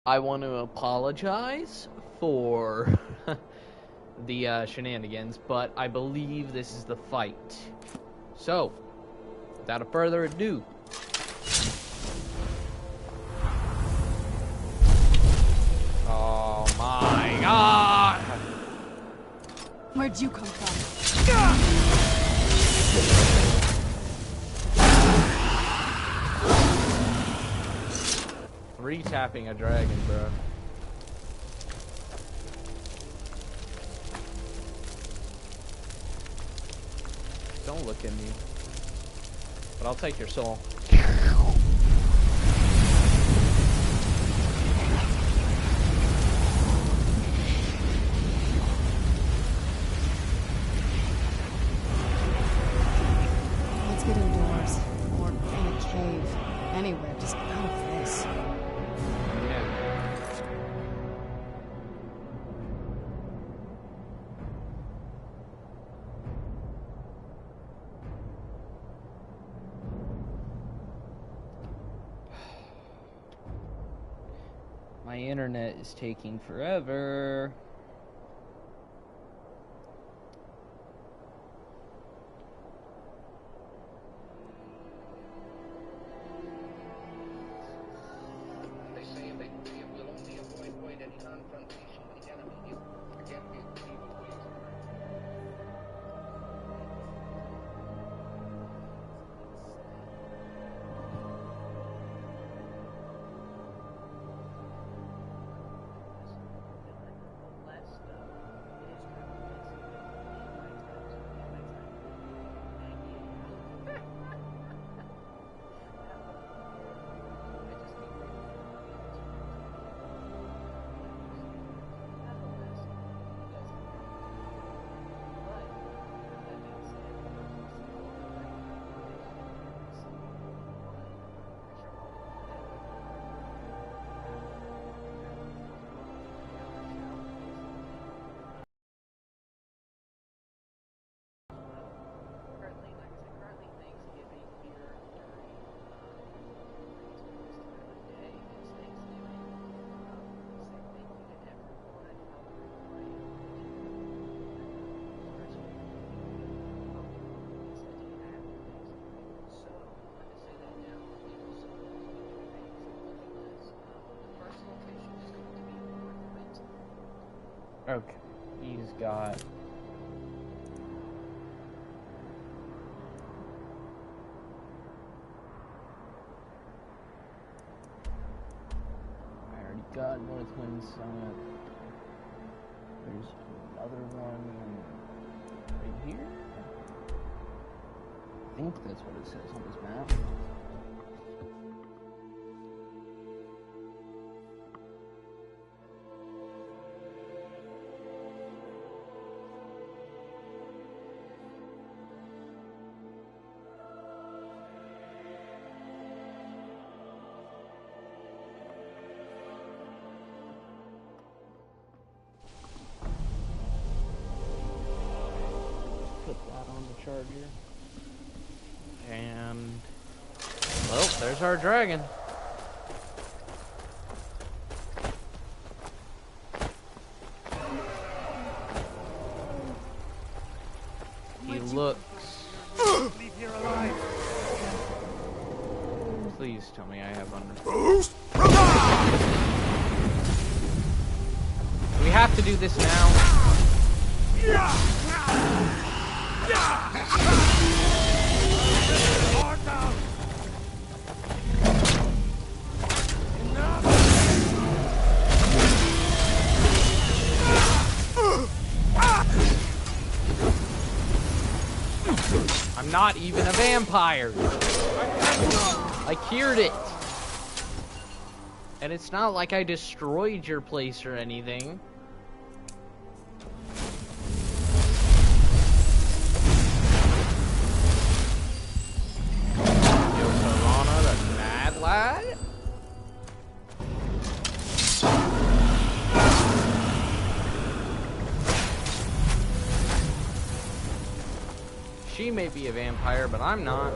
I want to apologize for the shenanigans, but I believe this is the fight. So, without further ado, oh my god! Where'd you come from? Retapping a dragon, bro. Don't look at me. But I'll take your soul. Let's get indoors. Or in a cave. Anywhere, just out of this. My internet is taking forever. They say if they will only avoid any confrontation with the enemy, you forget the evil ways. Okay, he's got... I already got Northwind Summit. There's another one right here. I think that's what it says on this map. Put that on the charger. And... well, there's our dragon. He looks... Leave here alive. Please tell me I have under... We have to do this now. I'm not even a vampire. I cured it. And it's not like I destroyed your place or anything. Yo, Piranha, the mad lad? She may be a vampire, but I'm not.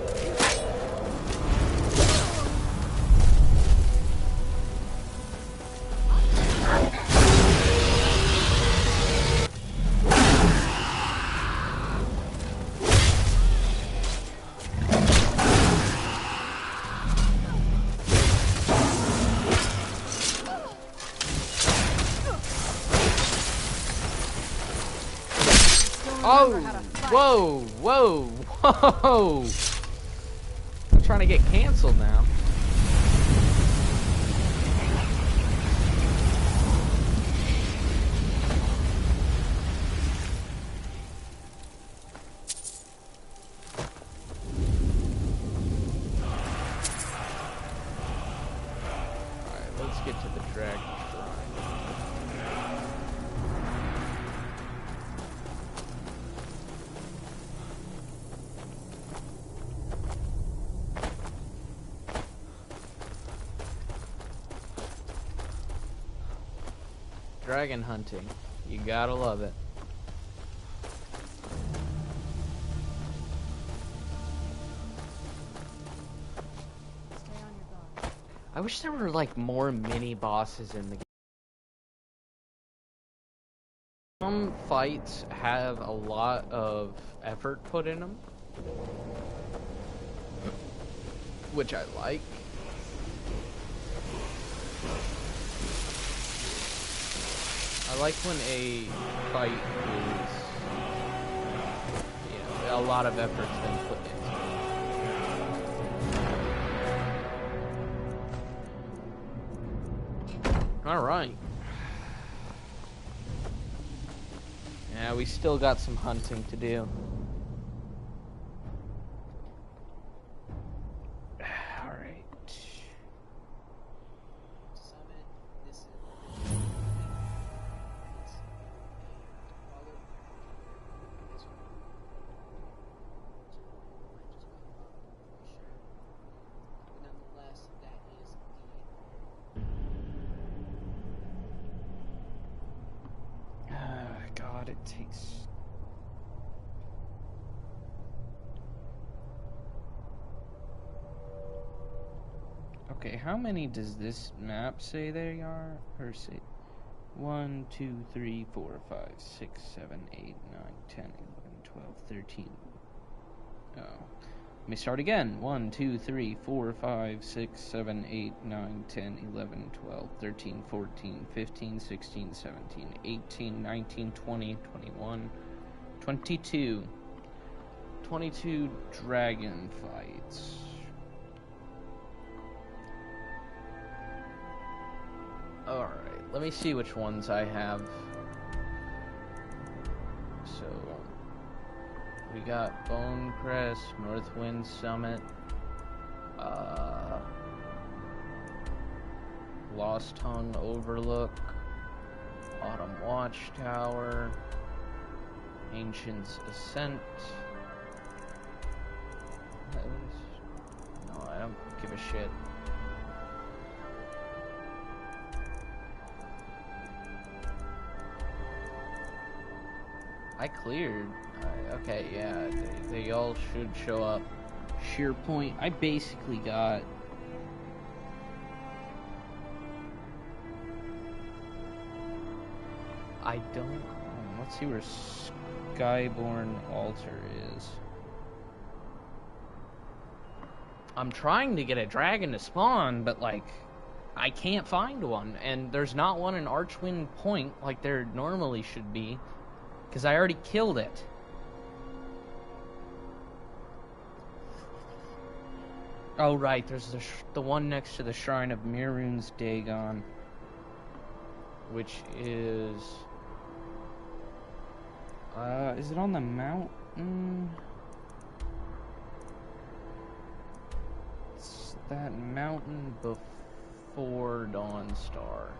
Oh! Remember how to fight. Whoa! Whoa! Whoa! I'm trying to get canceled now. Alright, let's get to the dragon shrine. Dragon hunting. You gotta love it. Stay on your guard. I wish there were like more mini bosses in the game. Some fights have a lot of effort put in them, which I like. I like when a fight is, you know, a lot of effort's been put into it. Alright. Yeah, we still got some hunting to do. Alright. Summit, this is nonetheless, that is God, it takes... Okay, how many does this map say there are? Or say 1, 2, 3, 4, 5, 6, 7, 8, 9, 10, 11, 12, 13. Oh. Let me start again. 1, 2, 3, 4, 5, 6, 7, 8, 9, 10, 11, 12, 13, 14, 15, 16, 17, 18, 19, 20, 21, 22. 22 dragon fights. Alright, let me see which ones I have. So, we got Bone Crest, Northwind Summit, Lost Tongue Overlook, Autumn Watchtower, Ancient's Ascent. No, I don't give a shit. I cleared. Okay, yeah, they all should show up. Sheer Point. I basically got... I don't... let's see where Skyborn Altar is. I'm trying to get a dragon to spawn, but, like, I can't find one. And there's not one in Archwind Point like there normally should be. Because I already killed it. Oh, right, there's the one next to the Shrine of Mirun's Dagon. Which is... is it on the mountain? It's that mountain before Dawnstar.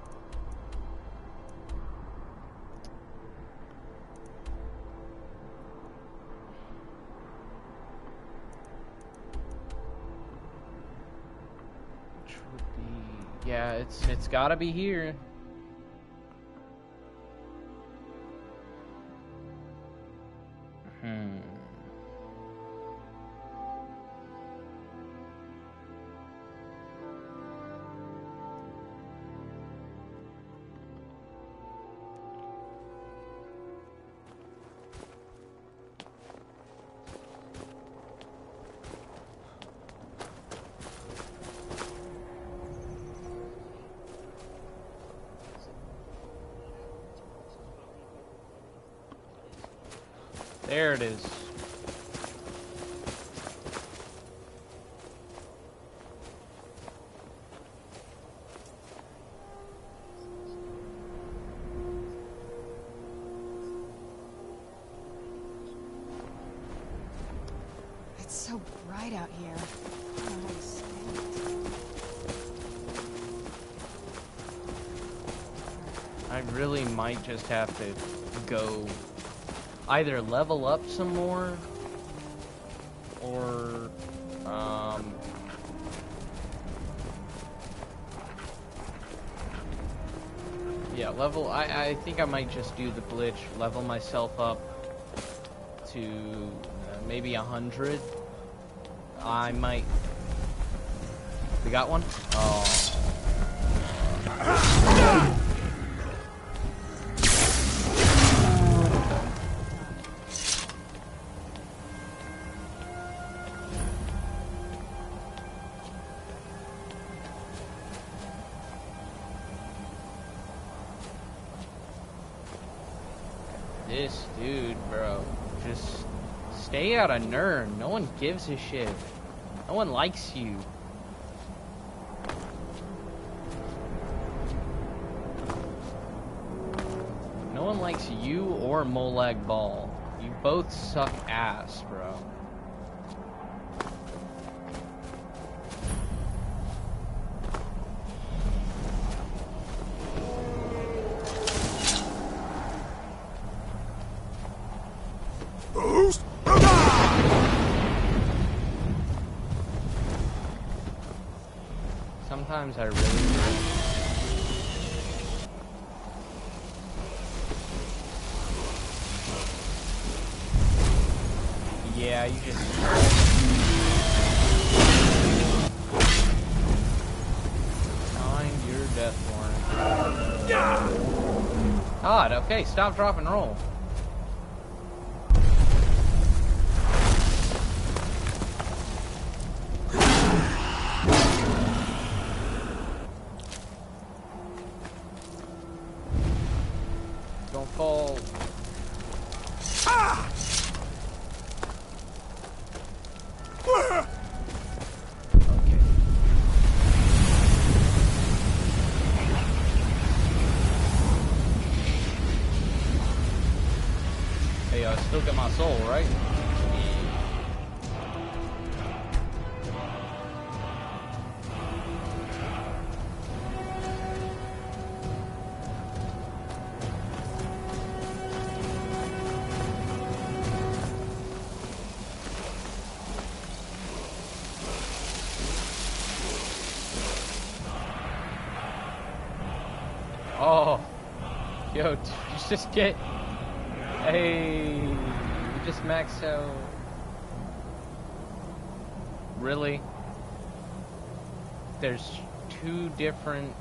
Yeah, it's gotta be here. There it is. It's so bright out here. I don't know how to stand it. I really might just have to go either level up some more or yeah, I think I might just do the glitch, level myself up to maybe 100. I might. We got one? Oh. This dude, bro, just stay out of Nern. No one gives a shit. No one likes you. No one likes you or Molag Bal. You both suck ass, bro. Sometimes I really do. Yeah, you just... Find your death warrant. God, okay, stop, drop, and roll. Don't fall. Ah! Okay. Hey, I still got my soul, right? Oh, yo, did you just get, hey, you just maxed out, really? There's two different,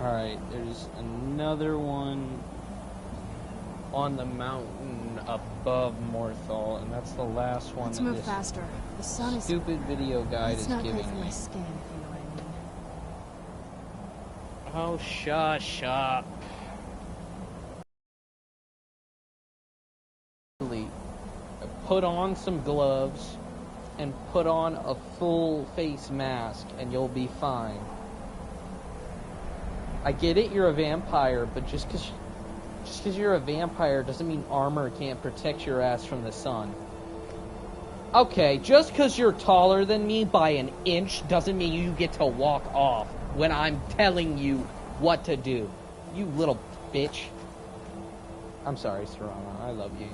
alright, there's another one on the mountain above Morthal, and that's the last one Let's that move this faster. The sun is... stupid video guide It's is not giving great for me. my skin, if you know what I mean. Oh, shush up. Put on some gloves and put on a full face mask and you'll be fine. I get it, you're a vampire, but just because you're a vampire doesn't mean armor can't protect your ass from the sun. Okay, just because you're taller than me by an inch doesn't mean you get to walk off when I'm telling you what to do. You little bitch. I'm sorry, Serana. I love you.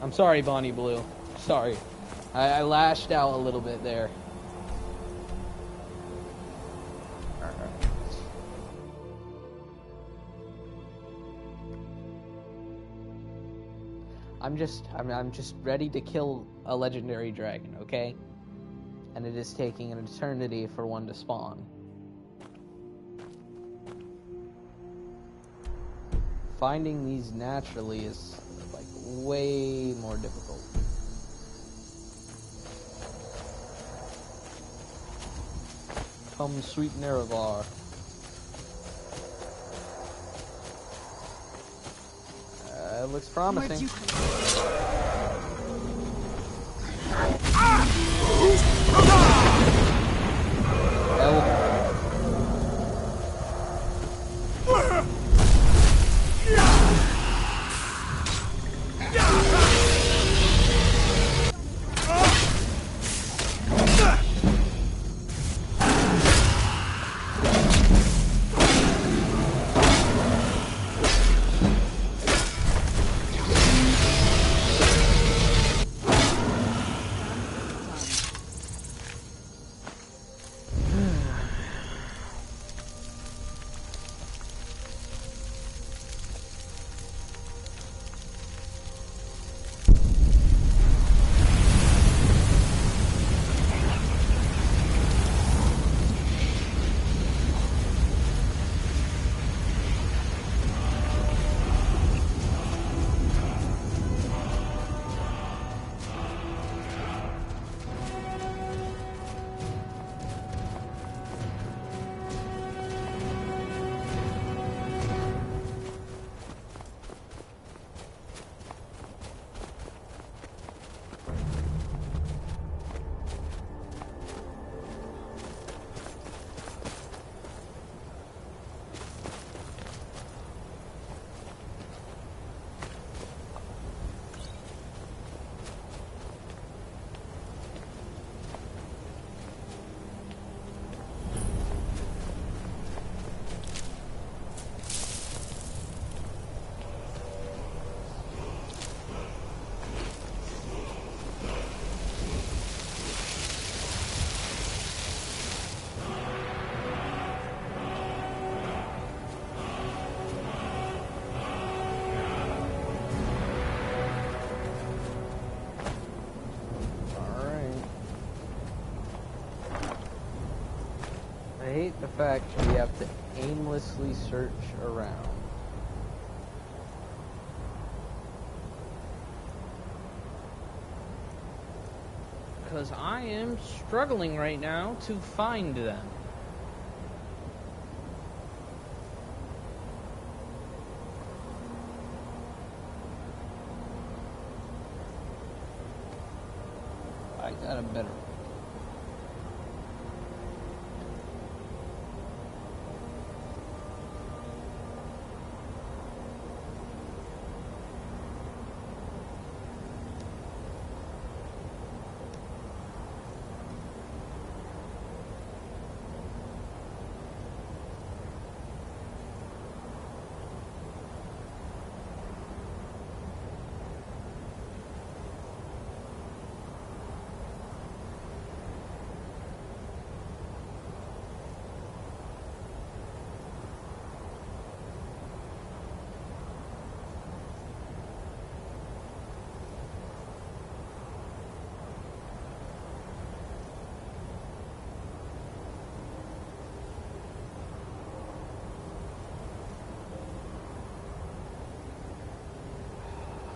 I'm sorry, Bonnie Blue. Sorry. I lashed out a little bit there. Alright. I'm just ready to kill a legendary dragon, okay? And it is taking an eternity for one to spawn. Finding these naturally is like way more difficult. Come, sweet Nerevar. It looks promising. Where'd you come from? I hate the fact we have to aimlessly search around. Because I am struggling right now to find them. I got a better one.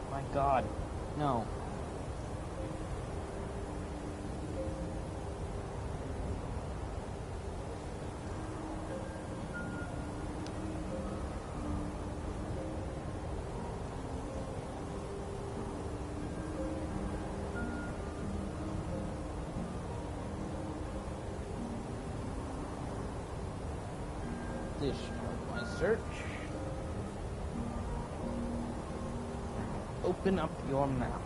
My God, no. Dish my search. Open up your mouth.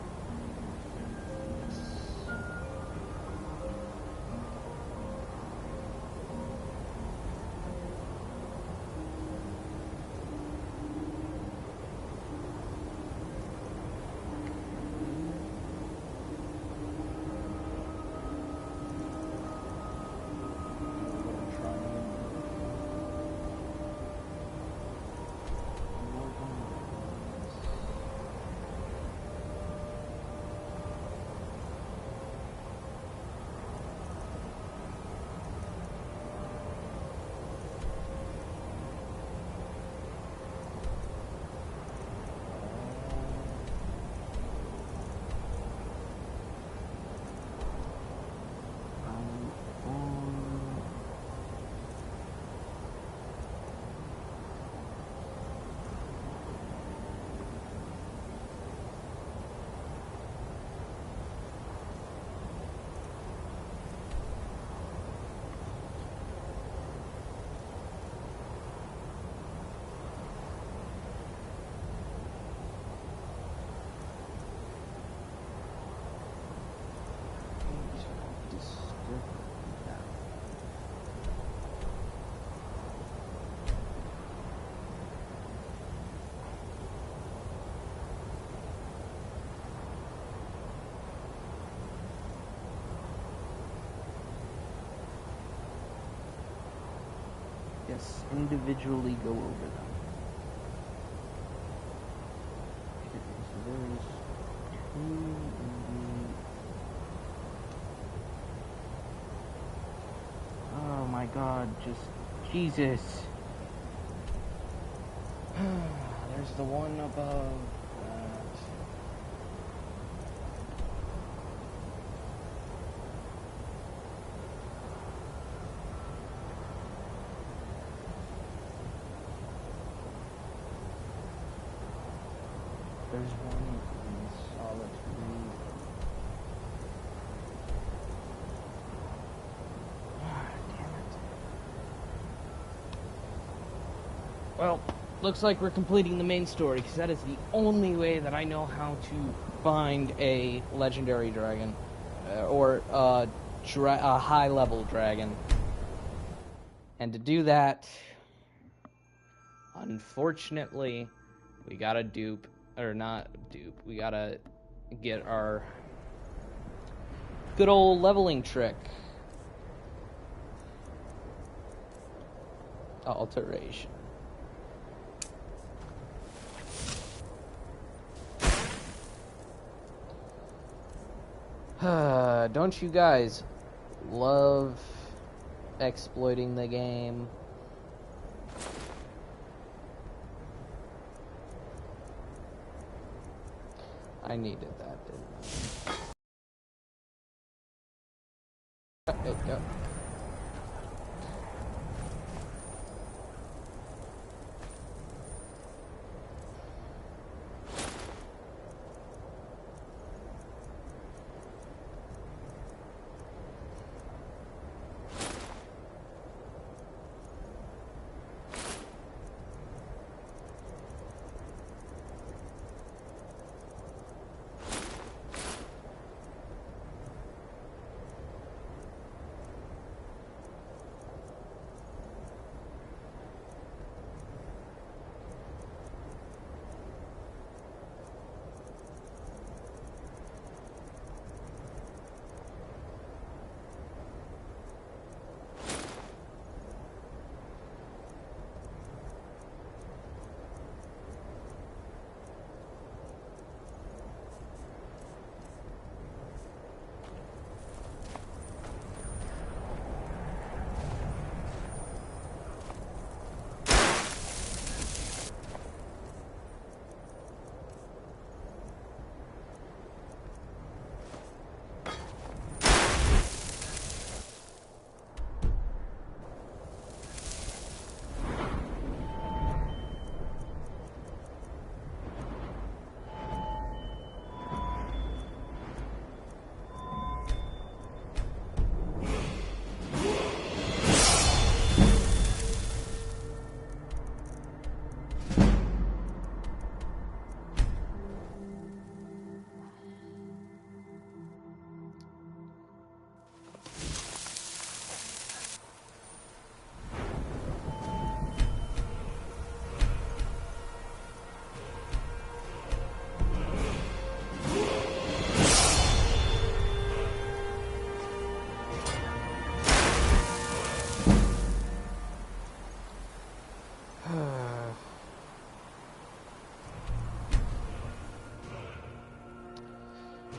Yes, individually go over them. Okay, so there's 2 indeed. Oh my god, just Jesus. There's the one above that. There's one in Solitude. Damn it. Well, looks like we're completing the main story, because that is the only way that I know how to find a legendary dragon. Or a high-level dragon. And to do that, unfortunately, we gotta dupe, or not dupe, we gotta get our good old leveling trick. Alteration. Don't you guys love exploiting the game? I needed that, didn't I? There you go.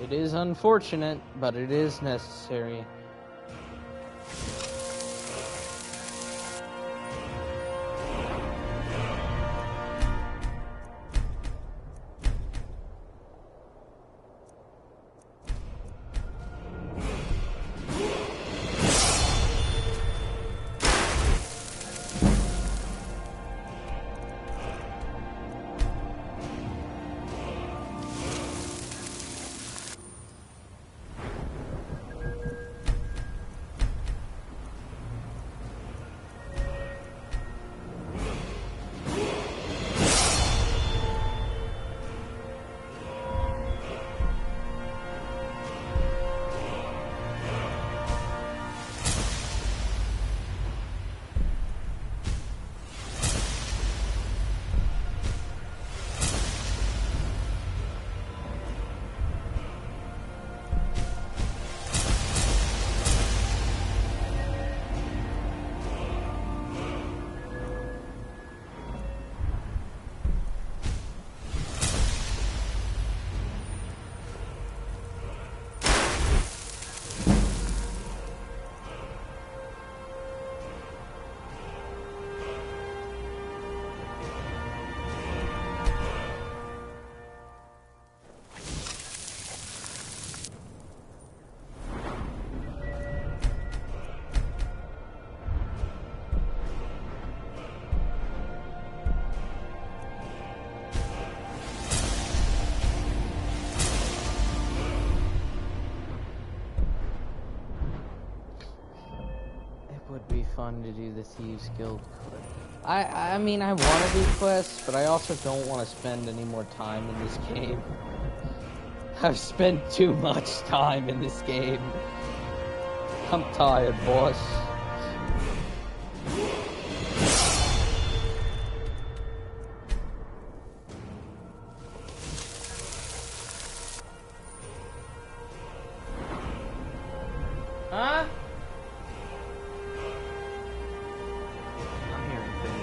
It is unfortunate, but it is necessary. fun to do the Thieves Guild quest. I mean, I want to do quests, but I also don't want to spend any more time in this game. I've spent too much time in this game. I'm tired, boss. Huh? I'm hearing things.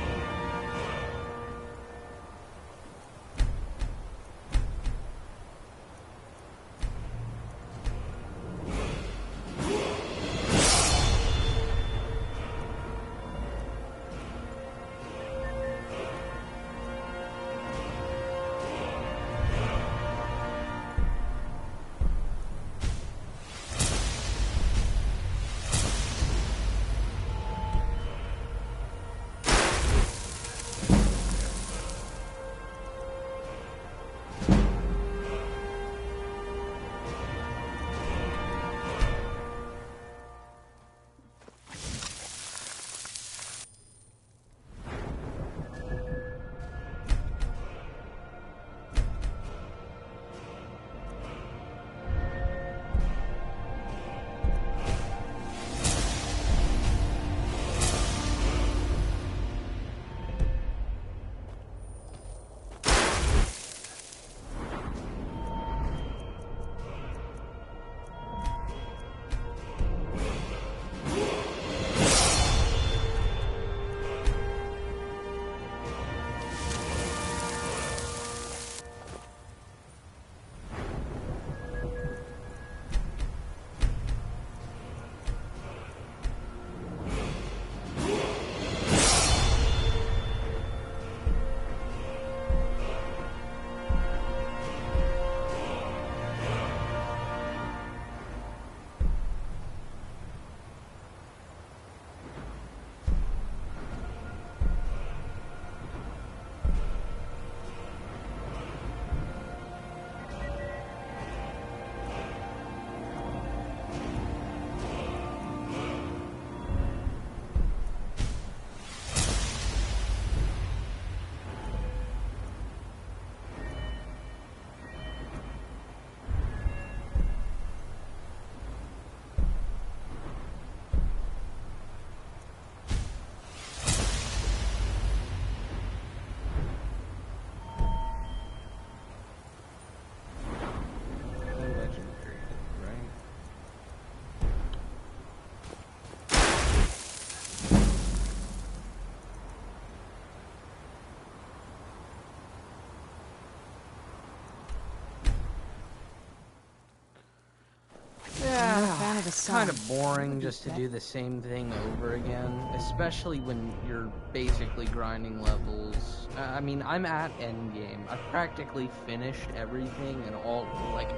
the Kind sun. of boring just to do the same thing over again, especially when you're basically grinding levels. I mean, I'm at endgame. I've practically finished everything and all, like,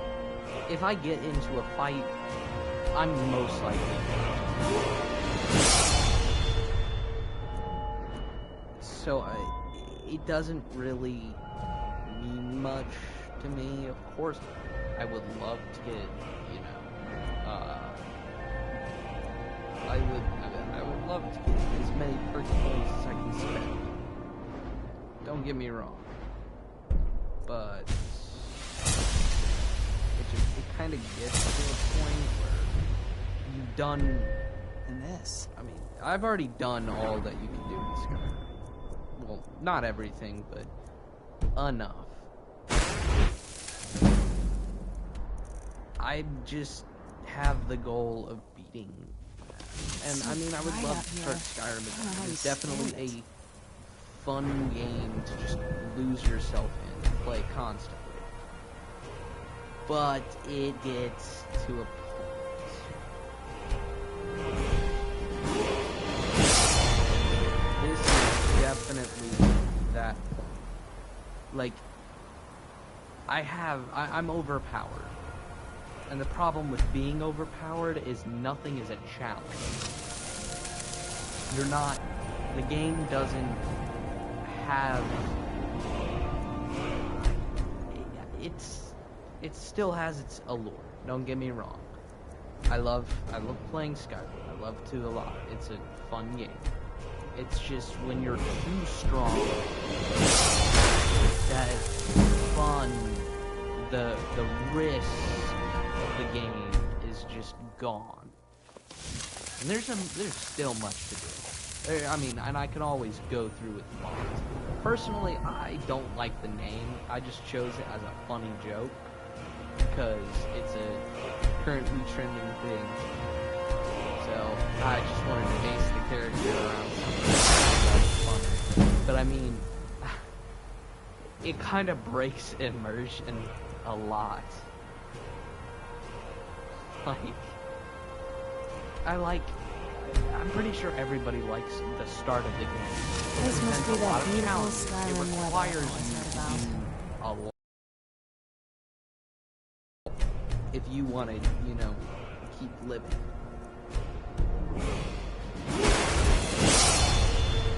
if I get into a fight, I'm most likely so it doesn't really mean much to me. Of course, I would love to get, you know, I would love to get as many perk points as I can spend. Don't get me wrong, but it kind of gets to a point where you've done. And this. I mean, I've already done all that you can do in Skyrim. Well, not everything, but enough. I just have the goal of beating that. And I mean, I would love to start Skyrim again. It's definitely a fun game to just lose yourself in, to play constantly. But it gets to a point. This is definitely that point. Like, I'm overpowered. And the problem with being overpowered is nothing is a challenge. You're not, the game doesn't have, it still has its allure, don't get me wrong. I love playing Skyrim. love to a lot. It's a fun game. It's just when you're too strong, that fun, the risk of the game is just gone. And there's still much to do. I mean, and I can always go through with mods. Personally, I don't like the name. I just chose it as a funny joke because it's a currently trending thing. So I just wanted to base the character around something that's funny. But I mean, it kind of breaks immersion a lot. I'm pretty sure everybody likes the start of the game. This must be that beautiful It Skyrim weather I requires always heard about. you a lot. If you want to, keep living.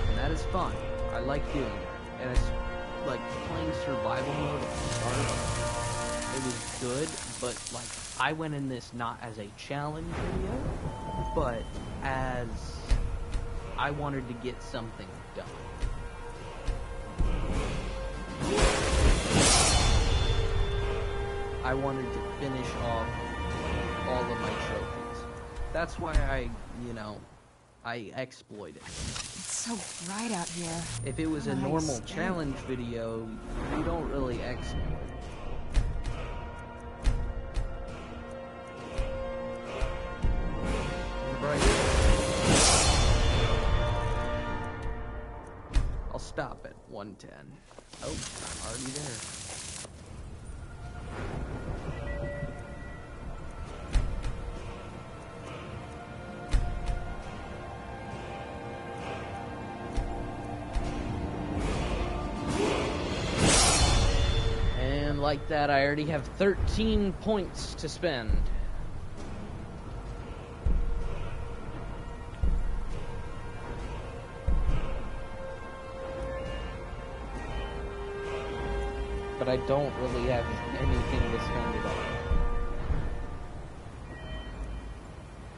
And that is fun. I like doing it. And it's like playing survival mode at the start. It was good, but like I went in this not as a challenge video, but as I wanted to get something done. I wanted to finish off all of my trophies. That's why I exploit it. It's so bright out here. If it was a I normal understand. challenge video, you don't really exploit. Right. I'll stop at 110. Oh, I'm already there. And like that, I already have 13 points to spend. But I don't really have anything to spend it on.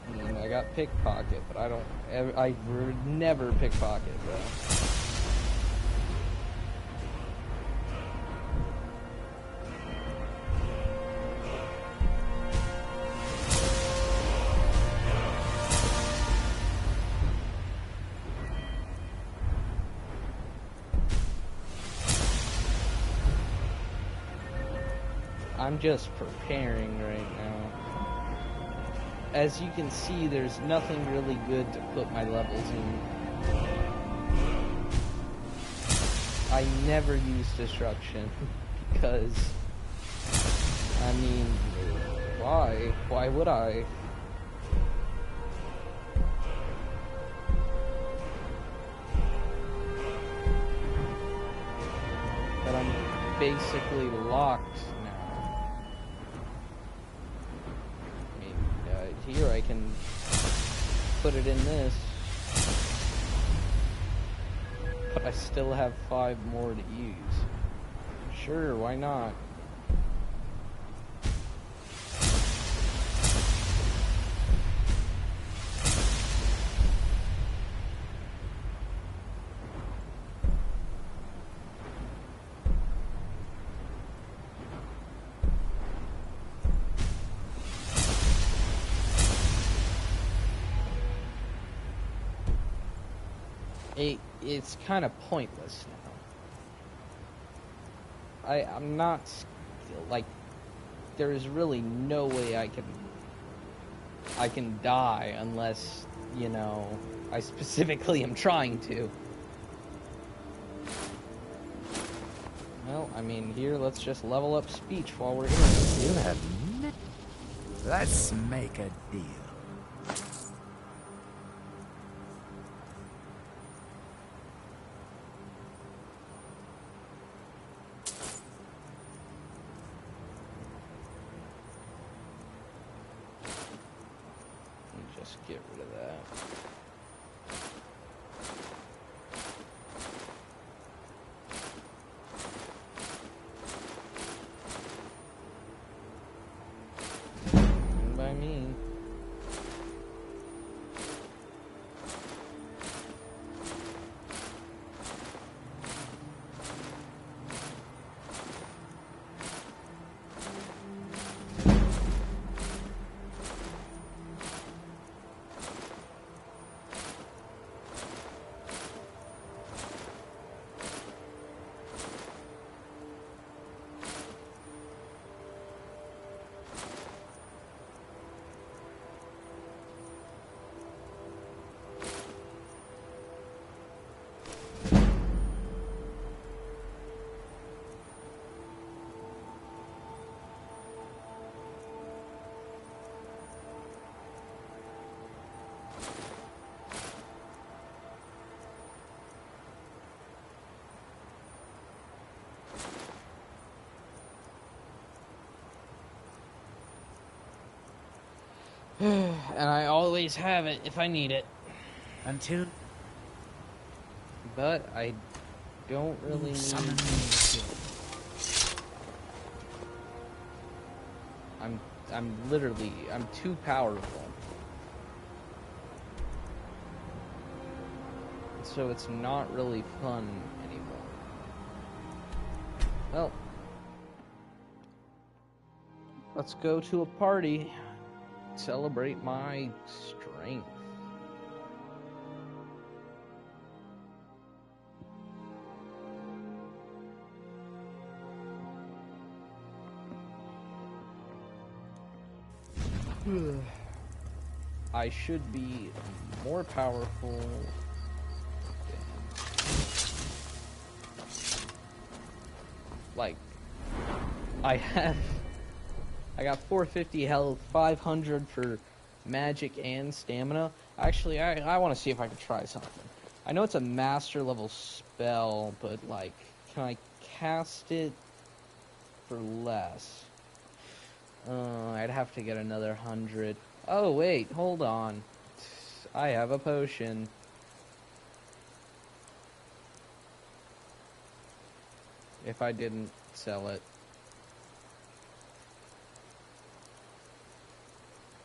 I mean, I got pickpocket, but I never pickpocket, bro. I'm just preparing right now. As you can see, there's nothing really good to put my levels in. I never use destruction because, I mean, why? Why would I? But I'm basically locked now. Here I can put it in this, but I still have 5 more to use. Sure, why not? It's kind of pointless now. I'm not, like, there is really no way I can die unless, I specifically am trying to. Well, I mean, here, let's just level up speech while we're here. You have Let's make a deal. Just get rid of that. Fine by me. And I always have it if I need it. Until But I don't really you need... summon me again. I'm too powerful. So it's not really fun anymore. Well, let's go to a party. Celebrate my strength. I should be more powerful. Like, I got 450 health, 500 for magic and stamina. Actually, I want to see if I can try something. I know it's a master level spell, but like, can I cast it for less? I'd have to get another 100. Oh wait, hold on. I have a potion. If I didn't sell it.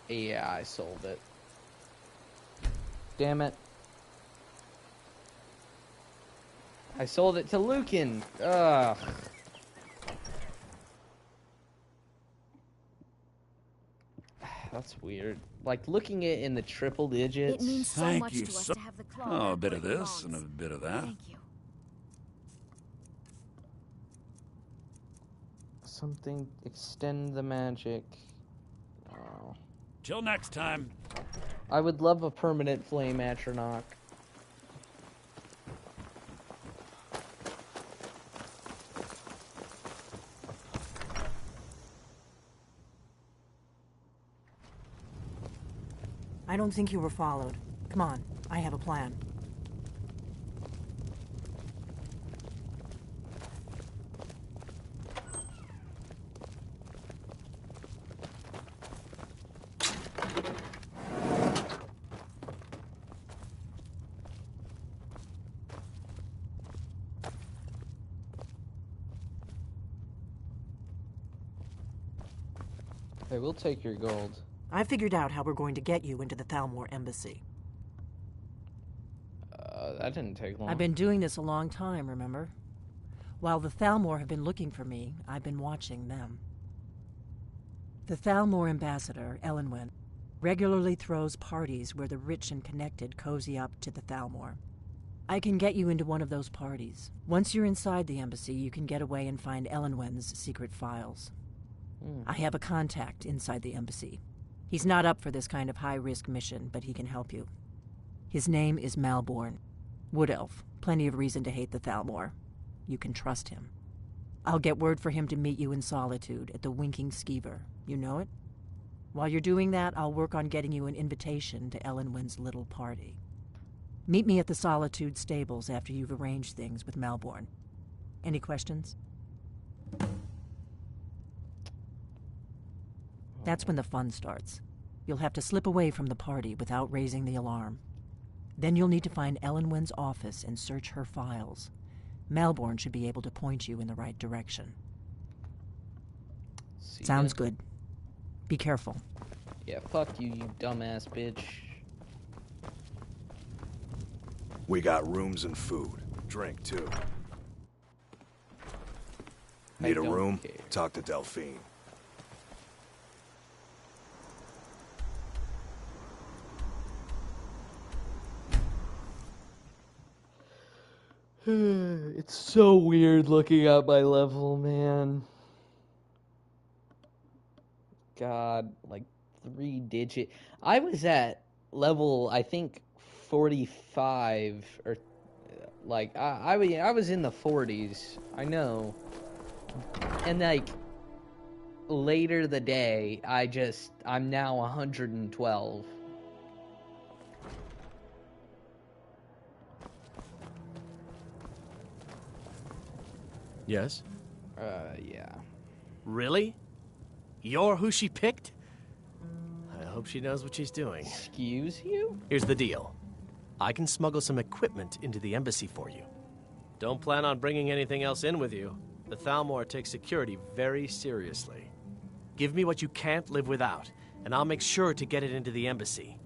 Yeah, I sold it. Damn it. I sold it to Lucan. Ugh. That's weird. Like, looking at it in the triple digits. It means so Thank much you to us so- to have the claw. Oh, a back bit where of it this and a belongs. bit of that. Thank you. Something extend the magic. Oh. Till next time. I would love a permanent flame atronach. I don't think you were followed. Come on, I have a plan. Hey, we'll take your gold. I figured out how we're going to get you into the Thalmor Embassy. That didn't take long. I've been doing this a long time, remember? While the Thalmor have been looking for me, I've been watching them. The Thalmor ambassador, Elenwen, regularly throws parties where the rich and connected cozy up to the Thalmor. I can get you into one of those parties. Once you're inside the embassy, you can get away and find Elenwen's secret files. I have a contact inside the embassy. He's not up for this kind of high-risk mission, but he can help you. His name is Malborn. Wood Elf. Plenty of reason to hate the Thalmor. You can trust him. I'll get word for him to meet you in Solitude at the Winking Skeever. You know it? While you're doing that, I'll work on getting you an invitation to Elenwen's little party. Meet me at the Solitude stables after you've arranged things with Malborn. Any questions? That's when the fun starts. You'll have to slip away from the party without raising the alarm. Then you'll need to find Elenwen's office and search her files. Malborn should be able to point you in the right direction. See Sounds ya. good. Be careful. Yeah, fuck you, you dumbass bitch. We got rooms and food. Drink, too. Need a don't room? care. Talk to Delphine. It's so weird looking at my level, man. God, like 3-digit. I was at level, I think, 45 or like I was in the 40s. I know. And like later the day, I'm now 112. Yes? Yeah. Really? You're who she picked? I hope she knows what she's doing. Excuse you? Here's the deal. I can smuggle some equipment into the embassy for you. Don't plan on bringing anything else in with you. The Thalmor takes security very seriously. Give me what you can't live without, and I'll make sure to get it into the embassy.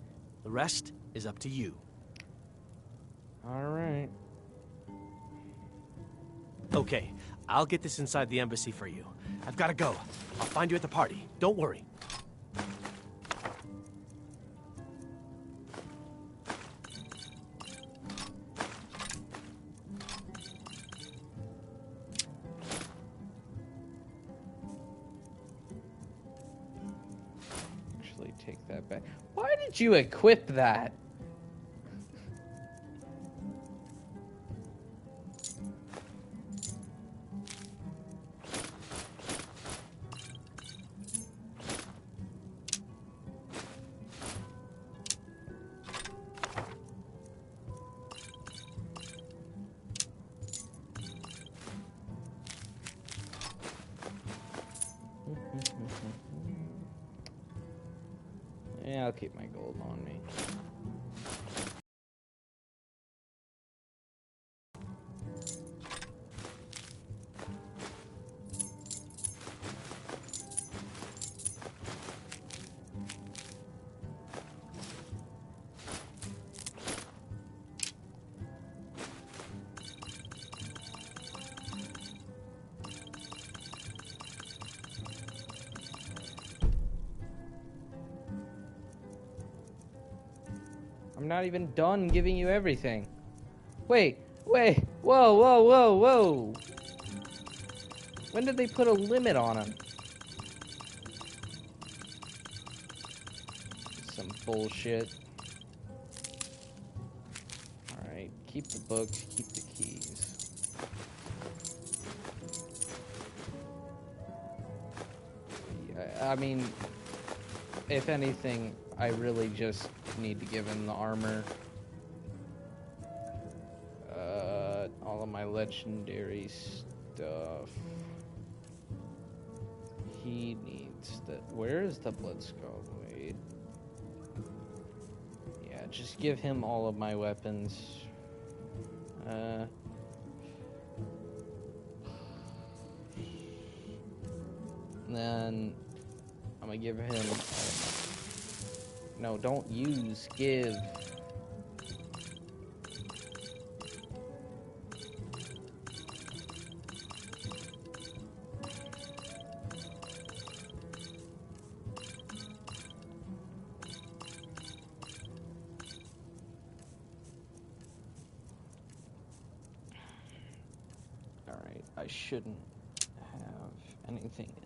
The rest is up to you. All right. Okay, I'll get this inside the embassy for you. I've got to go. I'll find you at the party. Don't worry. Actually, take that back. Why did you equip that? Yeah, I'll keep my gold on me. I'm not even done giving you everything. Wait, whoa, whoa, whoa, whoa. When did they put a limit on him? Some bullshit. Alright, keep the books, keep the keys. Yeah, I mean, if anything, I really just need to give him the armor. All of my legendary stuff. He needs the... Where is the Bloodskull Blade? Yeah, just give him all of my weapons. Then I'm gonna give him... No, don't use, give. Alright, I shouldn't have anything else.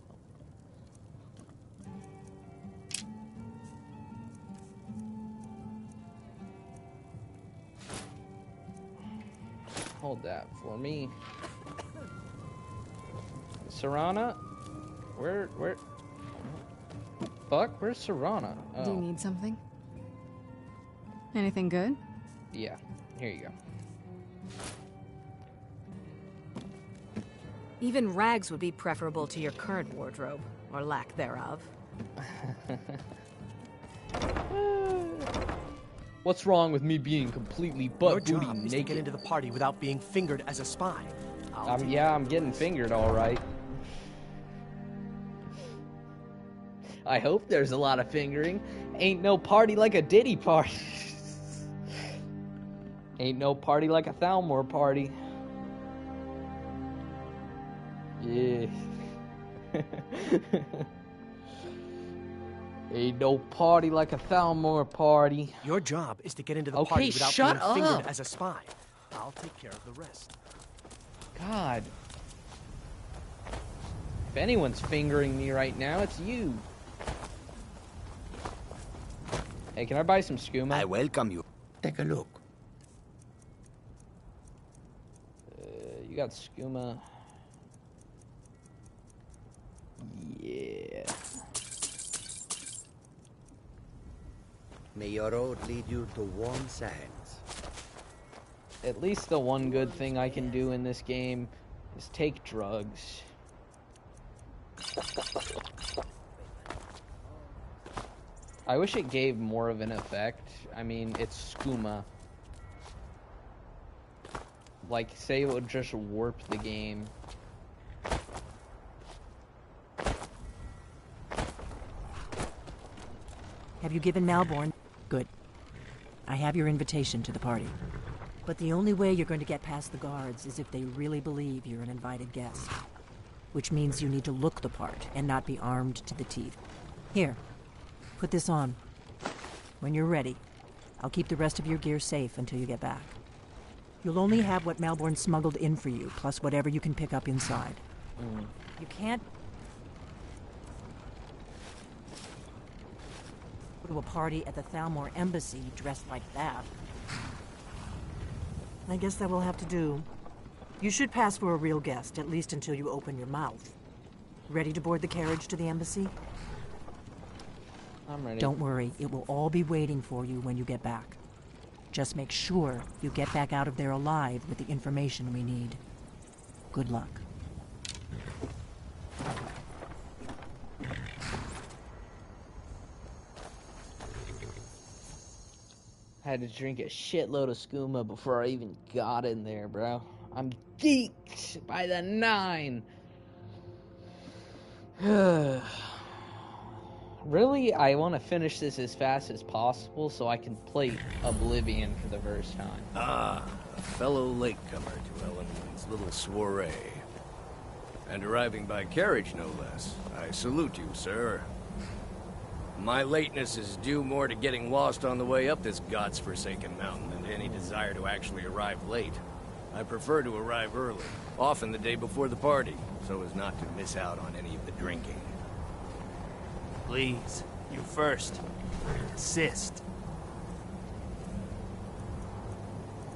Hold that for me. Serana? Where? Fuck, where's Serana? Oh. Do you need something? Anything good? Yeah, here you go. Even rags would be preferable to your current wardrobe, or lack thereof. What's wrong with me being completely butt booty Your job is to naked? get into the party without being fingered as a spy. Yeah, I'm getting fingered all right. I hope there's a lot of fingering. Ain't no party like a Diddy party. Ain't no party like a Thalmor party. Yeah. Ain't no party like a Thalmor party. Your job is to get into the Okay, party without shut being fingered up. as a spy. I'll take care of the rest. God. If anyone's fingering me right now, it's you. Hey, can I buy some skooma? I welcome you. Take a look. You got skooma. Yeah. May your road lead you to warm sands. At least the one good thing I can do in this game is take drugs. I wish it gave more of an effect. I mean, it's skooma. Like, say it would just warp the game. Have you given Malborn? Good. I have your invitation to the party. But the only way you're going to get past the guards is if they really believe you're an invited guest. Which means you need to look the part and not be armed to the teeth. Here, put this on. When you're ready, I'll keep the rest of your gear safe until you get back. You'll only have what Malborn smuggled in for you, plus whatever you can pick up inside. You can't go to a party at the Thalmor Embassy dressed like that. I guess that will have to do. You should pass for a real guest, at least until you open your mouth. Ready to board the carriage to the embassy? I'm ready. Don't worry, it will all be waiting for you when you get back. Just make sure you get back out of there alive with the information we need. Good luck. I had to drink a shitload of skooma before I even got in there, bro. I'm geeked by the 9. Really, I want to finish this as fast as possible so I can play Oblivion for the first time. Ah, a fellow latecomer to Ellenwood's little soiree. And arriving by carriage, no less. I salute you, sir. My lateness is due more to getting lost on the way up this god's-forsaken mountain than to any desire to actually arrive late. I prefer to arrive early, often the day before the party, so as not to miss out on any of the drinking. Please, you first. Assist.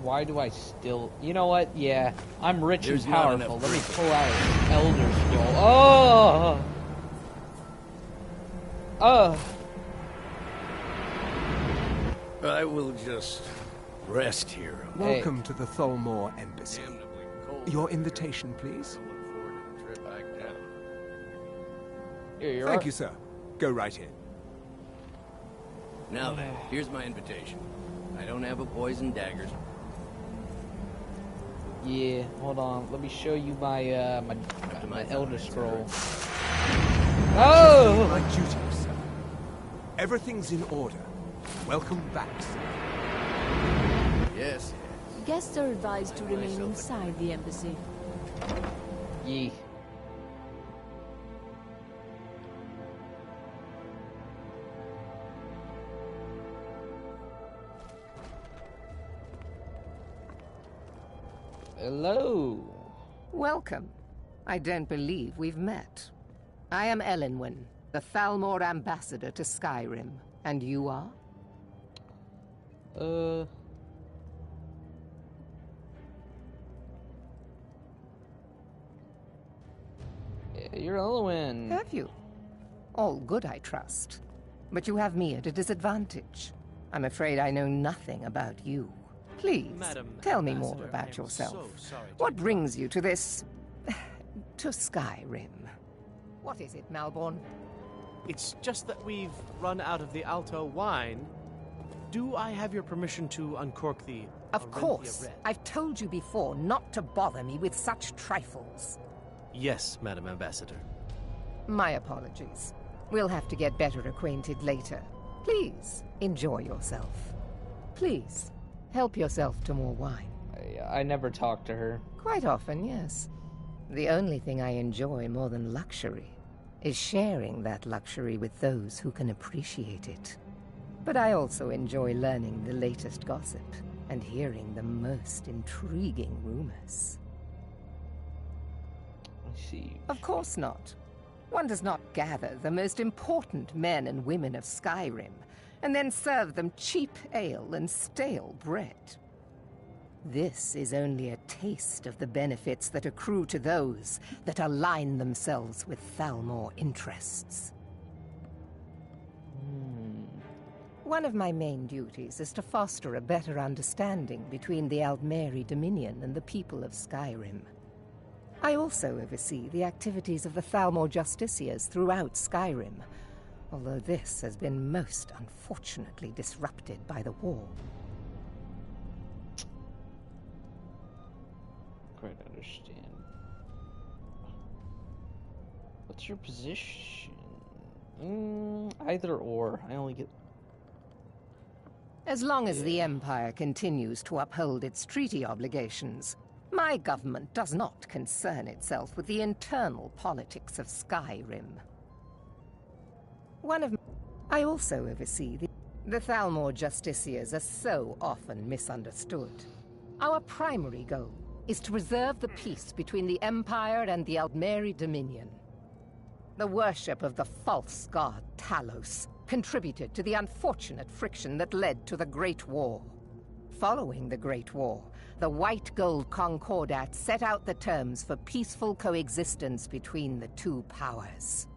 Why do I still... You know what? Yeah, I'm rich There's and not powerful. enough Let me drinking. pull out an Elder Scroll. Oh! I will just rest here. Welcome to the Thalmor Embassy. Your invitation, please. Here you Thank are. you, sir. Go right in. Now then, here's my invitation. I don't have a poison daggers. Yeah, hold on. Let me show you my my Elder Scroll. Oh! My duty, sir. Everything's in order. Welcome back, sir. Yes. Guests are advised to remain inside the embassy. Yee. Hello. Welcome. I don't believe we've met. I am Elenwen, the Thalmor ambassador to Skyrim. And you are? You're Elenwen. Have you? All good, I trust. But you have me at a disadvantage. I'm afraid I know nothing about you. Please, tell me more about yourself. What brings you to this... to Skyrim? What is it, Malborn? It's just that we've run out of the Alto wine. Do I have your permission to uncork the... Of course. I've told you before not to bother me with such trifles. Yes, Madam Ambassador. My apologies. We'll have to get better acquainted later. Please, enjoy yourself. Please, help yourself to more wine. I never talked to her. Quite often, yes. The only thing I enjoy more than luxury is sharing that luxury with those who can appreciate it. But I also enjoy learning the latest gossip and hearing the most intriguing rumors. I see. Of course not. One does not gather the most important men and women of Skyrim and then serve them cheap ale and stale bread. This is only a taste of the benefits that accrue to those that align themselves with Thalmor interests. One of my main duties is to foster a better understanding between the Aldmeri Dominion and the people of Skyrim. I also oversee the activities of the Thalmor Justiciars throughout Skyrim, although this has been most unfortunately disrupted by the war. Quite understand. What's your position? Either or. I only get... As long as the Empire continues to uphold its treaty obligations, my government does not concern itself with the internal politics of Skyrim. I also oversee the Thalmor Justiciars are so often misunderstood. Our primary goal is to preserve the peace between the Empire and the Aldmeri Dominion. The worship of the false god Talos contributed to the unfortunate friction that led to the Great War. Following the Great War, the White Gold Concordat set out the terms for peaceful coexistence between the two powers.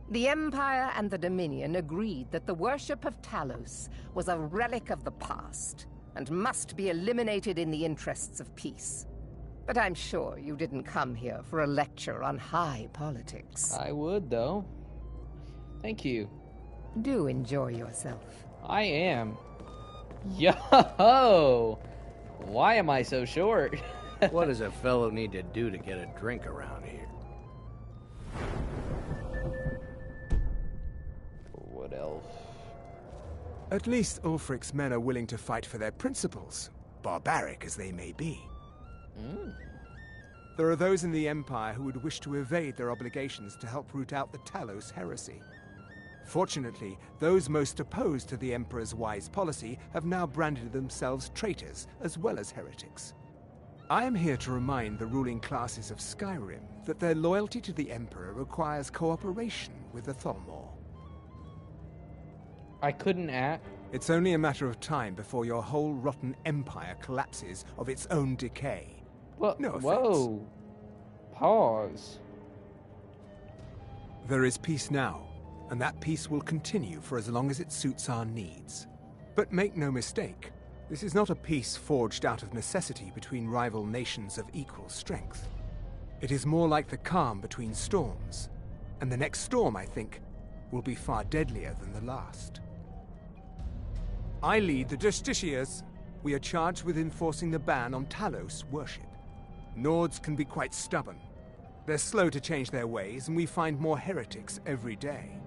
The Empire and the Dominion agreed that the worship of Talos was a relic of the past and must be eliminated in the interests of peace. But I'm sure you didn't come here for a lecture on high politics. I would, though. Thank you. Do enjoy yourself. I am. Yo! Why am I so short? What does a fellow need to do to get a drink around here? What else? At least Ulfric's men are willing to fight for their principles, barbaric as they may be. There are those in the Empire who would wish to evade their obligations to help root out the Talos heresy. Fortunately, those most opposed to the Emperor's wise policy have now branded themselves traitors as well as heretics. I am here to remind the ruling classes of Skyrim that their loyalty to the Emperor requires cooperation with the Thalmor. I couldn't act. It's only a matter of time before your whole rotten empire collapses of its own decay. What? No offense. Whoa. Pause. There is peace now, and that peace will continue for as long as it suits our needs. But make no mistake, this is not a peace forged out of necessity between rival nations of equal strength. It is more like the calm between storms, and the next storm, I think, will be far deadlier than the last. I lead the Justiciars. We are charged with enforcing the ban on Talos worship. Nords can be quite stubborn. They're slow to change their ways, and we find more heretics every day.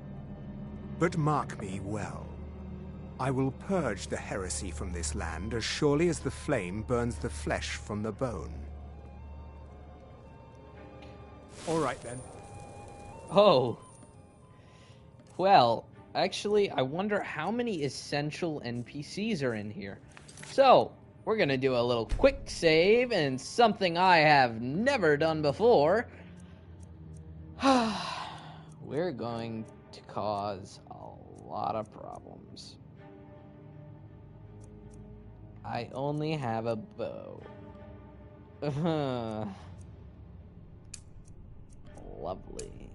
But mark me well. I will purge the heresy from this land as surely as the flame burns the flesh from the bone. All right, then. Oh. Well, actually, I wonder how many essential NPCs are in here. So, we're going to do a little quick save, and something I have never done before. We're going to cause a lot of problems. I only have a bow. Lovely.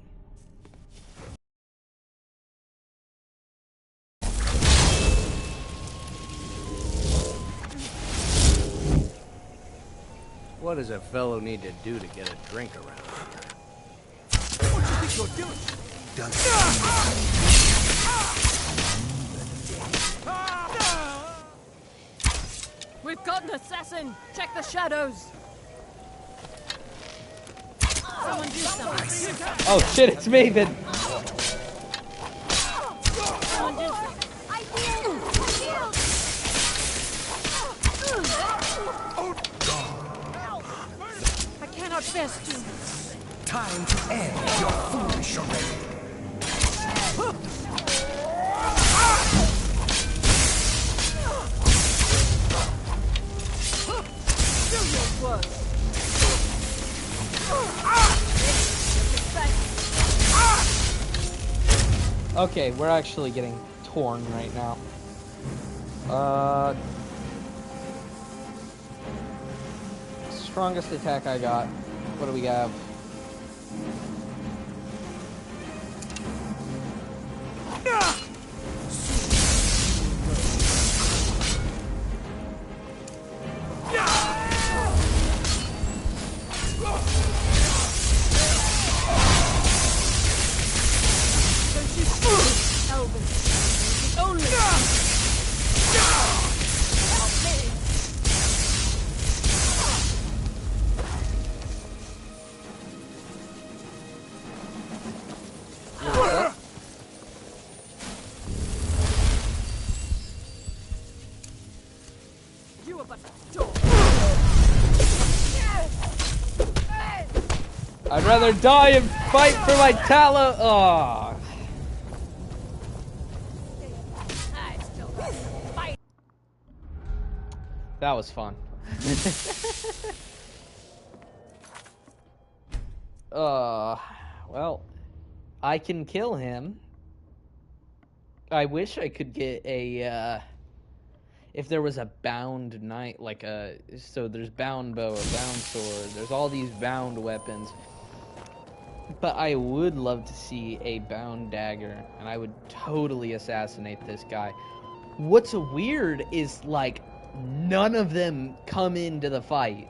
What does a fellow need to do to get a drink around here? What do you think you're doing? We've got an assassin! Check the shadows! Someone do something! Oh shit, it's Maven! Someone do something! I cannot bear to. Time to end your foolish charade. Do your work! Okay, we're actually getting torn right now. Strongest attack I got. What do we have? I'd rather die and fight for my Talo. Oh. That was fun. Well, I can kill him. I wish I could get a, if there was a bound knight, like so there's bound bow, a bound sword, there's all these bound weapons. But I would love to see a bound dagger, and I would totally assassinate this guy. What's weird is, like, none of them come into the fight.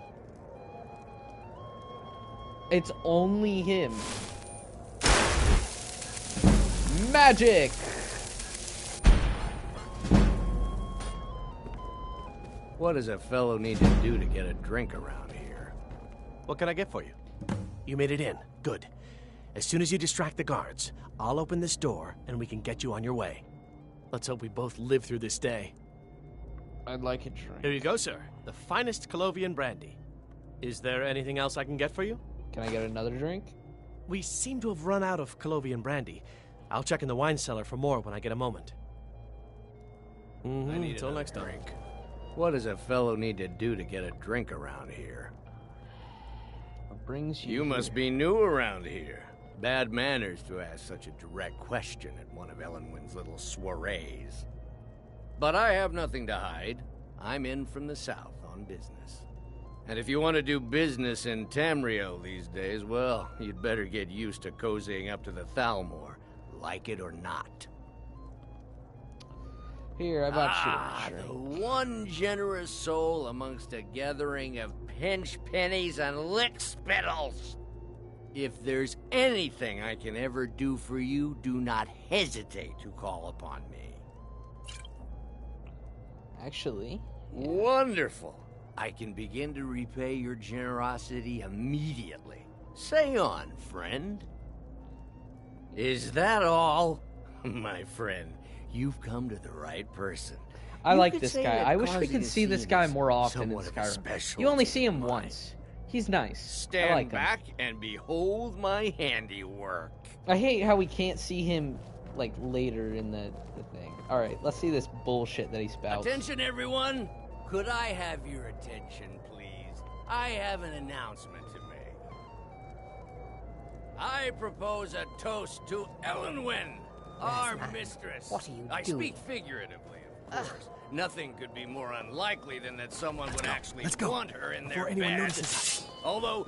It's only him. Magic! What does a fellow need to do to get a drink around here? What can I get for you? You made it in. Good. As soon as you distract the guards, I'll open this door and we can get you on your way. Let's hope we both live through this day. I'd like a drink. Here you go, sir. The finest Colovian brandy. Is there anything else I can get for you? Can I get another drink? We seem to have run out of Colovian brandy. I'll check in the wine cellar for more when I get a moment. I need Until next time. drink. What does a fellow need to do to get a drink around here? What brings you You here? must be new around here. Bad manners to ask such a direct question at one of Elenwen's little soirees. But I have nothing to hide. I'm in from the south on business. And if you want to do business in Tamriel these days, well, you'd better get used to cozying up to the Thalmor, like it or not. Here, I bought you a The drink. one generous soul amongst a gathering of pinch pennies and lick spittles. If there's anything I can ever do for you, do not hesitate to call upon me. Actually. Yeah. Wonderful. I can begin to repay your generosity immediately. Say on, friend. Is that all? My friend, you've come to the right person. I You like could this say guy. that I wish we causing could a see this scene guy is more often in somewhat of a Skyrim. specialty You only see him of mine. once. He's nice. I Stand like him. back and behold my handiwork. I hate how we can't see him, like, later in the thing. Alright, let's see this bullshit that he spouts. Attention, everyone! Could I have your attention, please? I have an announcement to make. I propose a toast to Elenwen, our mistress. What are you I doing? speak figuratively, of course. Nothing could be more unlikely than that someone would actually Let's go, want her in before their anyone bed. notices us. Although,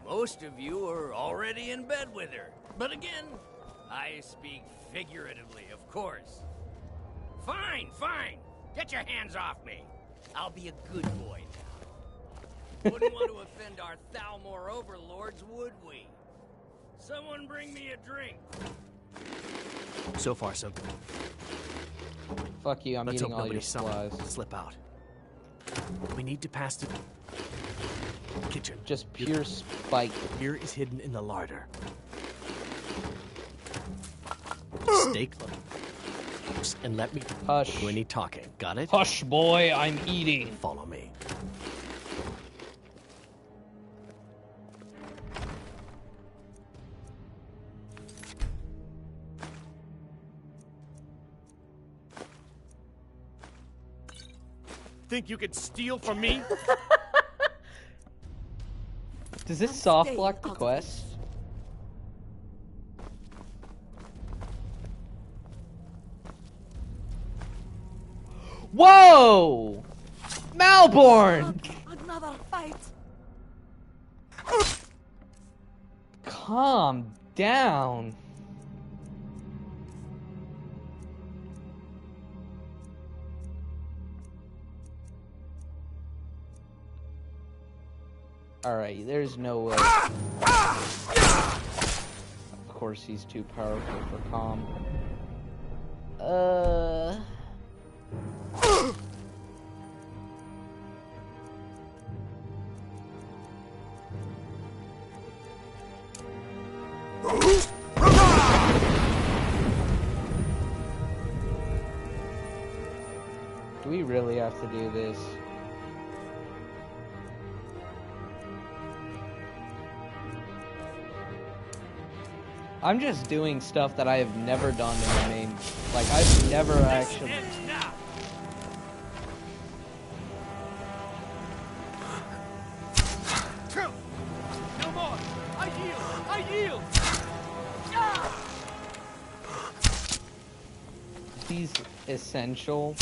most of you are already in bed with her. But again, I speak figuratively, of course. Fine, fine. Get your hands off me. I'll be a good boy now. Wouldn't want to offend our Thalmor overlords, would we? Someone bring me a drink. So far, so good. Fuck you, I'm Let's eating hope all your nobody saw supplies. it. Slip out. We need to pass the kitchen. Just pure spite. Here is hidden in the larder. Stay close and let me Hush. do any talking. Got it? Hush, boy, I'm eating. Follow me. Think you could steal from me? Does this soft block the quest? Whoa! Malborn! Another fight. Calm down. Alright, there's no way. Of course he's too powerful for calm. Do we really have to do this? I'm just doing stuff that I have never done in the main. Like, I've never actually. No more! I yield! I yield! These essential.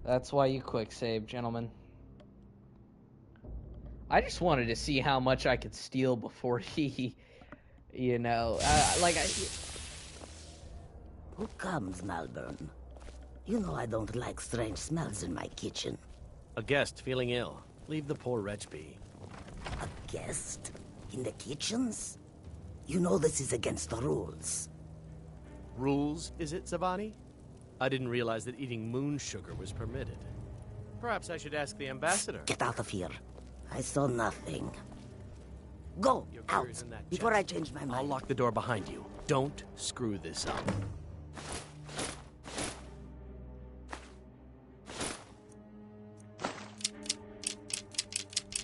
That's why you quick save, gentlemen. I just wanted to see how much I could steal before he, you know, Who comes, Malvern? You know I don't like strange smells in my kitchen. A guest feeling ill. Leave the poor wretch be. A guest? In the kitchens? You know this is against the rules. Rules, is it, Zavani? I didn't realize that eating moon sugar was permitted. Perhaps I should ask the ambassador. Get out of here. I saw nothing. Go, out, before I change my mind. I'll lock the door behind you. Don't screw this up.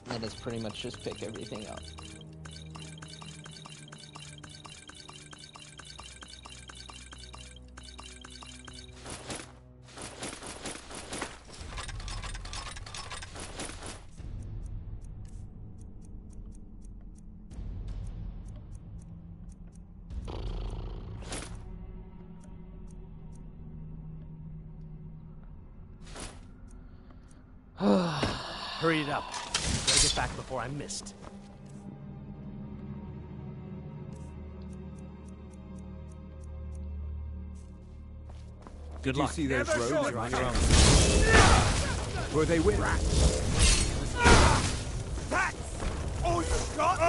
Let us pretty much just pick everything up. Hurry it up. Gotta get back before I'm missed. Good luck. You see those Never rogues show are on it. your own. Were they with? That's all you got?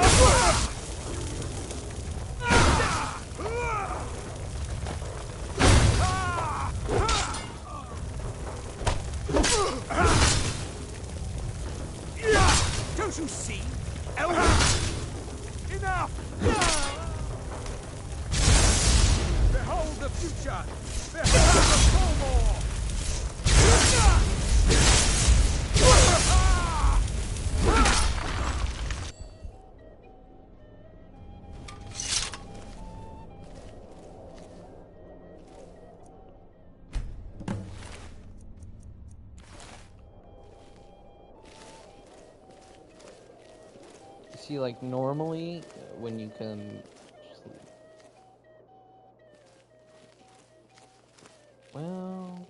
Don't you see? Enough! Behold the future! Behold the Fomor! See, like, normally, when you can... Well...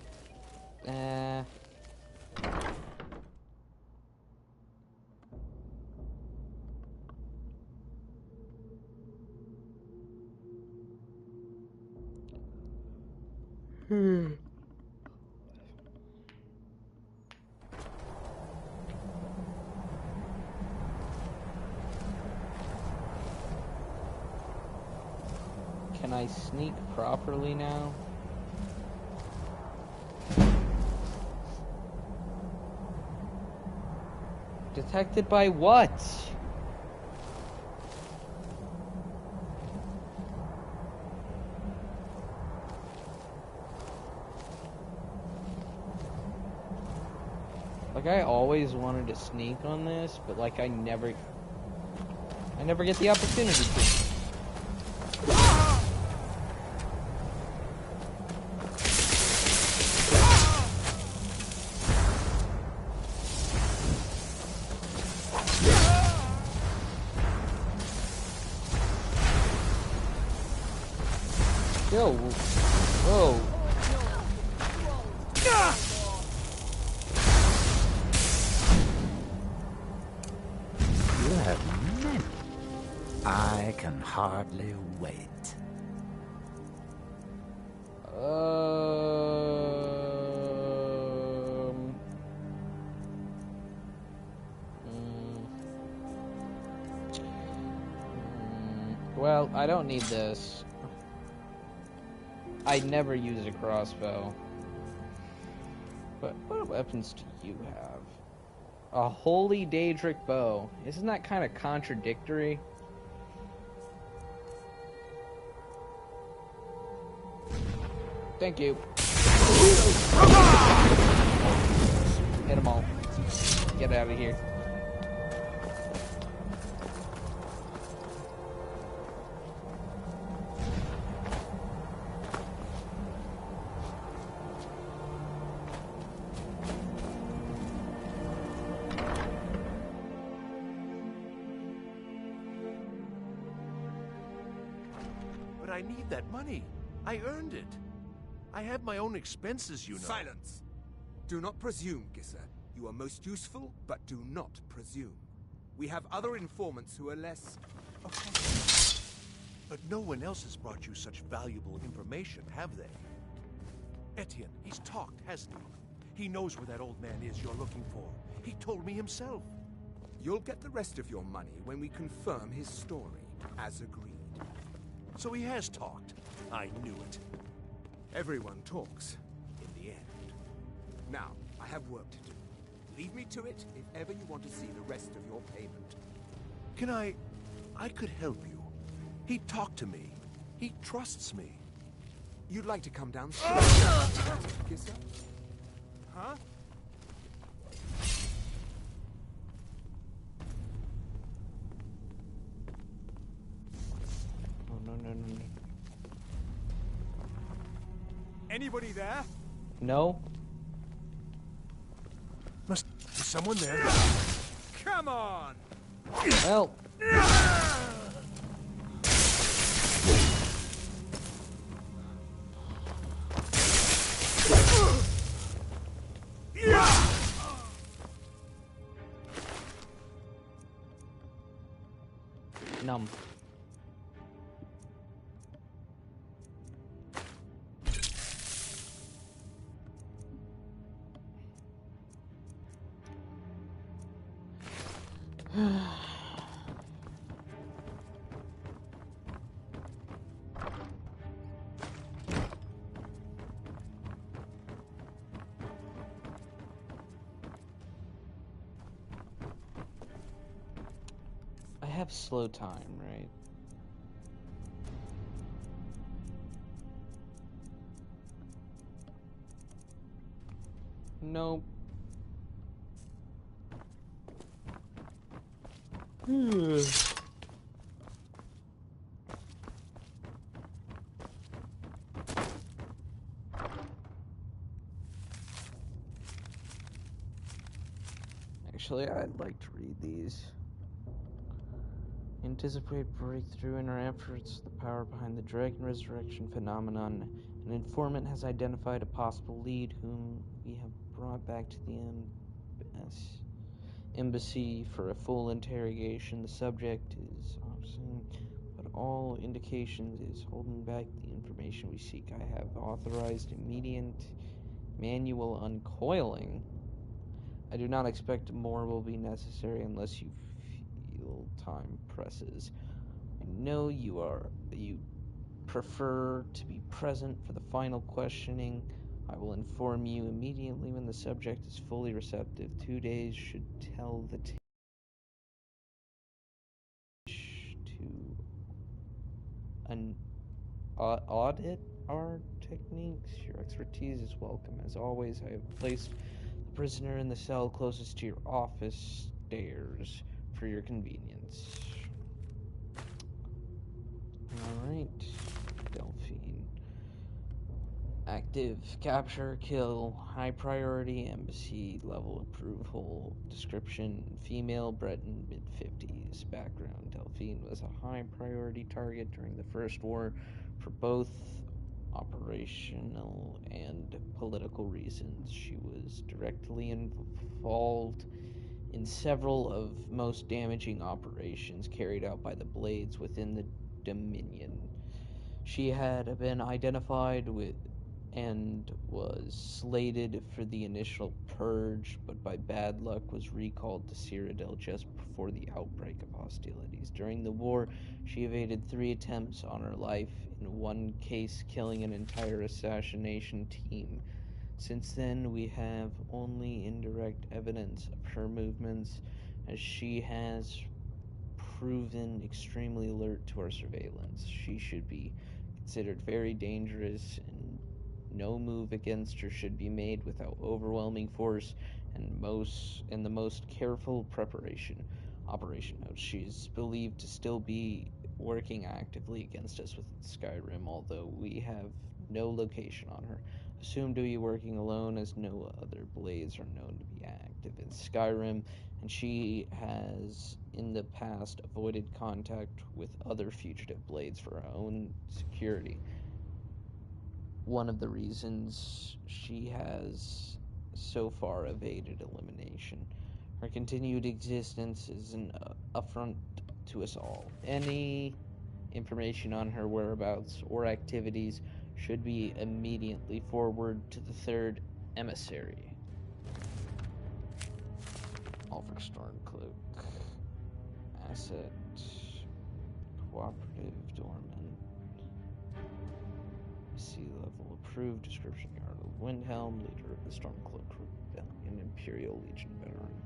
Can I sneak properly now? Detected by what? Like, I always wanted to sneak on this, but like I never get the opportunity to. Yo, whoa. You have many. I can hardly wait. Well, I don't need this. I never use a crossbow. But what weapons do you have? A holy Daedric bow. Isn't that kind of contradictory? Thank you. Hit them all. Get out of here. I need that money. I earned it. I have my own expenses, you know. Silence! Do not presume, Gisser. You are most useful, but do not presume. We have other informants who are less... But no one else has brought you such valuable information, have they? Etienne, he's talked, hasn't he? He knows where that old man is you're looking for. He told me himself. You'll get the rest of your money when we confirm his story, as agreed. So he has talked. I knew it. Everyone talks, in the end. Now, I have work to do. Leave me to it if ever you want to see the rest of your payment. Can I could help you. He talked to me. He trusts me. You'd like to come downstairs, Gisser? Huh? Oh, no. Anybody there? No? Must be someone there. Come on! Well... Numb. I have slow time, right? Nope. Actually, I'd like to read these. Anticipate breakthrough in our efforts, the power behind the Dragon Resurrection phenomenon. An informant has identified a possible lead whom we have brought back to the embassy for a full interrogation. The subject is obscene, but all indications is holding back the information we seek. I have authorized immediate manual uncoiling. I do not expect more will be necessary unless you feel time presses. I know you prefer to be present for the final questioning. I will inform you immediately when the subject is fully receptive. 2 days should tell the to audit our techniques. Your expertise is welcome. As always, I have placed the prisoner in the cell closest to your office stairs for your convenience. Alright, Delphine. Active, capture, kill, high priority, embassy, level approval, description, female, Breton, mid-50s, background. Delphine was a high priority target during the First War for both operational and political reasons. She was directly involved in several of most damaging operations carried out by the Blades within the Dominion. She had been identified with and was slated for the initial purge, but by bad luck was recalled to Cyrodiil just before the outbreak of hostilities. During the war, she evaded 3 attempts on her life, in one case killing an entire assassination team. Since then, we have only indirect evidence of her movements, as she has proven extremely alert to our surveillance. She should be considered very dangerous, and no move against her should be made without overwhelming force and the most careful preparation. Operation notes. She is believed to still be working actively against us within Skyrim, although we have no location on her. A assumed to be working alone, as no other blades are known to be active in Skyrim, and she has in the past avoided contact with other fugitive blades for her own security. One of the reasons she has so far evaded elimination. Her continued existence is an affront to us all. Any information on her whereabouts or activities should be immediately forwarded to the third emissary. Ulfric Stormcloak. Asset. Cooperative. Dormant. Sea level approved. Description: Jarl of Windhelm, leader of the Stormcloak Rebellion, Imperial Legion veteran.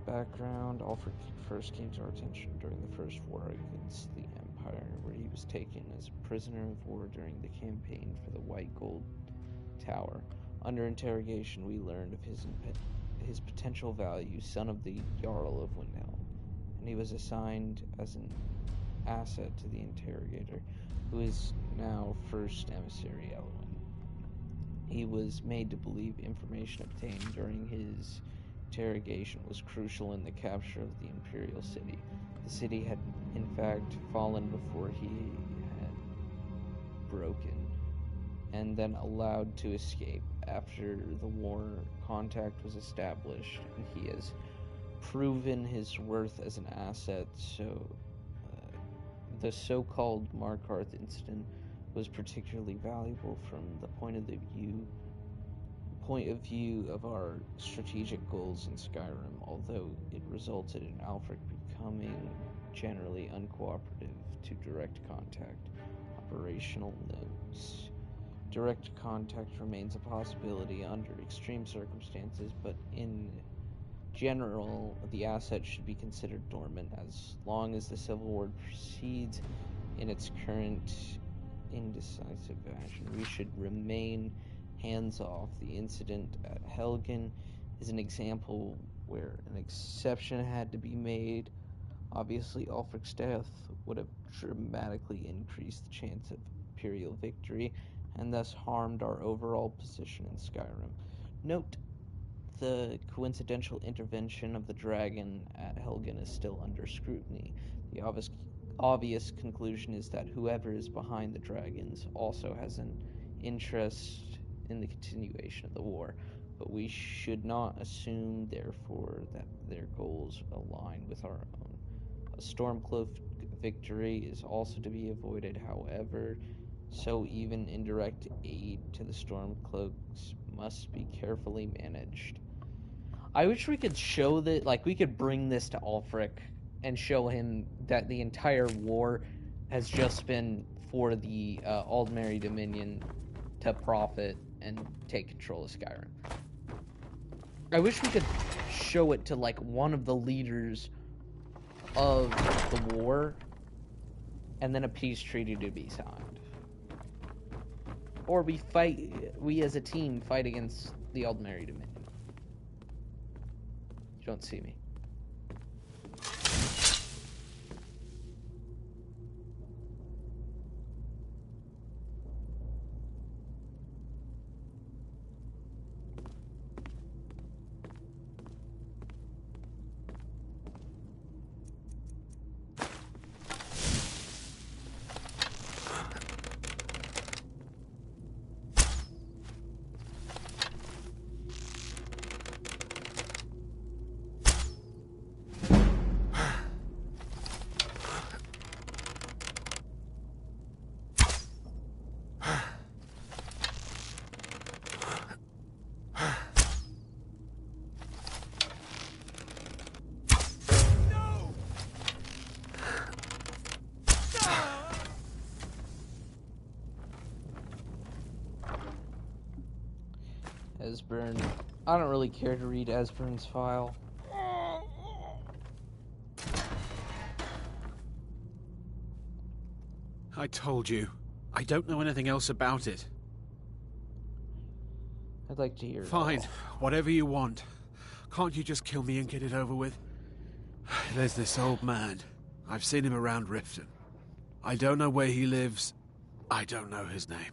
Background: Ulfric first came to our attention during the First War against the Empire, where he was taken as a prisoner of war during the campaign for the White Gold Tower. Under interrogation, we learned of his potential value, son of the Jarl of Windhelm, and he was assigned as an asset to the interrogator, who is now First Emissary Elwyn. He was made to believe information obtained during his interrogation was crucial in the capture of the Imperial City. The city had, in fact, fallen before he had broken, and then allowed to escape. After the war, contact was established, and he has proven his worth as an asset, so the so-called Markarth incident was particularly valuable from the point of view of our strategic goals in Skyrim, although it resulted in Ulfric becoming generally uncooperative to direct contact. Operational notes. Direct contact remains a possibility under extreme circumstances, but in general, the asset should be considered dormant as long as the Civil War proceeds in its current indecisive fashion. We should remain hands-off. The incident at Helgen is an example where an exception had to be made. Obviously, Ulfric's death would have dramatically increased the chance of Imperial victory, and thus harmed our overall position in Skyrim. Note, the coincidental intervention of the dragon at Helgen is still under scrutiny. The obvious conclusion is that whoever is behind the dragons also has an interest in the continuation of the war, but we should not assume, therefore, that their goals align with our own. A Stormcloak victory is also to be avoided, however, so even indirect aid to the Stormcloaks must be carefully managed. I wish we could show that, like, we could bring this to Ulfric and show him that the entire war has just been for the Aldmeri Dominion to profit and take control of Skyrim. I wish we could show it to, like, one of the leaders of the war, and then a peace treaty to be signed. Or we as a team fight against the Aldmeri Dominion. You don't see me. Esbern. I don't really care to read Esbern's file. I told you. I don't know anything else about it. I'd like to hear it. Fine. Whatever you want. Can't you just kill me and get it over with? There's this old man. I've seen him around Riften. I don't know where he lives. I don't know his name.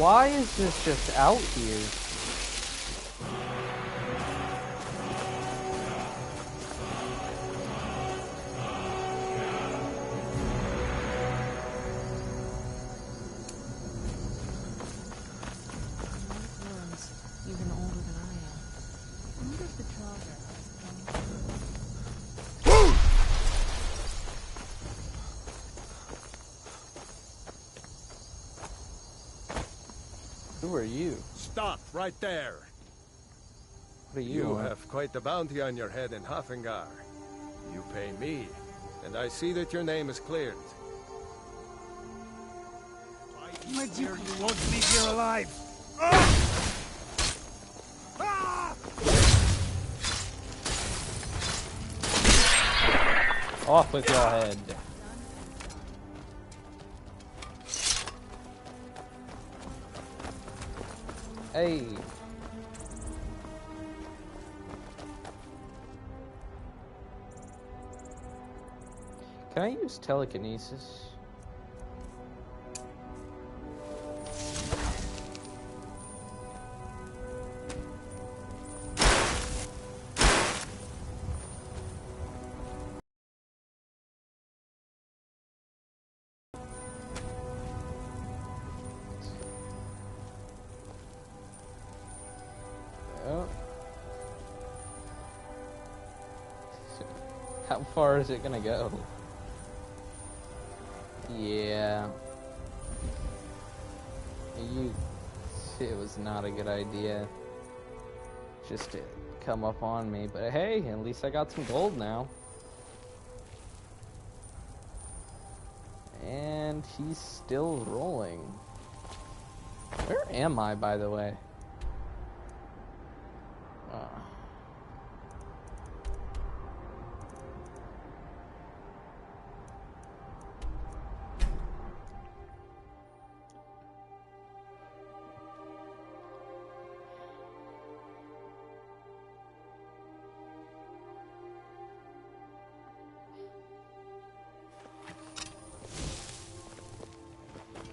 Why is this just out here? Even older than I am. I wonder if the Trogger Who are you? Stop right there. What are You you? have quite the bounty on your head in Hafengar. You pay me, and I see that your name is cleared. My dear, you won't leave here alive. Off with your head. Hey. Can I use telekinesis? Oh. How far is it gonna go? Yeah. It was not a good idea. Just to come up on me, but hey, at least I got some gold now. And he's still rolling. Where am I, by the way?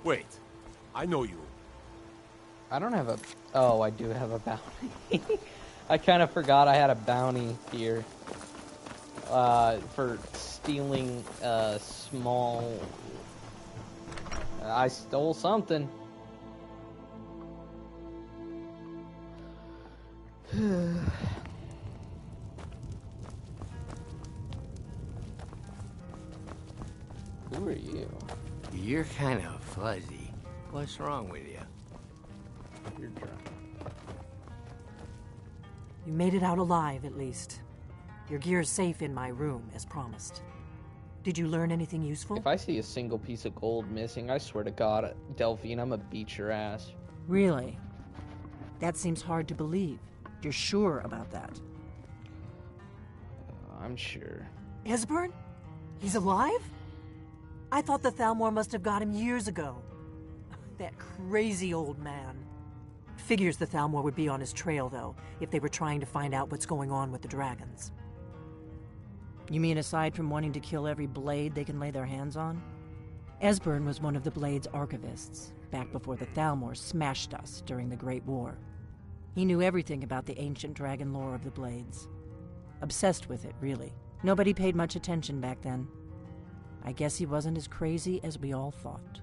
Wait, I know you. I don't have a... Oh, I do have a bounty. I kind of forgot I had a bounty here. For stealing a small... I stole something. Who are you? You're kind of fuzzy. What's wrong with you? You're drunk. You made it out alive, at least. Your gear's safe in my room, as promised. Did you learn anything useful? If I see a single piece of gold missing, I swear to God, Delphine, I'm gonna beat your ass. Really? That seems hard to believe. You're sure about that? I'm sure. Esbern? He's alive? I thought the Thalmor must have got him years ago. That crazy old man. Figures the Thalmor would be on his trail, though, if they were trying to find out what's going on with the dragons. You mean aside from wanting to kill every blade they can lay their hands on? Esbern was one of the Blade's archivists, back before the Thalmor smashed us during the Great War. He knew everything about the ancient dragon lore of the Blades. Obsessed with it, really. Nobody paid much attention back then. I guess he wasn't as crazy as we all thought.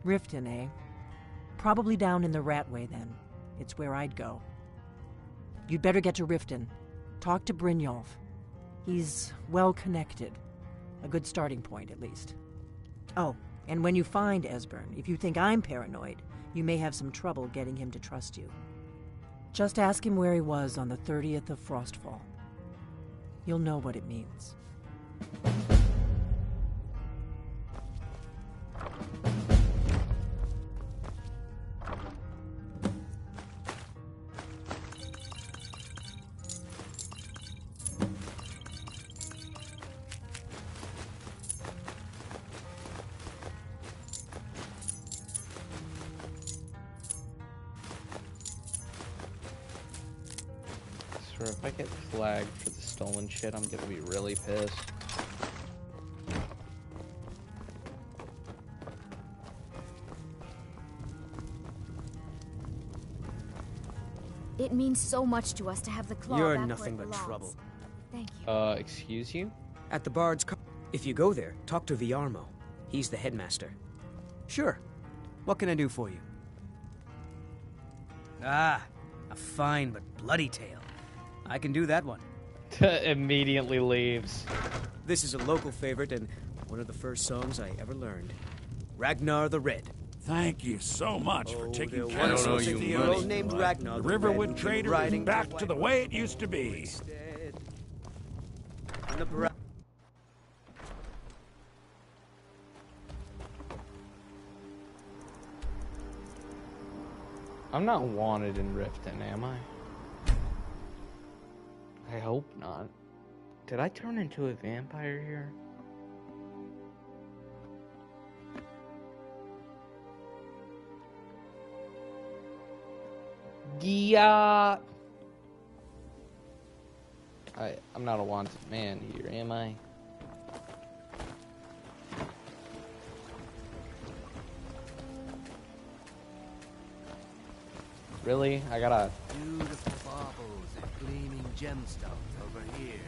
Riften, eh? Probably down in the Ratway, then. It's where I'd go. You'd better get to Riften. Talk to Brynjolf. He's well-connected. A good starting point, at least. Oh, and when you find Esbern, if you think I'm paranoid, you may have some trouble getting him to trust you. Just ask him where he was on the 30th of Frostfall. You'll know what it means. If I get flagged for the stolen shit, I'm gonna be really pissed. It means so much to us to have the claw You're back nothing where it but belongs. trouble. Thank you. Excuse you? At the Bard's If you go there, talk to Viarmo. He's the headmaster. Sure. What can I do for you? Ah, a fine but bloody tale. I can do that one. Immediately leaves. This is a local favorite and one of the first songs I ever learned. Ragnar the Red. Thank you so much for taking there care was of a hero named Ragnar The the Red Riverwood who came Trader is riding back to the way it used to be. On the bra- I'm not wanted in Riften, am I? I hope not. Did I turn into a vampire here? Yeah. I'm not a wanted man here, am I? Really? I gotta... Beautiful baubles and gleaming gemstones over here.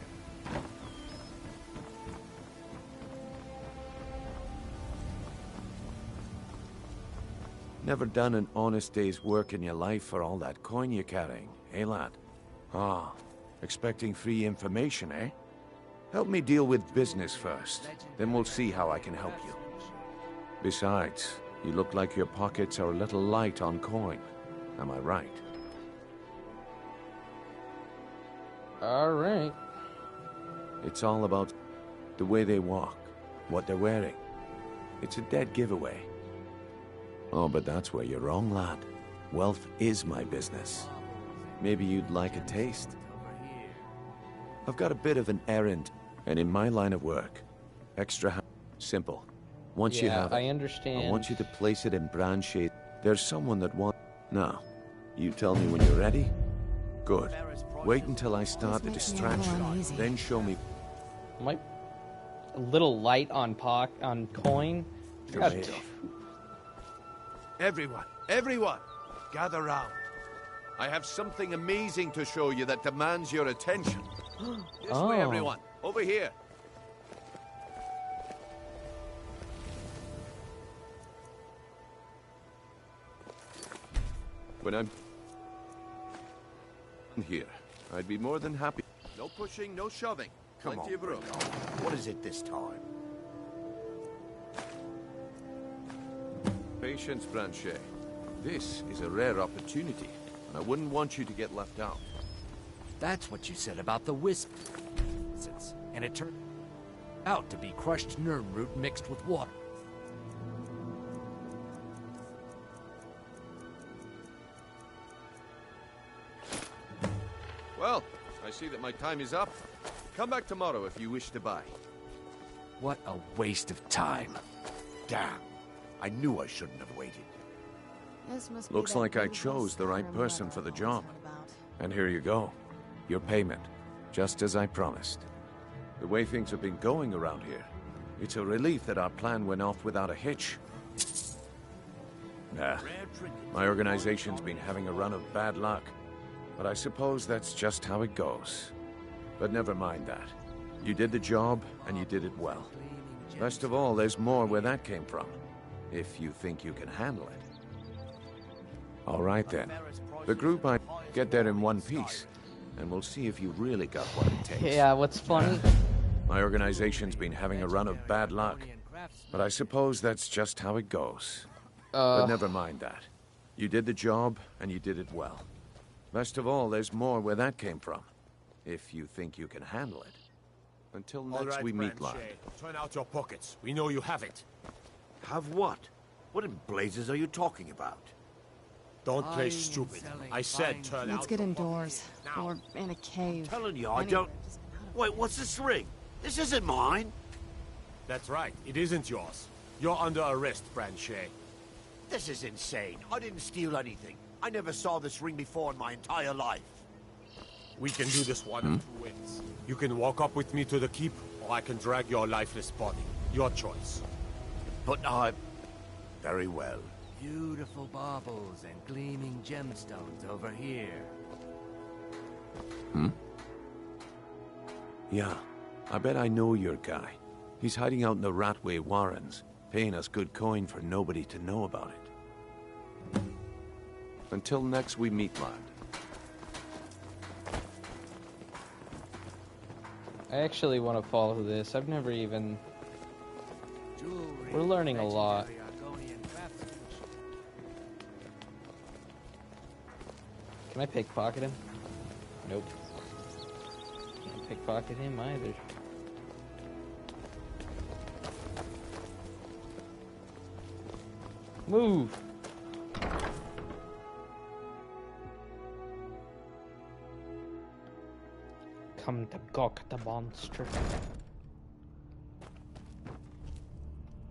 Never done an honest day's work in your life for all that coin you're carrying, eh, lad? Ah, expecting free information, eh? Help me deal with business first, then we'll see how I can help you. Besides, you look like your pockets are a little light on coin. Am I right? Alright. It's all about the way they walk, what they're wearing. It's a dead giveaway. Oh, but that's where you're wrong, lad. Wealth is my business. Maybe you'd like a taste. I've got a bit of an errand, and in my line of work, simple. Once you have it, I understand. I want you to place it in Branshade. There's someone that wants... Now, you tell me when you're ready. Good. Wait until I start the distraction, then show me... Am I a little light on coin? God, Everyone, gather round. I have something amazing to show you that demands your attention. This way, everyone. Over here. When I'm here, I'd be more than happy. No pushing, no shoving. Plenty of room. What is it this time? Patience, Branchet. This is a rare opportunity, and I wouldn't want you to get left out. That's what you said about the wisp. And it turned out to be crushed nerm root mixed with water. Well, I see that my time is up. Come back tomorrow if you wish to buy. What a waste of time. Damn. I knew I shouldn't have waited. This must Looks be that like I beautiful chose the right Skyrim person weather for the I was job. on about. And here you go. Your payment. Just as I promised. The way things have been going around here, it's a relief that our plan went off without a hitch. Nah. My organization's been having a run of bad luck. But I suppose that's just how it goes. But never mind that. You did the job, and you did it well. Best of all, there's more where that came from. If you think you can handle it. All right then. The group might get there in one piece. And we'll see if you've really got what it takes. Yeah, what's funny? My organization's been having a run of bad luck. But I suppose that's just how it goes. But never mind that. You did the job, and you did it well. Best of all, there's more where that came from. If you think you can handle it. Until next we meet, lad. Turn out your pockets. We know you have it. Have what? What in blazes are you talking about? Don't play stupid. I said turn out. Let's get indoors. Or in a cave. I'm telling you, I Anywhere, don't... just out of- Wait, what's this ring? This isn't mine. That's right. It isn't yours. You're under arrest, Branchet. This is insane. I didn't steal anything. I never saw this ring before in my entire life. We can do this one of two ways. You can walk up with me to the keep, or I can drag your lifeless body. Your choice. But I... Very well. Beautiful baubles and gleaming gemstones over here. Yeah, I bet I know your guy. He's hiding out in the Ratway Warrens, paying us good coin for nobody to know about it. Until next we meet, lad. I actually want to follow this. I've never even... We're learning a lot. Can I pickpocket him? Nope. Can't pickpocket him either. Move! Come to gawk the monster.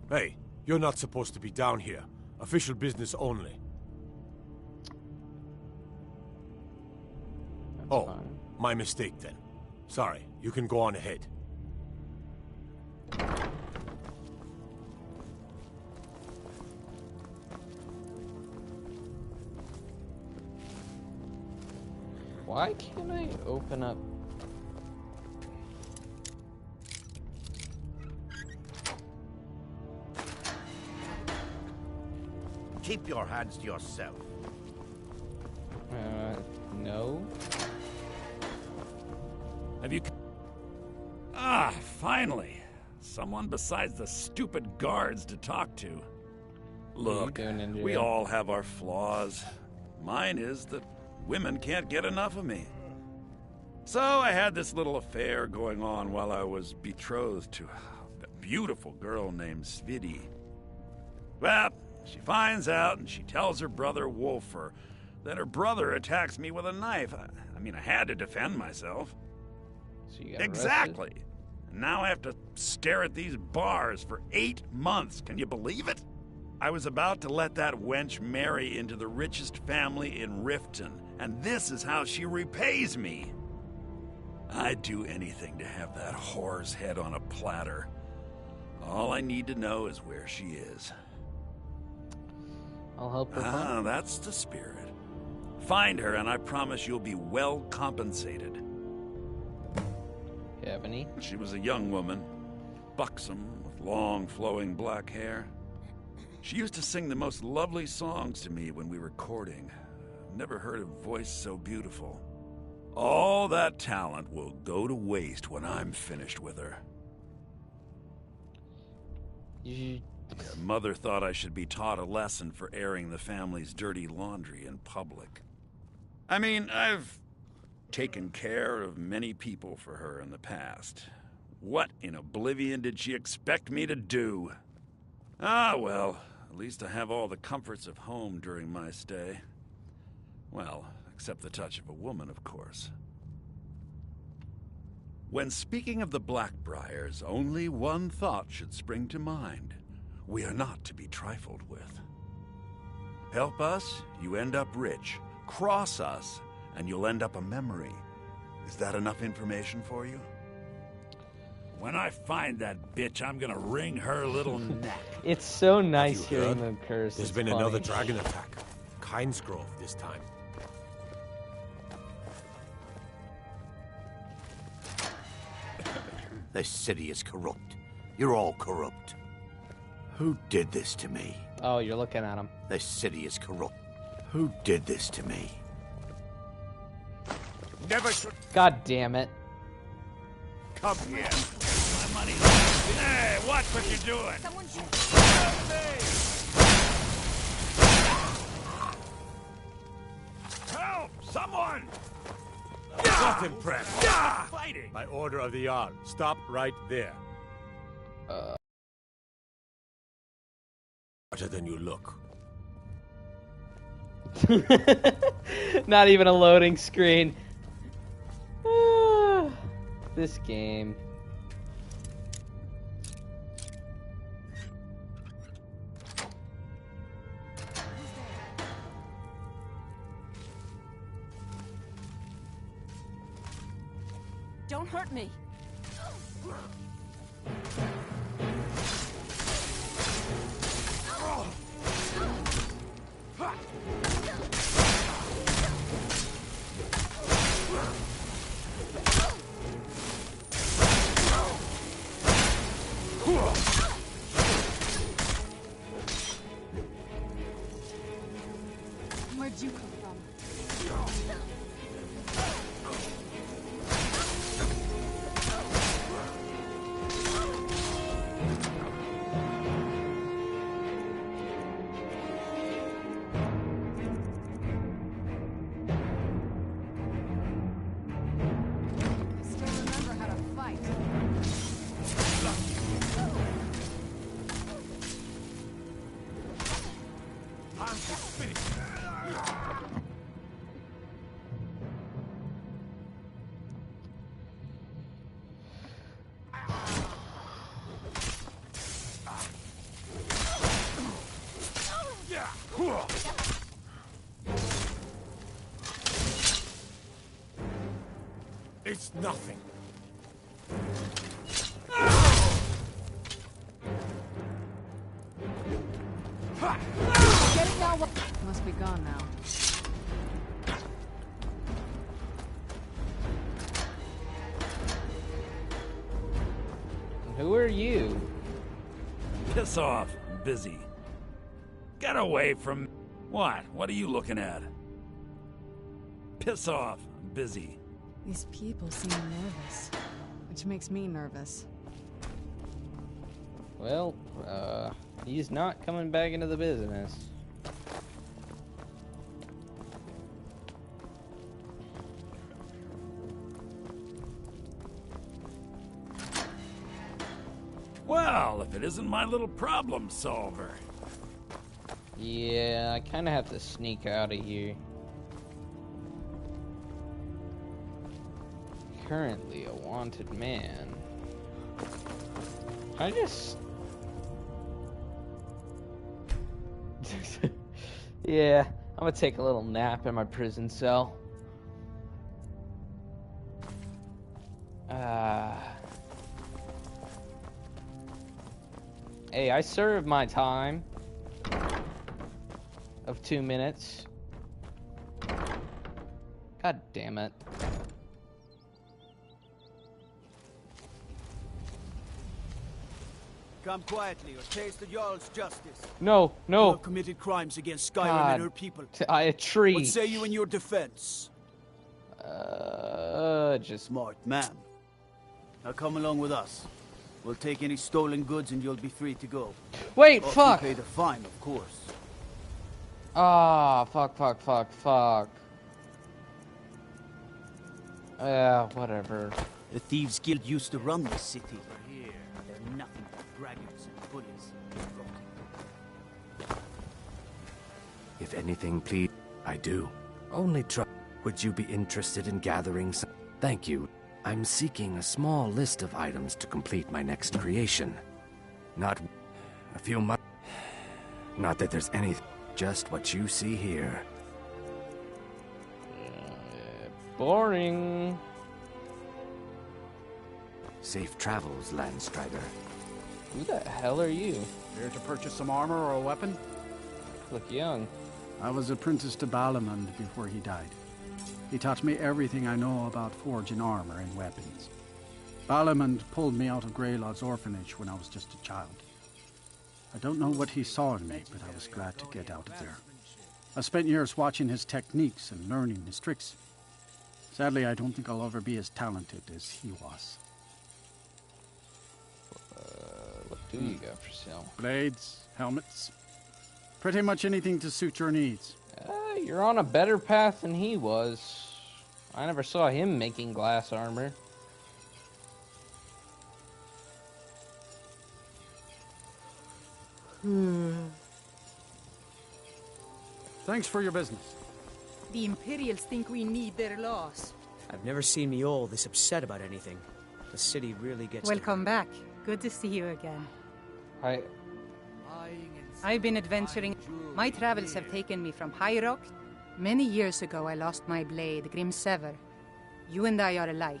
Hey, you're not supposed to be down here. Official business only. Oh, my mistake then. Sorry, you can go on ahead. Why can't I open up? Keep your hands to yourself. No. Have you... Ah, finally. Someone besides the stupid guards to talk to. Look, we all have our flaws. Mine is that women can't get enough of me. So I had this little affair going on while I was betrothed to a beautiful girl named Svidi. Well, she finds out and she tells her brother Wolfer that her brother attacks me with a knife. I mean, I had to defend myself. So you got exactly. And now I have to stare at these bars for 8 months. Can you believe it? I was about to let that wench marry into the richest family in Riften, and this is how she repays me. I'd do anything to have that whore's head on a platter. All I need to know is where she is. I'll help her find her. That's the spirit. Find her, and I promise you'll be well compensated. You have any? She was a young woman, buxom, with long, flowing black hair. She used to sing the most lovely songs to me when we were courting. I've never heard a voice so beautiful. All that talent will go to waste when I'm finished with her. Her mother thought I should be taught a lesson for airing the family's dirty laundry in public. I mean, I've taken care of many people for her in the past. What in oblivion did she expect me to do? Ah, well, at least I have all the comforts of home during my stay. Well, except the touch of a woman, of course. When speaking of the Blackbriars, only one thought should spring to mind. We are not to be trifled with. Help us, you end up rich. Cross us, and you'll end up a memory. Is that enough information for you? When I find that bitch, I'm gonna wring her little neck. It's so nice hearing them curse. There's It's been funny. another dragon attack. Kynesgrove this time. This city is corrupt. You're all corrupt. Who did this to me? Oh, you're looking at him. This city is corrupt. Who did this to me? Never should. God damn it. Come here. My money. Hey, watch what you're doing. Someone shoot. Help! Someone! Not impressed. Fighting! By order of the Jarl. Stop right there. Better than you look. Not even a loading screen. This game. Don't hurt me. Where'd you come from? It's nothing. Get it now. Must be gone now. Who are you? Piss off. I'm busy. Get away from... What? What are you looking at? Piss off. I'm busy. These people seem nervous, which makes me nervous. Well, he's not coming back into the business. Well, if it isn't my little problem solver. Yeah, I kind of have to sneak out of here. Currently a wanted man. I just... yeah, I'm gonna take a little nap in my prison cell. Hey, I served my time of 2 minutes. God damn it. Come quietly or taste the Jarl's justice. No, no. You have committed crimes against Skyrim and her people. I treat. What say you in your defense? Just... Smart, ma'am. Now come along with us. We'll take any stolen goods and you'll be free to go. Wait, After fuck! you pay the fine, of course. Ah, fuck. Whatever. The Thieves Guild used to run this city. Here, they're nothing but braggarts and bullies. If anything, please, I do. Only try. Would you be interested in gathering some? Thank you. I'm seeking a small list of items to complete my next creation. Not a few months. Not that there's anything. Just what you see here. Boring. Safe travels, Landstrider. Who the hell are you? Here to purchase some armor or a weapon? Look young. I was apprenticed to Balamund before he died. He taught me everything I know about forging armor and weapons. Balamund pulled me out of Greylod's orphanage when I was just a child. I don't know what he saw in me, but I was glad to get out of there. I spent years watching his techniques and learning his tricks. Sadly, I don't think I'll ever be as talented as he was. What do you got for sale? Blades, helmets, pretty much anything to suit your needs. You're on a better path than he was. I never saw him making glass armor. Thanks for your business. The Imperials think we need their laws. I've never seen me all this upset about anything. The city really gets Welcome back. Good to see you again. I've been adventuring. My travels have taken me from High Rock. Many years ago, I lost my blade, Grim Sever. You and I are alike.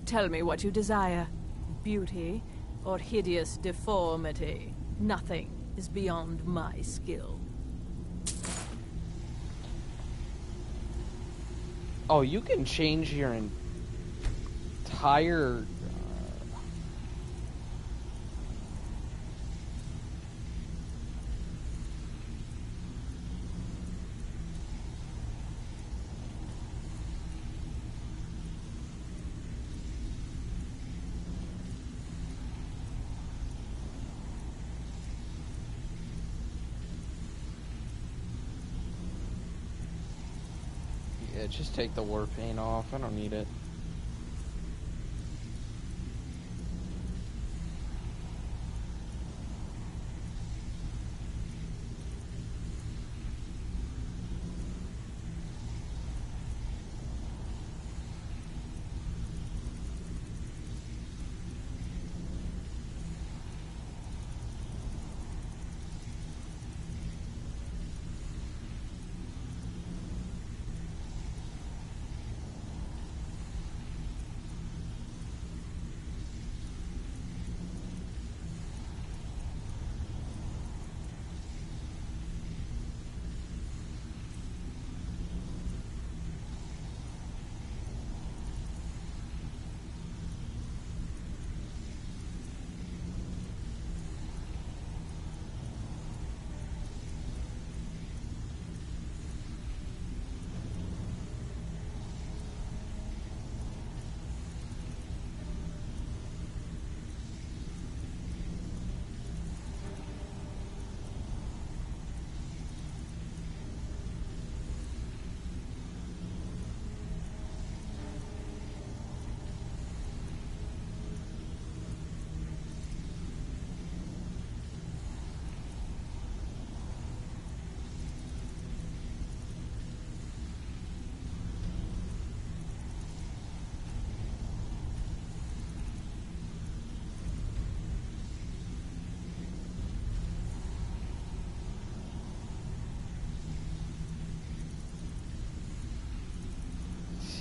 tell me what you desire. Beauty or hideous deformity. Nothing is beyond my skill. Oh, you can change your entire... Yeah, just take the war paint off. I don't need it.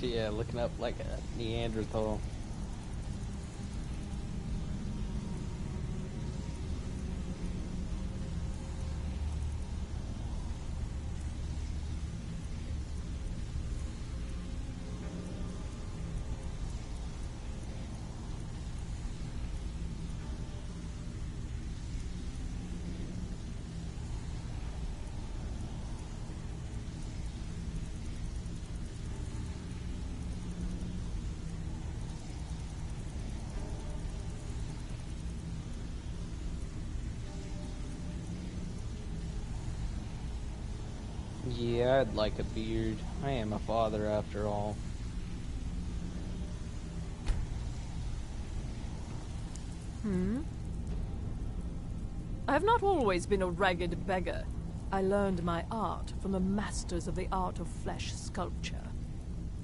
Yeah, looking up like a Neanderthal. Yeah, I'd like a beard. I am a father after all. I have not always been a ragged beggar. I learned my art from the masters of the art of flesh sculpture.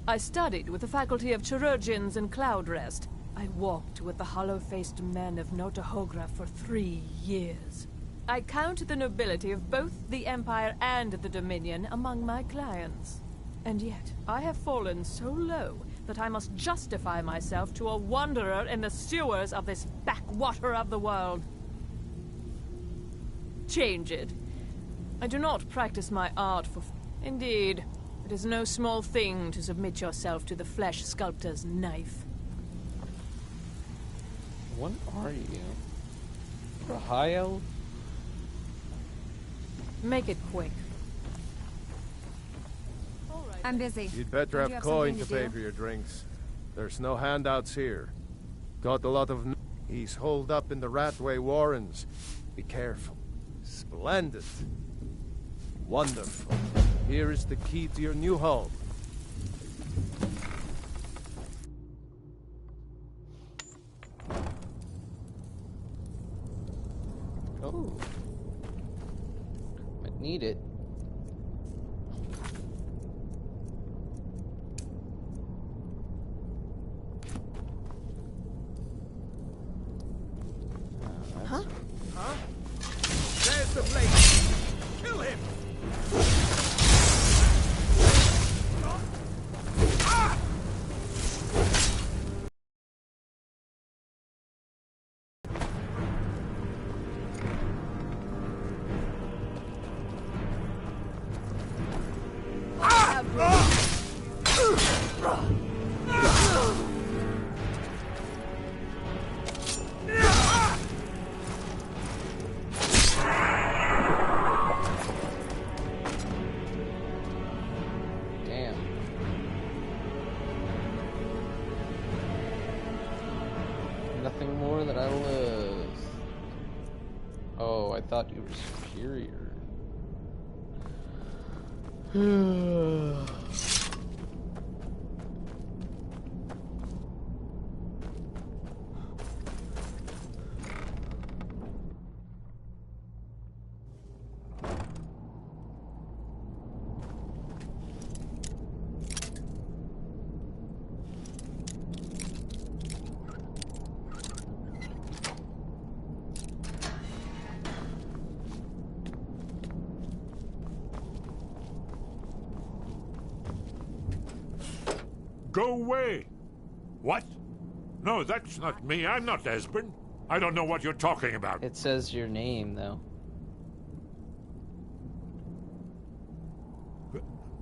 I studied with the faculty of chirurgeons in Cloudrest. I walked with the hollow-faced men of Notahogra for 3 years. I count the nobility of both the Empire and the Dominion among my clients. And yet, I have fallen so low that I must justify myself to a wanderer in the sewers of this backwater of the world. Change it. I do not practice my art for... Indeed, it is no small thing to submit yourself to the flesh sculptor's knife. What are you? Rahio? Make it quick. I'm busy. You'd better Don't you have have coin something to to pay do? for your drinks. There's no handouts here. Got a lot of... He's holed up in the Ratway Warrens. Be careful. Splendid. Wonderful. Here is the key to your new home. Oh. Might need it. Huh? Huh? There's the blade. Kill him! You were superior. Go away! What? No, that's not me. I'm not Esbern. I don't know what you're talking about. It says your name, though.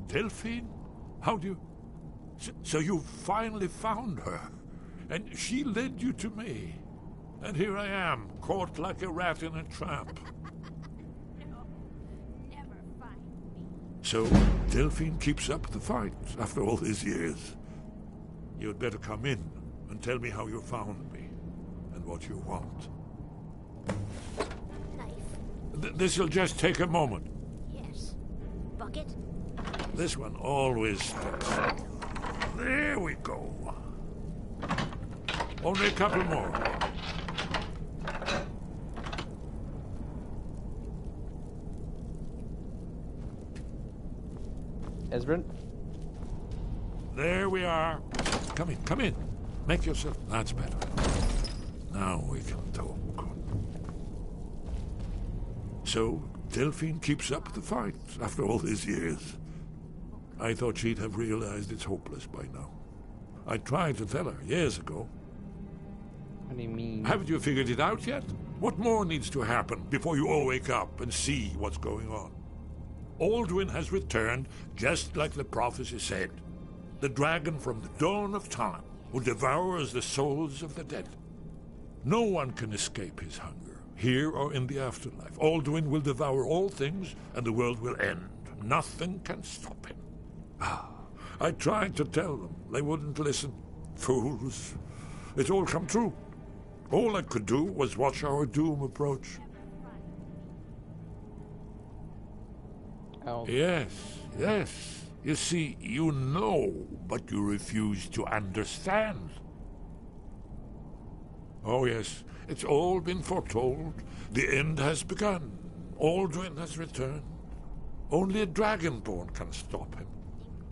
Delphine? How do you... So you finally found her, and she led you to me. And here I am, caught like a rat in a trap. So, Delphine keeps up the fight after all these years. You'd better come in and tell me how you found me, and what you want. This'll just take a moment. Yes. Bucket? This one always sticks. There we go. Only a couple more. Esbern? There we are. Come in, come in. Make yourself... That's better. Now we can talk. So, Delphine keeps up the fight after all these years. I thought she'd have realized it's hopeless by now. I tried to tell her years ago. What do you mean? Haven't you figured it out yet? What more needs to happen before you all wake up and see what's going on? Alduin has returned, just like the prophecy said. The dragon from the dawn of time, who devours the souls of the dead. No one can escape his hunger, here or in the afterlife. Alduin will devour all things, and the world will end. Nothing can stop him. I tried to tell them. They wouldn't listen. Fools. It's all come true. All I could do was watch our doom approach. Oh. Yes, yes. You see, you know, but you refuse to understand. Oh, yes. It's all been foretold. The end has begun. Alduin has returned. Only a Dragonborn can stop him.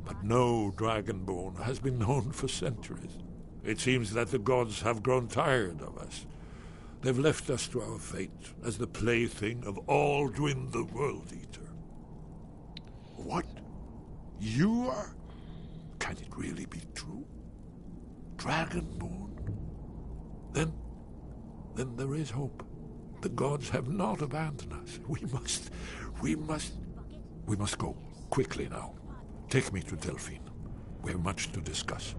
But no Dragonborn has been known for centuries. It seems that the gods have grown tired of us. They've left us to our fate as the plaything of Alduin the World Eater. What? You are? Can it really be true? Dragonborn? Then there is hope. The gods have not abandoned us. We must go. Quickly now. Take me to Delphine. We have much to discuss.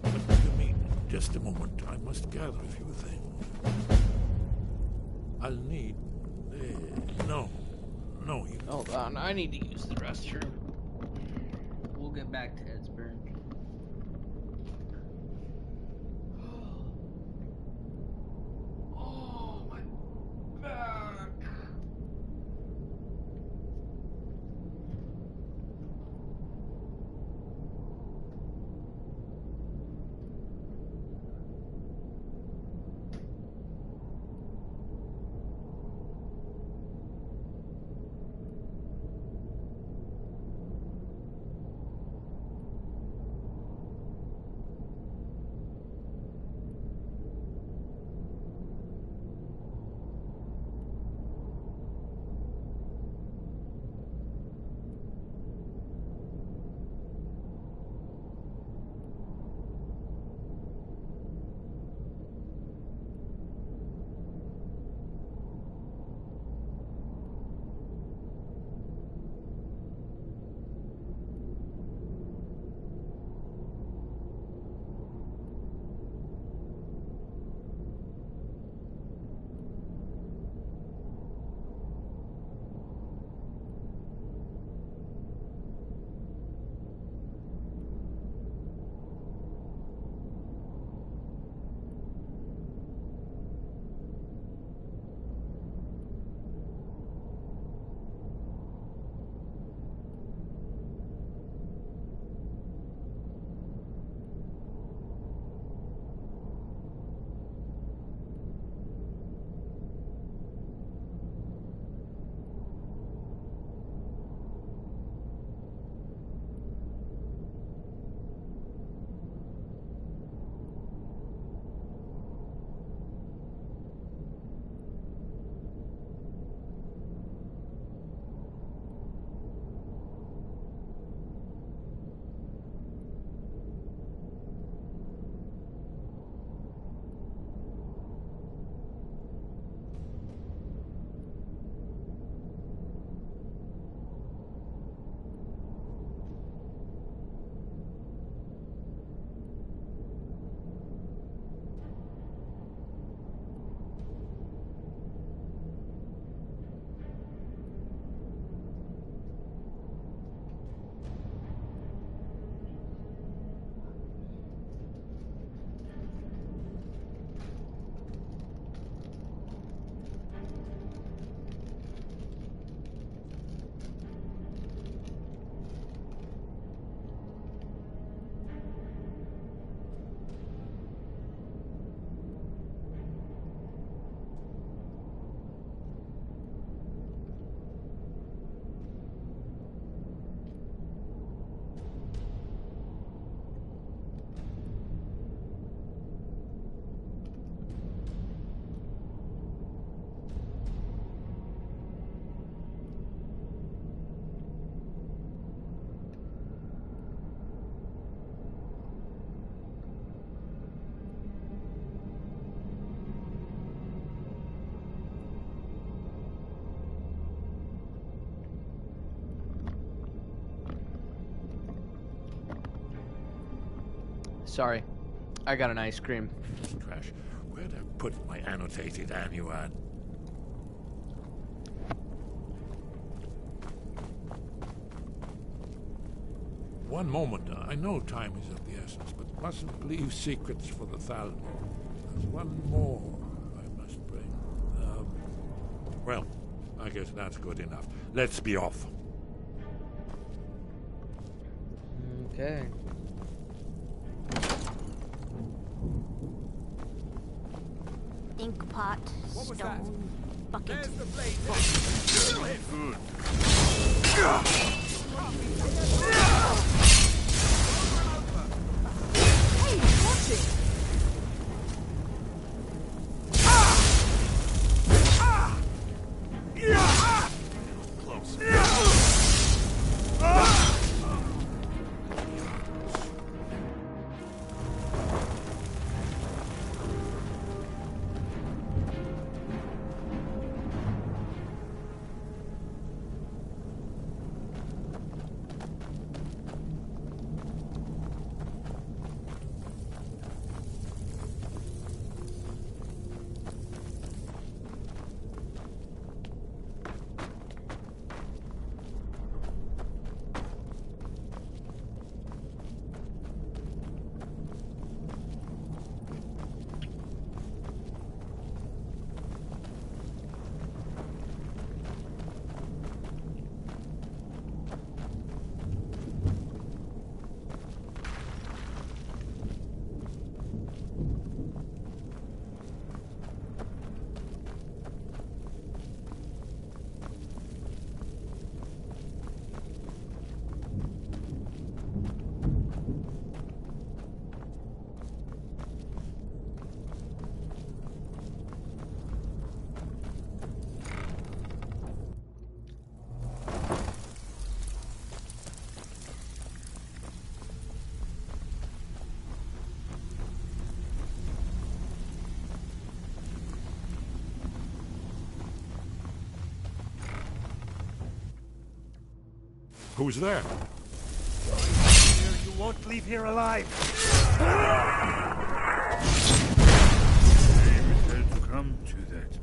But you mean, just a moment. I must gather a few things. I'll need... no, you... Hold on, I need to use the restroom. We'll get back to Esbern. Oh, my back. Sorry. I got an ice cream. Trash. Where'd I put my annotated annuad? One moment. I know time is of the essence, but mustn't leave secrets for the Thalmor. There's one more I must bring. Well, I guess that's good enough. Let's be off. Okay. Ink pot, stone, bucket. There's the blade. Hey, watch it! Who's there? You won't leave here alive. It had come to that.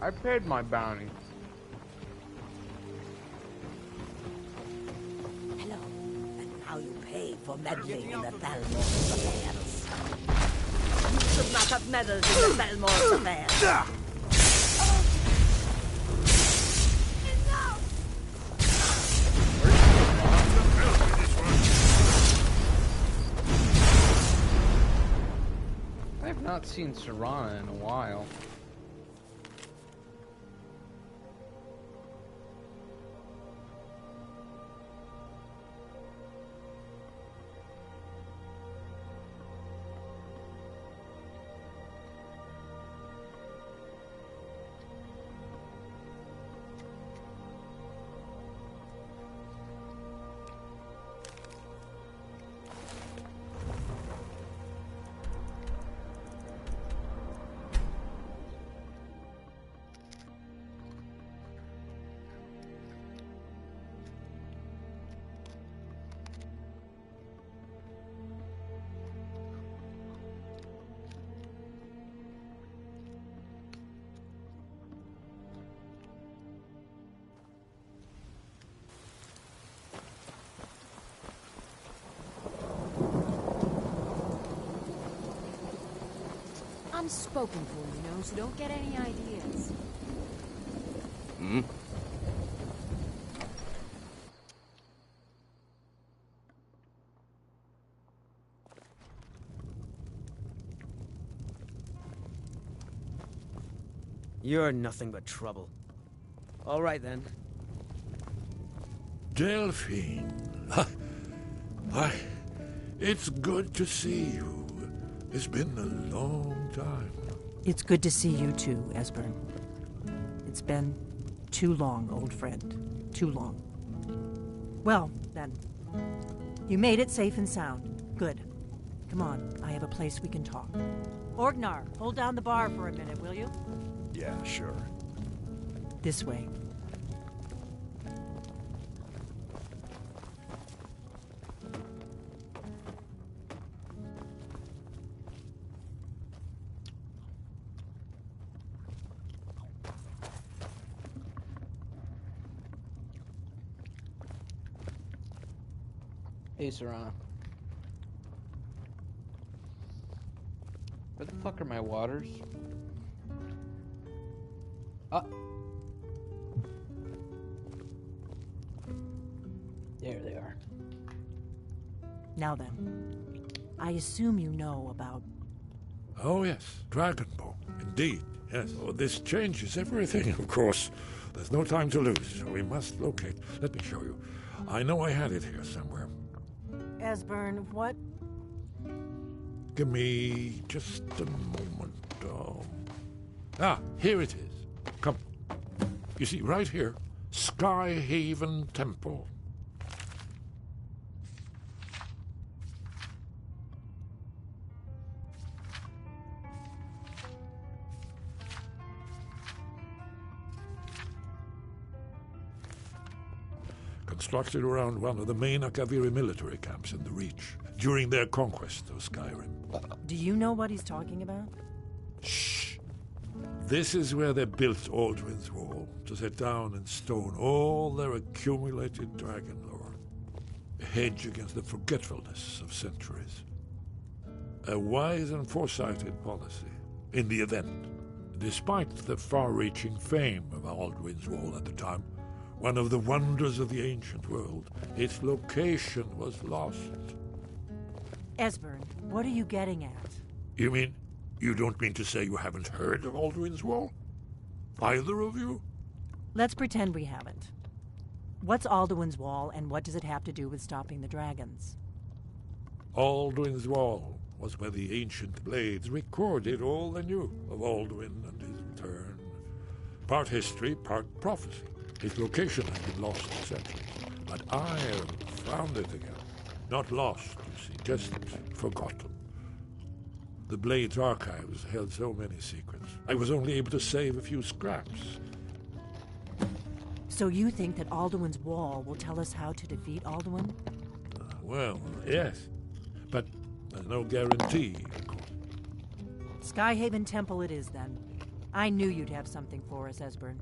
I paid my bounty. Hello. And now you pay for meddling in the Thalmor's affairs. You should not have meddled in the Thalmor's affairs. I've not seen Serana in a while. I'm spoken for, you know, so don't get any ideas. Hmm? You're nothing but trouble. All right, then. Delphine. Why, it's good to see you. It's been a long time. It's good to see you too, Esbern. It's been too long, old friend. Too long. Well, then. You made it safe and sound. Good. Come on, I have a place we can talk. Orgnar, hold down the bar for a minute, will you? Yeah, sure. This way. Hey, Serana. Where the fuck are my waters? There they are. Now then, I assume you know about... Oh, yes, Dragonborn. Indeed, yes. Oh, this changes everything, of course. There's no time to lose, so we must locate. Let me show you. I know I had it here somewhere. Esbern, what? Give me just a moment. Here it is. Come. You see, right here, Skyhaven Temple. Constructed around one of the main Akaviri military camps in the Reach during their conquest of Skyrim. Do you know what he's talking about? Shh! This is where they built Aldrin's Wall, to set down in stone all their accumulated dragon lore. A hedge against the forgetfulness of centuries. A wise and foresighted policy, in the event, despite the far-reaching fame of Aldrin's Wall at the time, one of the wonders of the ancient world, its location was lost. Esbern, what are you getting at? You mean, you don't mean to say you haven't heard of Aldrin's Wall? Either of you? Let's pretend we haven't. What's Alduin's Wall, and what does it have to do with stopping the dragons? Aldrin's Wall was where the ancient blades recorded all they knew of Alduin and his return. Part history, part prophecy. Its location has been lost for centuries, but I have found it again. Not lost, you see, just forgotten. The Blade's archives held so many secrets. I was only able to save a few scraps. So you think that Alduin's Wall will tell us how to defeat Alduin? Well, yes. But there's no guarantee, of course. Skyhaven Temple it is, then. I knew you'd have something for us, Esbern.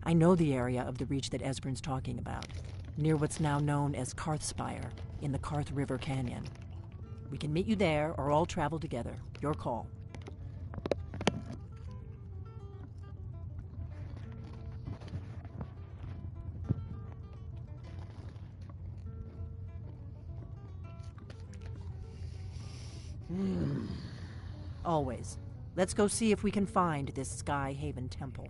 I know the area of the Reach that Esbern's talking about, near what's now known as Karthspire, in the Karth River Canyon. We can meet you there, or all travel together. Your call. Always. Let's go see if we can find this Sky Haven temple.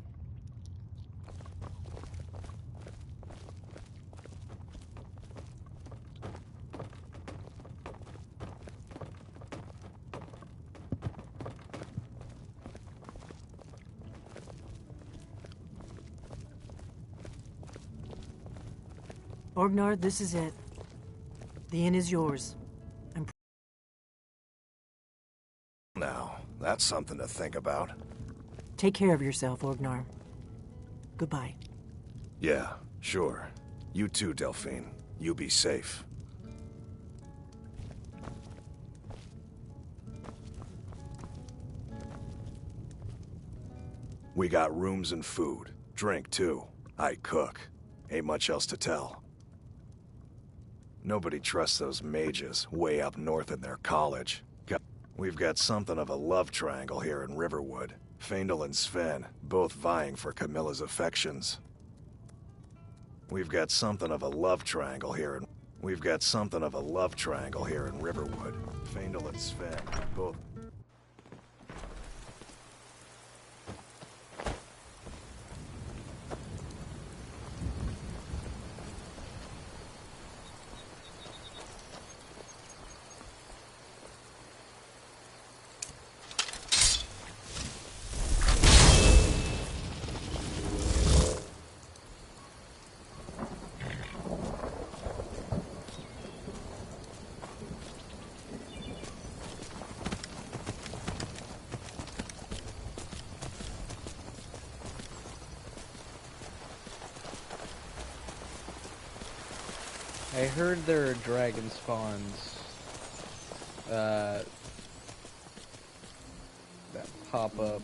Orgnar, this is it. The inn is yours. Now, that's something to think about. Take care of yourself, Orgnar. Goodbye. Yeah, sure. You too, Delphine. You be safe. We got rooms and food. Drink, too. I cook. Ain't much else to tell. Nobody trusts those mages way up north in their college. We've got something of a love triangle here in Riverwood. Faendal and Sven, both vying for Camilla's affections. We've got something of a love triangle here in Riverwood. Faendal and Sven, both... I heard there are dragon spawns that pop up.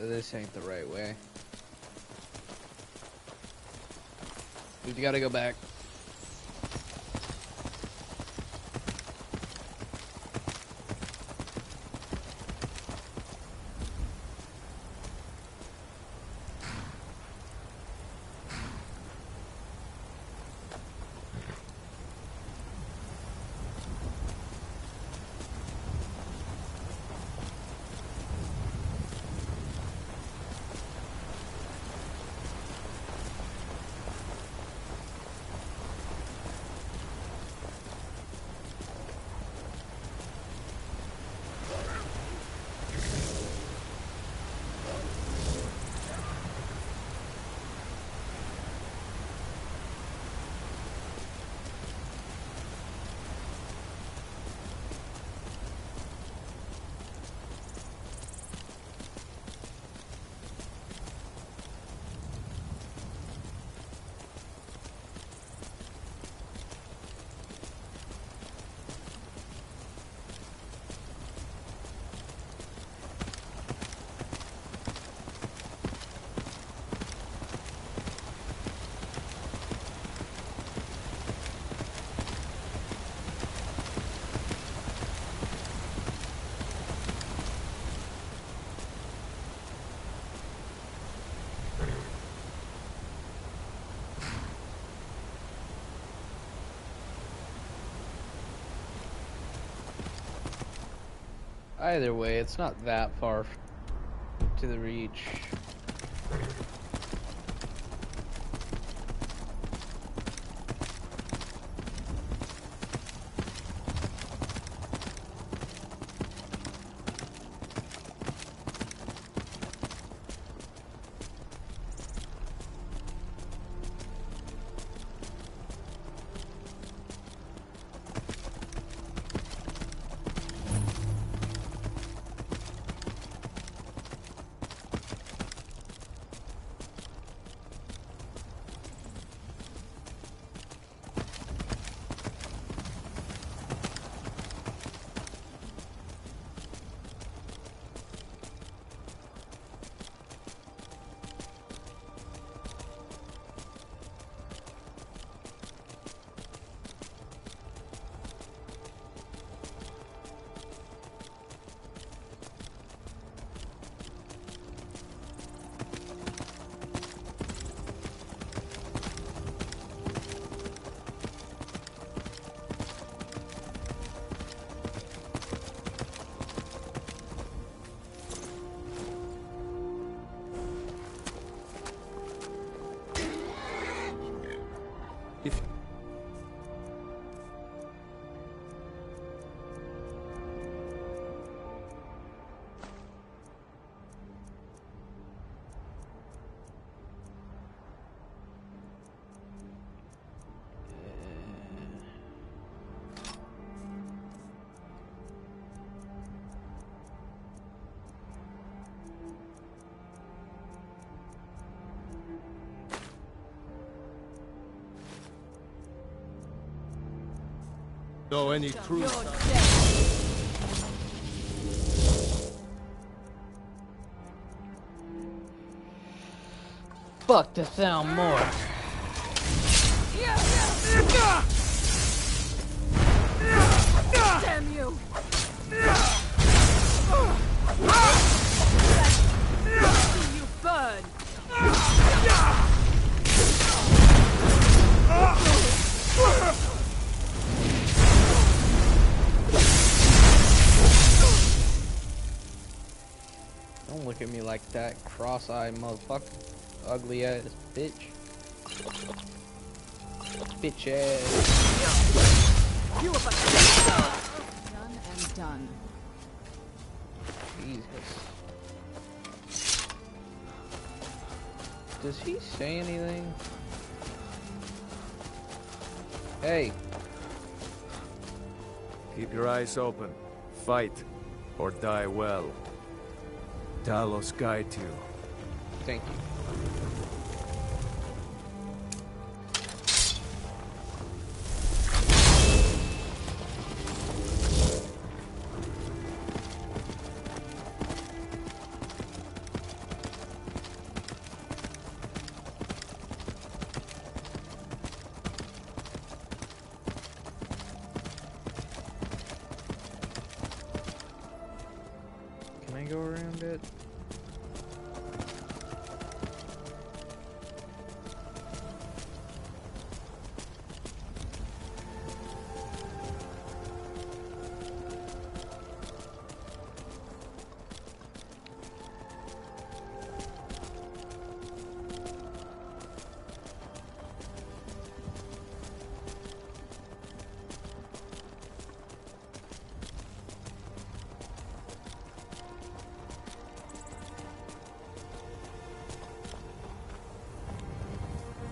This ain't the right way. We gotta go back. Either way, it's not that far to the Reach. Know any truth? Fuck the sound more. Damn you! See you burn! Don't look at me like that, cross-eyed motherfucker. Ugly ass bitch. Bitch ass. You are done and done. Jesus. Does he say anything? Hey. Keep your eyes open. Fight, or die well. Talos guide you. Thank you. Can I go around it?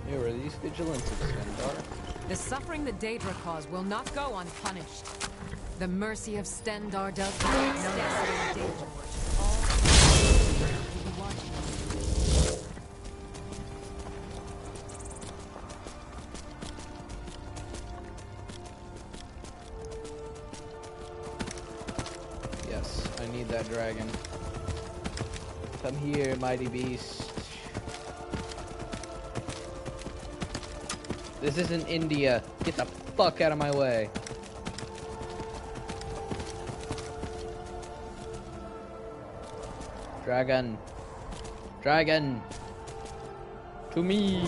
Who are these vigilantes of Stendarr? The suffering the Daedra cause will not go unpunished. The mercy of Stendarr does not extend to the Daedra. All will be watching us. Yes, I need that dragon. Come here, mighty beast. This isn't India. Get the fuck out of my way. Dragon. Dragon. To me.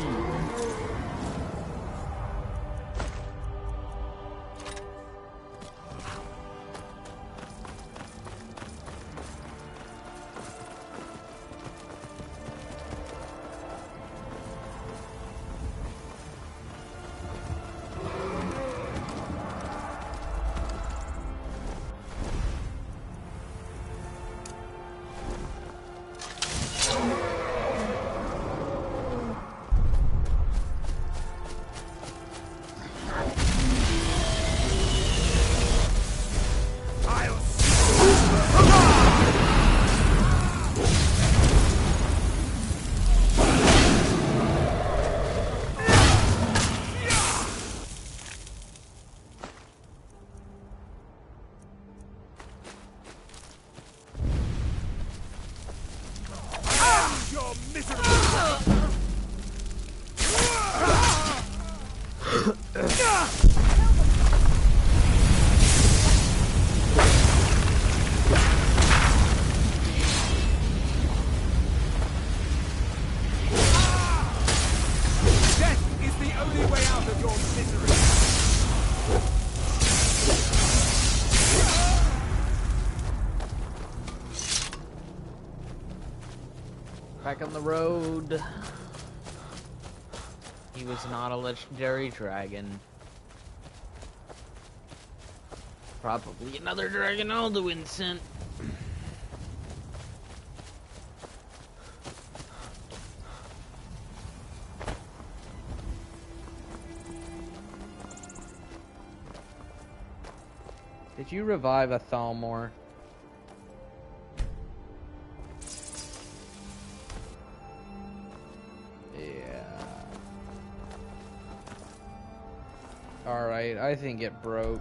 Death is the only way out of your misery. Back on the road. He was not a legendary dragon. Probably another dragon Alduin sent. Did you revive a Thalmor? Yeah. Alright, I think it broke.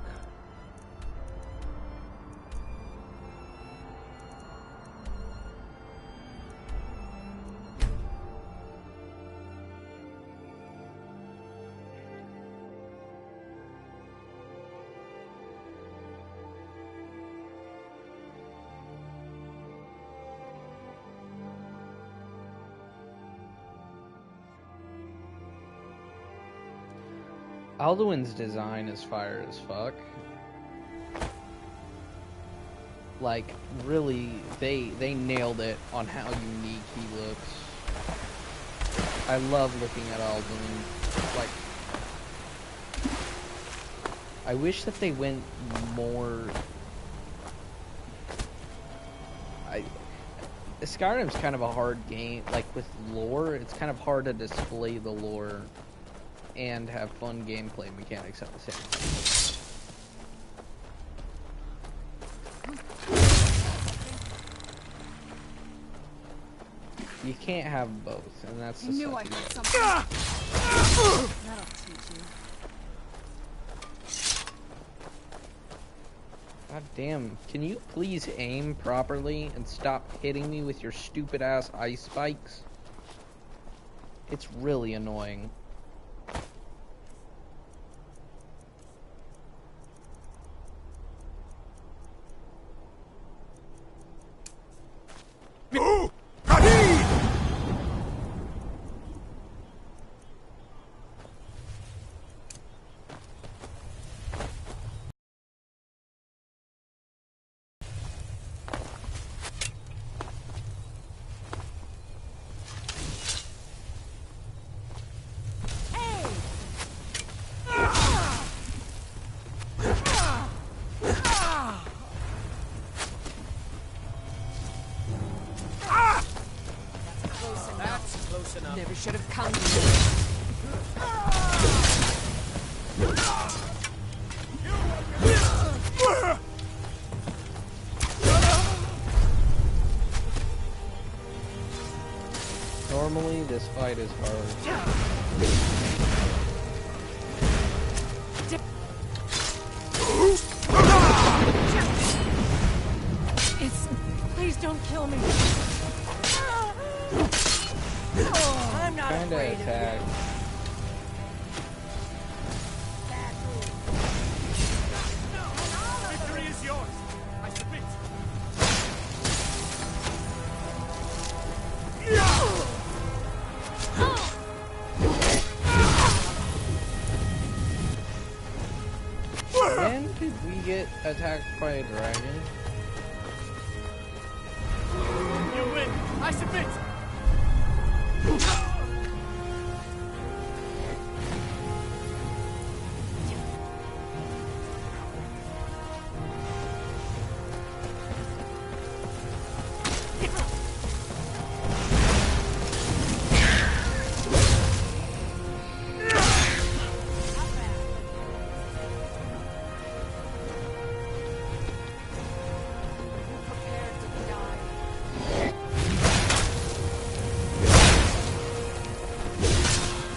Alduin's design is fire as fuck. Like, really, they nailed it on how unique he looks. I love looking at Alduin. Like, I wish that they went more... Skyrim's kind of a hard game, like with lore, it's kind of hard to display the lore and have fun gameplay mechanics at the same time. You can't have both, and that's the knew I sucky heard part. something. That'll teach you. God damn, can you please aim properly and stop hitting me with your stupid ass ice spikes? It's really annoying. Never should have come to Normally, this fight is hard. Please don't kill me. I'm not Kinda afraid of attack. Victory is yours. I submit. When did we get attacked by a dragon? You win. I submit.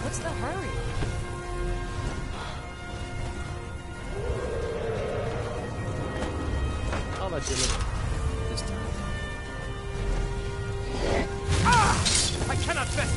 What's the hurry? I'll let you live this time. I cannot best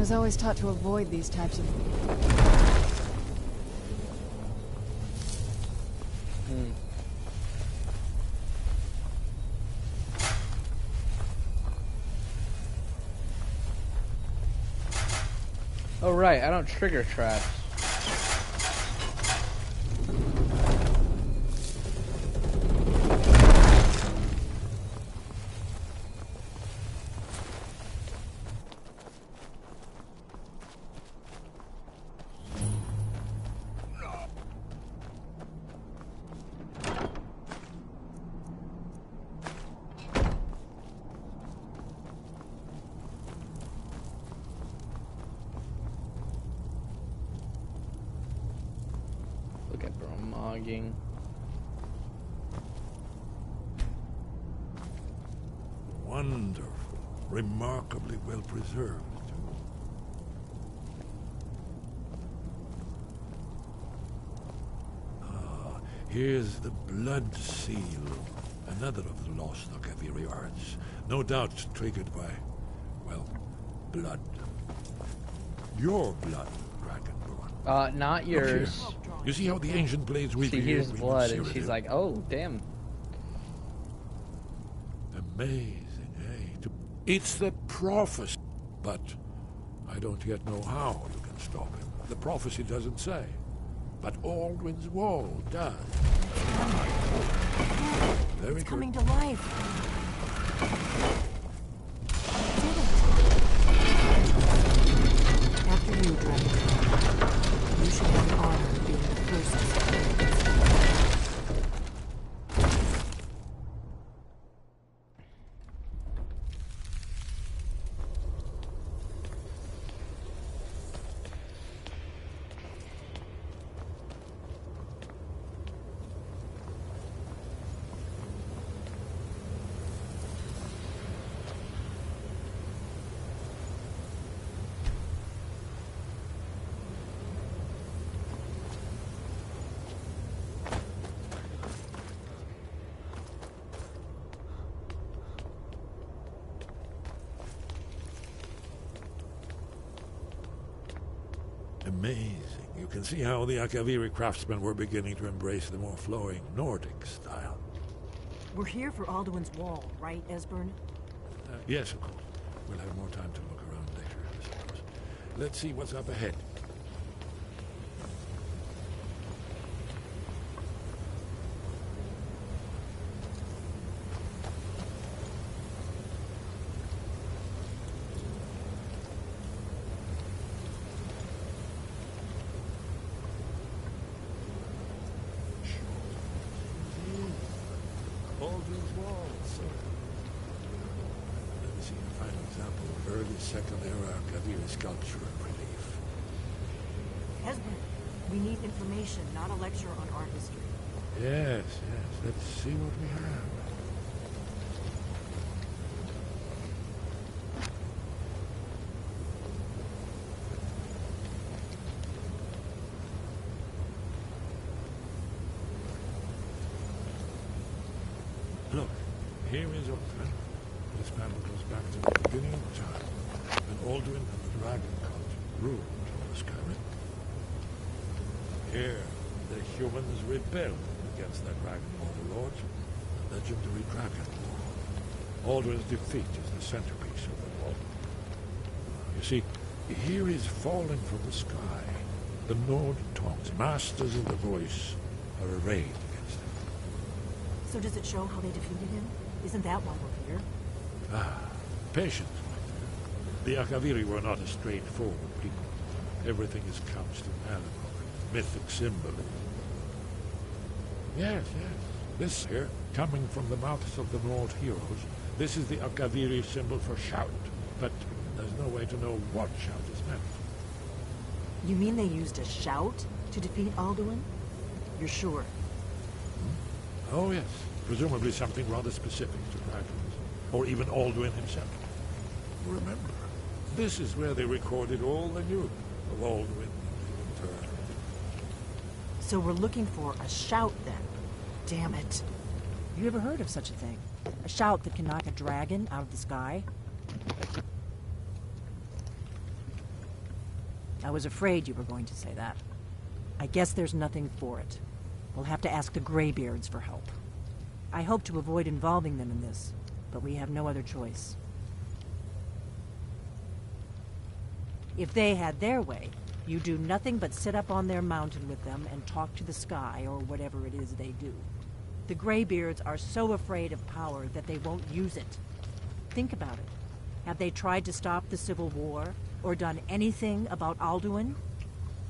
was always taught to avoid these types of... Oh right, I don't trigger traps. Look at Bromogging. Wonderful. Remarkably well preserved. Ah, here's the blood seal. Another of the lost Akaviri arts. No doubt triggered by, well, blood. Your blood, Dragonborn. Not yours. You see how the ancient blades She hears blood and she's like, oh, damn. Amazing, eh? It's the prophecy. But I don't yet know how you can stop him. The prophecy doesn't say. But Alduin's Wall does. Very good. Coming to life. After you, Dragon. You should have the honor of being the first. Amazing. You can see how the Akaviri craftsmen were beginning to embrace the more flowing Nordic style. We're here for Alduin's Wall, right, Esbern? Yes, of course. We'll have more time to look around later, I suppose. Let's see what's up ahead. Alduin's Wall, sir. Let me see a final example of early Second Era Akaviri sculpture and relief. Esbern, we need information, not a lecture on art history. Yes, yes. Let's see what we have. Look, here is Ulthuan. This panel goes back to the beginning of time, when Alduin and the Dragon Cult ruled over Skyrim. Here, the humans rebelled against their Dragon overlords, the legendary Dragon War. Alduin's defeat is the centerpiece of the wall. You see, here is falling from the sky. The Nord tongues, masters of the voice, are arrayed against him. So does it show how they defeated him? Isn't that why we're here? Ah, patience, my dear. The Akaviri were not a straightforward people. Everything is couched in allegory, mythic symbolism. Yes, yes. This here, coming from the mouths of the Nord heroes, this is the Akaviri symbol for shout. But there's no way to know what shout is meant. You mean they used a shout to defeat Alduin? You're sure? Oh, yes. Presumably something rather specific to dragons. Or even Alduin himself. Remember, this is where they recorded all they knew of Alduin and the Turn. So we're looking for a shout, then. Damn it. You ever heard of such a thing? A shout that can knock a dragon out of the sky? I was afraid you were going to say that. I guess there's nothing for it. We'll have to ask the Greybeards for help. I hope to avoid involving them in this, but we have no other choice. If they had their way, you do nothing but sit up on their mountain with them and talk to the sky or whatever it is they do. The Greybeards are so afraid of power that they won't use it. Think about it. Have they tried to stop the Civil War or done anything about Alduin?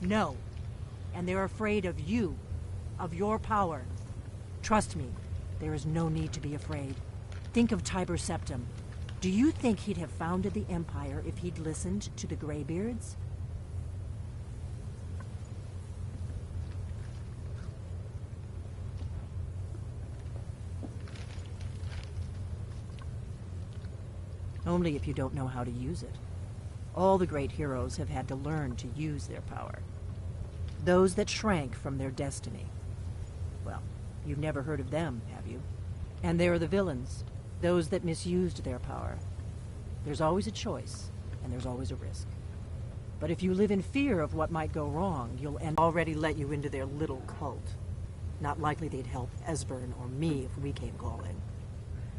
No. And they're afraid of you, of your power. Trust me, there is no need to be afraid. Think of Tiber Septim. Do you think he'd have founded the Empire if he'd listened to the Greybeards? Only if you don't know how to use it. All the great heroes have had to learn to use their power. Those that shrank from their destiny. Well, you've never heard of them, have you? And there are the villains, those that misused their power. There's always a choice, and there's always a risk. But if you live in fear of what might go wrong, you'll already let you into their little cult. Not likely they'd help Esbern or me if we came calling.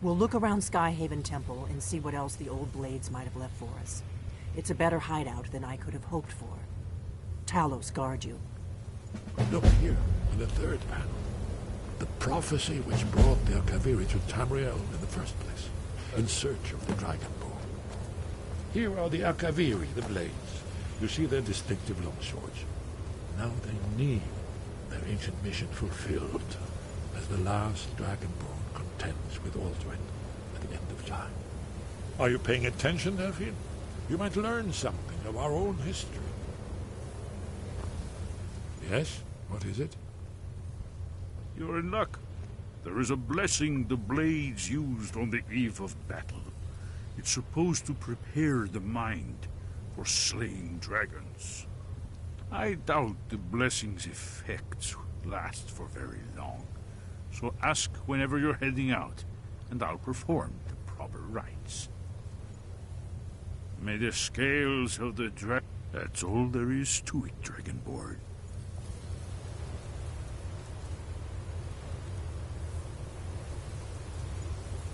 We'll look around Skyhaven Temple and see what else the old Blades might have left for us. It's a better hideout than I could have hoped for. Talos guard you. Look here, in the third panel. The prophecy which brought the Akaviri to Tamriel in the first place, in search of the Dragonborn. Here are the Akaviri, the Blades. You see their distinctive longswords. Now they need their ancient mission fulfilled, as the last Dragonborn contends with Alduin at the end of time. Are you paying attention, Delphine? You might learn something of our own history. Yes? What is it? You're in luck. There is a blessing the Blades used on the eve of battle. It's supposed to prepare the mind for slaying dragons. I doubt the blessing's effects last for very long. So ask whenever you're heading out, and I'll perform the proper rites. May the scales of the That's all there is to it, Dragonborn.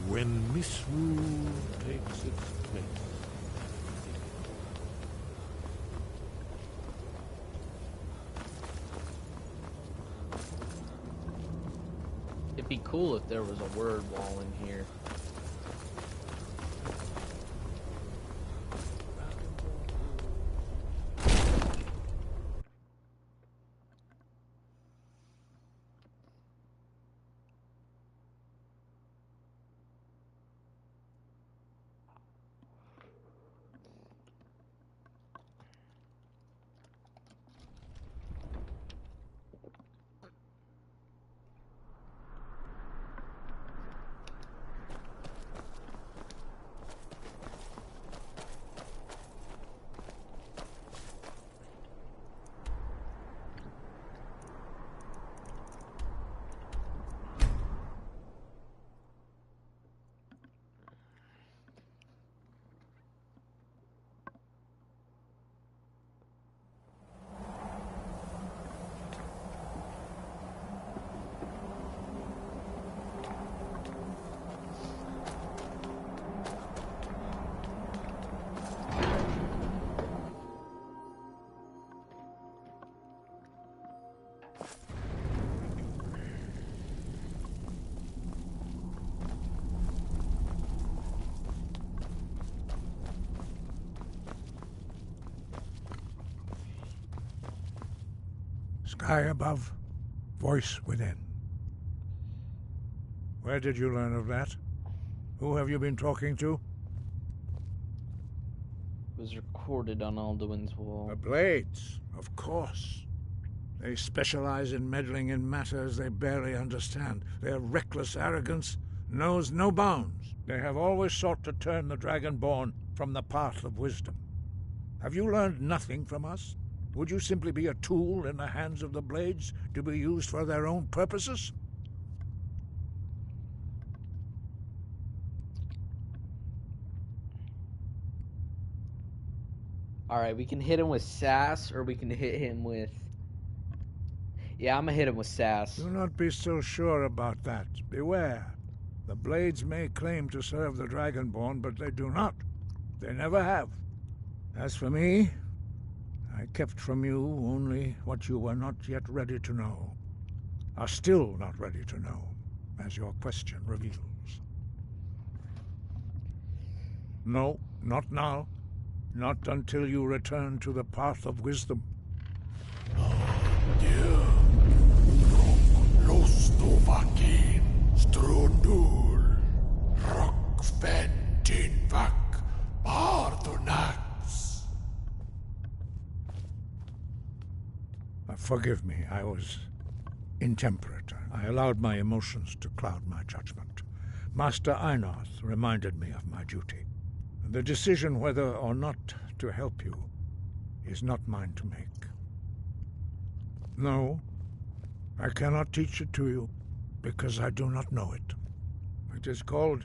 When Misrule takes its place. It'd be cool if there was a word wall in here. Sky above, voice within. Where did you learn of that? Who have you been talking to? It was recorded on Alduin's wall. The Blades, of course. They specialize in meddling in matters they barely understand. Their reckless arrogance knows no bounds. They have always sought to turn the Dragonborn from the path of wisdom. Have you learned nothing from us? Would you simply be a tool in the hands of the Blades to be used for their own purposes? Alright, we can hit him with sass, or we can hit him with... Yeah, I'm gonna hit him with sass. Do not be so sure about that. Beware. The Blades may claim to serve the Dragonborn, but they do not. They never have. As for me, I kept from you only what you were not yet ready to know. Are still not ready to know, as your question reveals. No, not now. Not until you return to the path of wisdom. Lostovakin, Strundul, Rockfentinvak, Bardonax. Forgive me, I was intemperate. I allowed my emotions to cloud my judgment. Master Einarth reminded me of my duty. The decision whether or not to help you is not mine to make. No, I cannot teach it to you, because I do not know it. It is called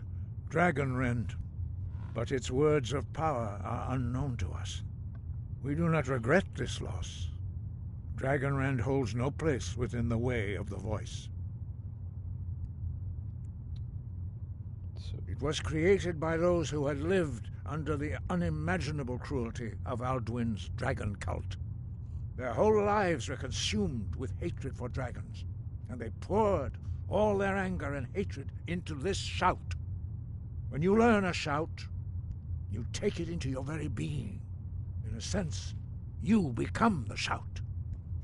Dragonrend, but its words of power are unknown to us. We do not regret this loss. Dragonrend holds no place within the way of the voice. It was created by those who had lived under the unimaginable cruelty of Alduin's dragon cult. Their whole lives were consumed with hatred for dragons, and they poured all their anger and hatred into this shout. When you learn a shout, you take it into your very being. In a sense, you become the shout.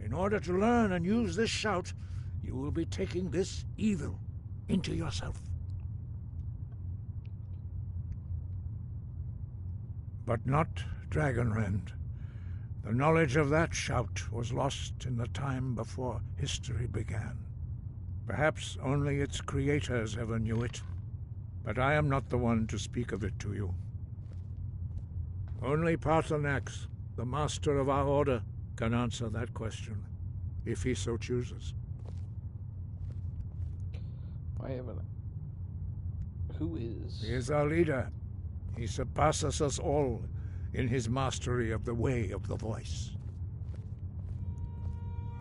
In order to learn and use this shout, you will be taking this evil into yourself. But not Dragonrend. The knowledge of that shout was lost in the time before history began. Perhaps only its creators ever knew it, but I am not the one to speak of it to you. Only Paarthurnax, the master of our order, can answer that question, if he so chooses. Why haven't I... Who is? He is our leader. He surpasses us all in his mastery of the way of the voice.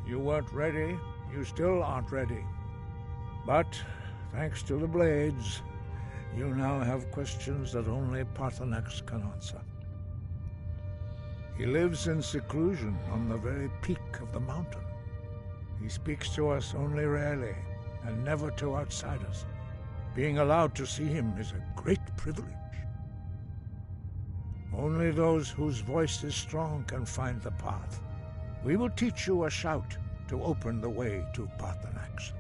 You weren't ready. You still aren't ready. But, thanks to the Blades, you now have questions that only Paarthurnax can answer. He lives in seclusion on the very peak of the mountain. He speaks to us only rarely, and never to outsiders. Being allowed to see him is a great privilege. Only those whose voice is strong can find the path. We will teach you a shout to open the way to Paarthurnax.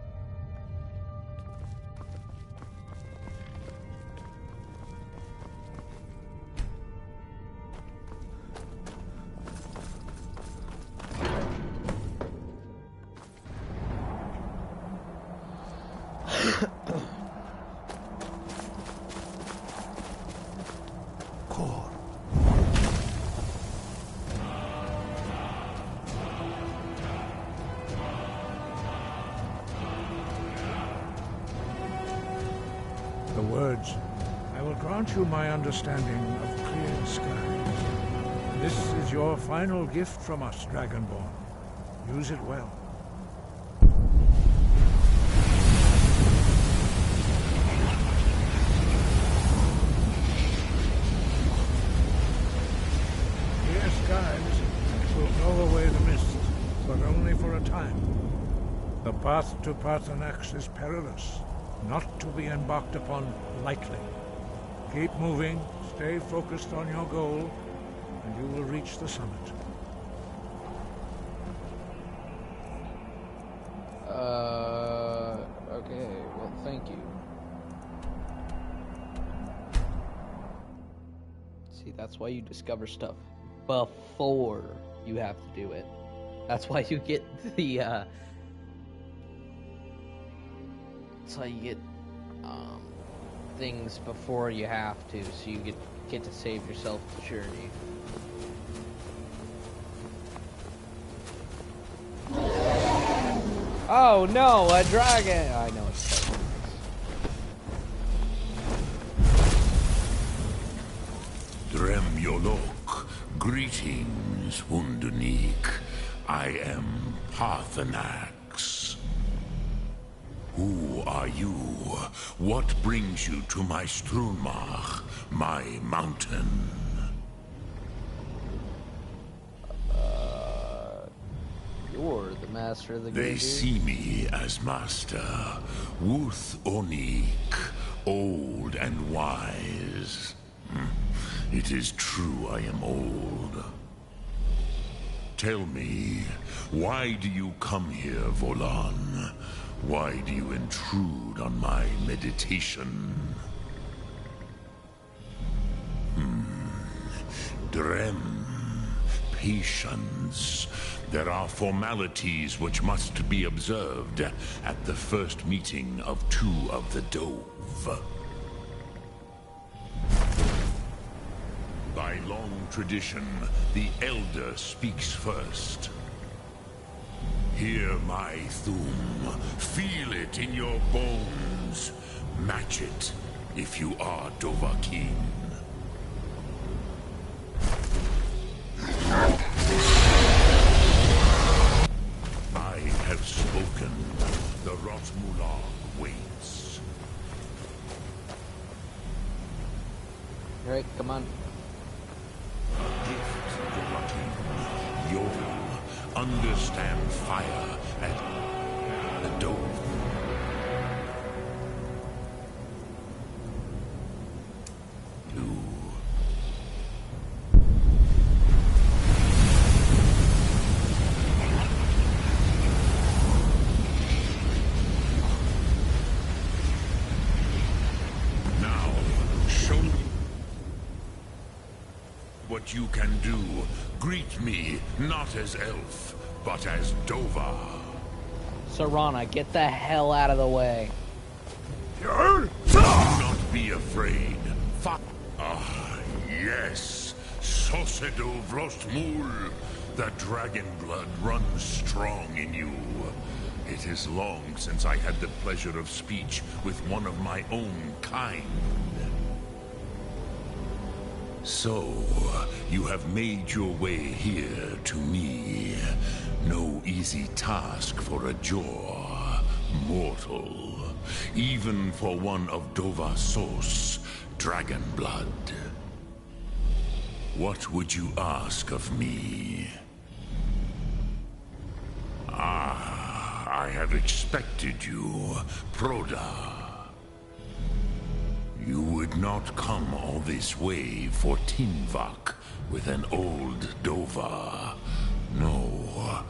You my understanding of clear skies. This is your final gift from us, Dragonborn. Use it well. Clear skies will blow away the mist, but only for a time. The path to Paarthurnax is perilous, not to be embarked upon lightly. Keep moving, stay focused on your goal, and you will reach the summit. Okay, well, thank you. See, that's why you discover stuff before you have to do it. That's why you get the, that's why you get, things before you have to, so you get to save yourself the journey. Oh no, a dragon! I know it's so. Drem Yolok, Greetings, Wunderneek. I am Paarthurnax. Who are you? What brings you to my Strunmach, my mountain? You're the master of the They Grey see me as master. Wuth Onik, old and wise. It is true I am old. Tell me, why do you come here, Volan? Why do you intrude on my meditation? Drem, patience. There are formalities which must be observed at the first meeting of two of the Dove. By long tradition, the Elder speaks first. Hear my Thum. Feel it in your bones. Match it if you are Dovahkiin. I have spoken. The Rotmular waits. Alright, come on. Gift, Dovahkiin. Yodel. Understand fire at the Dove. Now, show me what you can do. Greet me, not as elf, but as Dova. Serana, get the hell out of the way. Do not be afraid. Yes. Sosedo Vrostmul. The dragon blood runs strong in you. It is long since I had the pleasure of speech with one of my own kind. So, you have made your way here to me. No easy task for a Jor, mortal. Even for one of Dova Sos, dragon blood. What would you ask of me? I have expected you, Proda. You would not come all this way for Tinvak with an old Dova. No,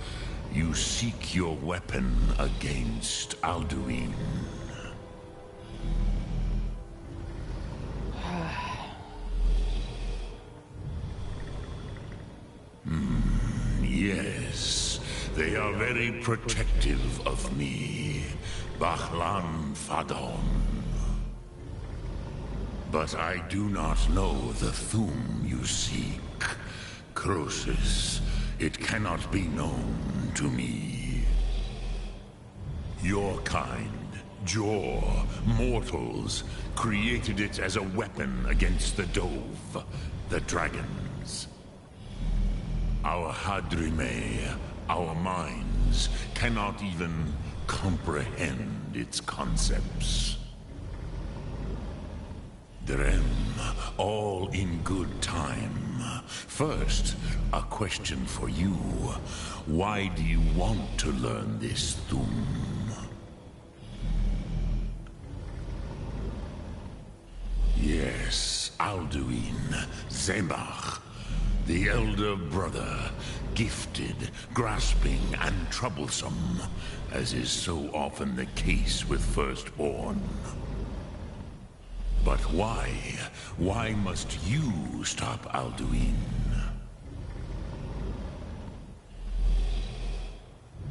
you seek your weapon against Alduin. Yes, they are very protective of me, Bahlan Fadon. But I do not know the Thum you seek. Croesus, it cannot be known to me. Your kind, Jor, mortals, created it as a weapon against the Dove, the dragons. Our Hadrime, our minds, cannot even comprehend its concepts. Drem, all in good time. First, a question for you. Why do you want to learn this Thum? Yes, Alduin, Zemach, the elder brother, gifted, grasping, and troublesome, as is so often the case with Firstborn. But why? Why must you stop Alduin?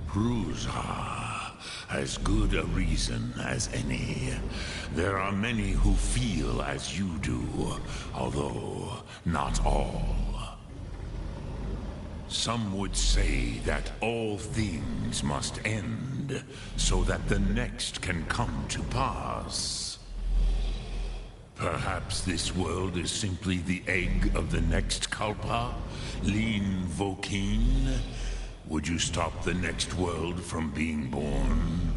Prusa, as good a reason as any. There are many who feel as you do, although not all. Some would say that all things must end, so that the next can come to pass. Perhaps this world is simply the egg of the next Kalpa? Lean Vokeen? Would you stop the next world from being born?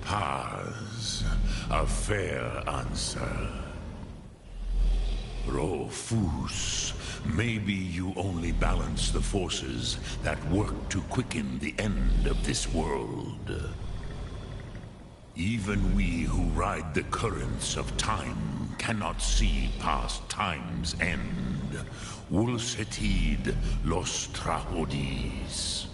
Paz, a fair answer. Rofus, maybe you only balance the forces that work to quicken the end of this world. Even we who ride the currents of time cannot see past time's end. Wulsetid los Trahodis.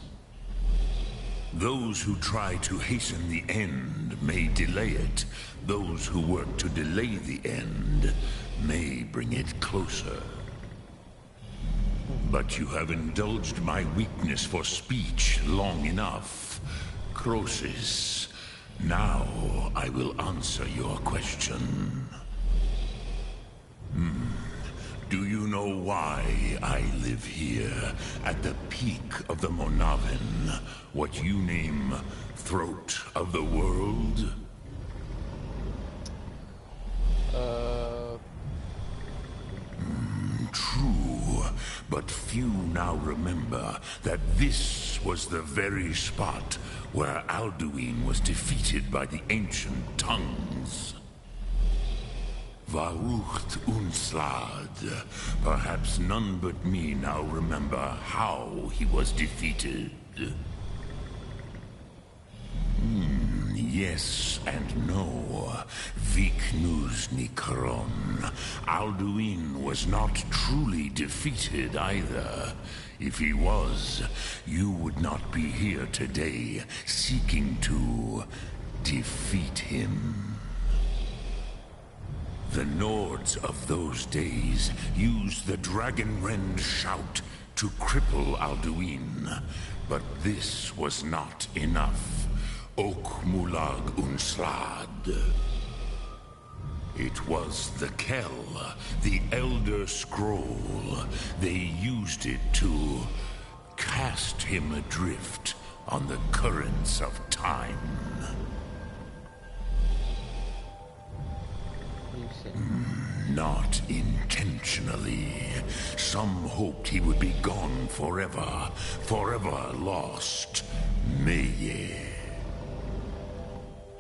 Those who try to hasten the end may delay it. Those who work to delay the end may bring it closer. But you have indulged my weakness for speech long enough. Croesus, now I will answer your question. Do you know why I live here, at the peak of the Monavin, what you name Throat of the World? True, but few now remember that this was the very spot where Alduin was defeated by the ancient tongues. Varucht Unslad. Perhaps none but me now remember how he was defeated. Yes and no. Viknus Nikron. Alduin was not truly defeated either. If he was, you would not be here today seeking to defeat him. The Nords of those days used the Dragonrend shout to cripple Alduin, but this was not enough. Ok Mulag Unslad. It was the Kell, the Elder Scroll. They used it to cast him adrift on the currents of time. Not intentionally. Some hoped he would be gone forever, forever lost. Meye.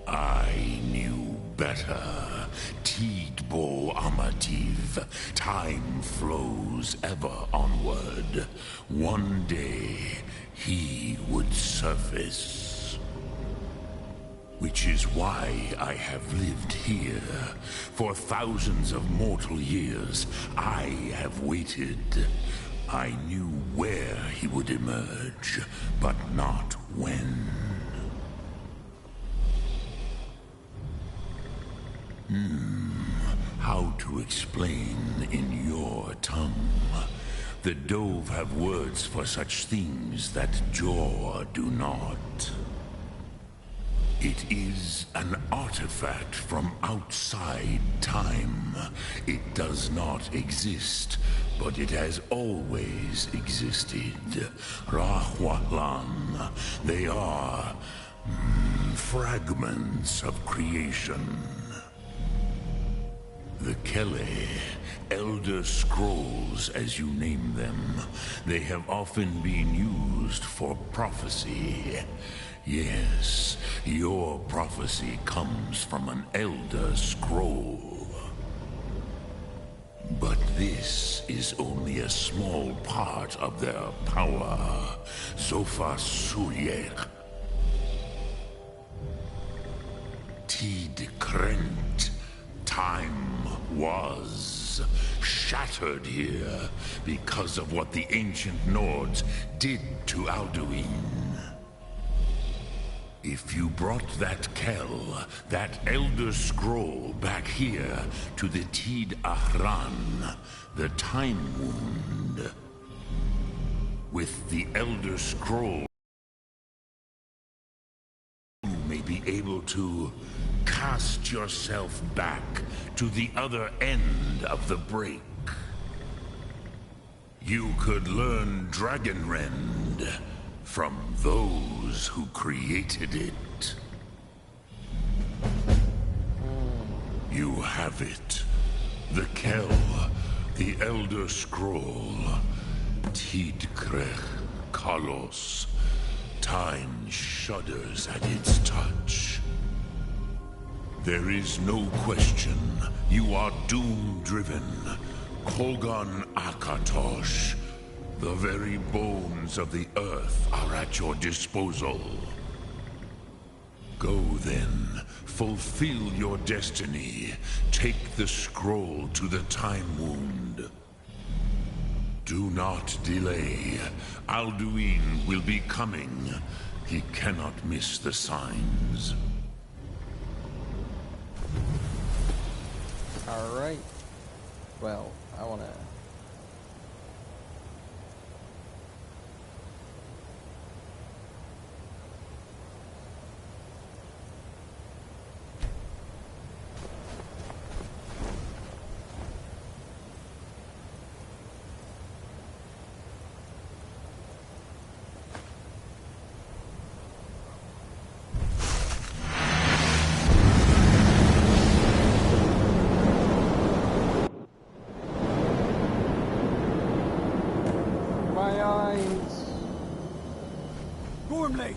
I knew better. Tidbo Amativ. Time flows ever onward. One day, he would surface. Which is why I have lived here. For thousands of mortal years, I have waited. I knew where he would emerge, but not when. How to explain in your tongue? The Dove have words for such things that Jor do not. It is an artifact from outside time. It does not exist, but it has always existed. Rahwalan. They are fragments of creation. The Kele, Elder Scrolls as you name them, they have often been used for prophecy. Yes, your prophecy comes from an Elder Scroll. But this is only a small part of their power. Zofa Sulyek. Tid Krent. Time was shattered here because of what the ancient Nords did to Alduin. If you brought that Kell, that Elder Scroll back here to the Tid Ahran, the Time Wound, with the Elder Scroll, you may be able to cast yourself back to the other end of the break. You could learn Dragonrend from those who created it. You have it. The Kell, the Elder Scroll. Tidkrech Kalos. Time shudders at its touch. There is no question. You are doom-driven. Kogan Akatosh. The very bones of the earth are at your disposal. Go then. Fulfill your destiny. Take the scroll to the Time Wound. Do not delay. Alduin will be coming. He cannot miss the signs. Alright. Well, I wanna... Gormley!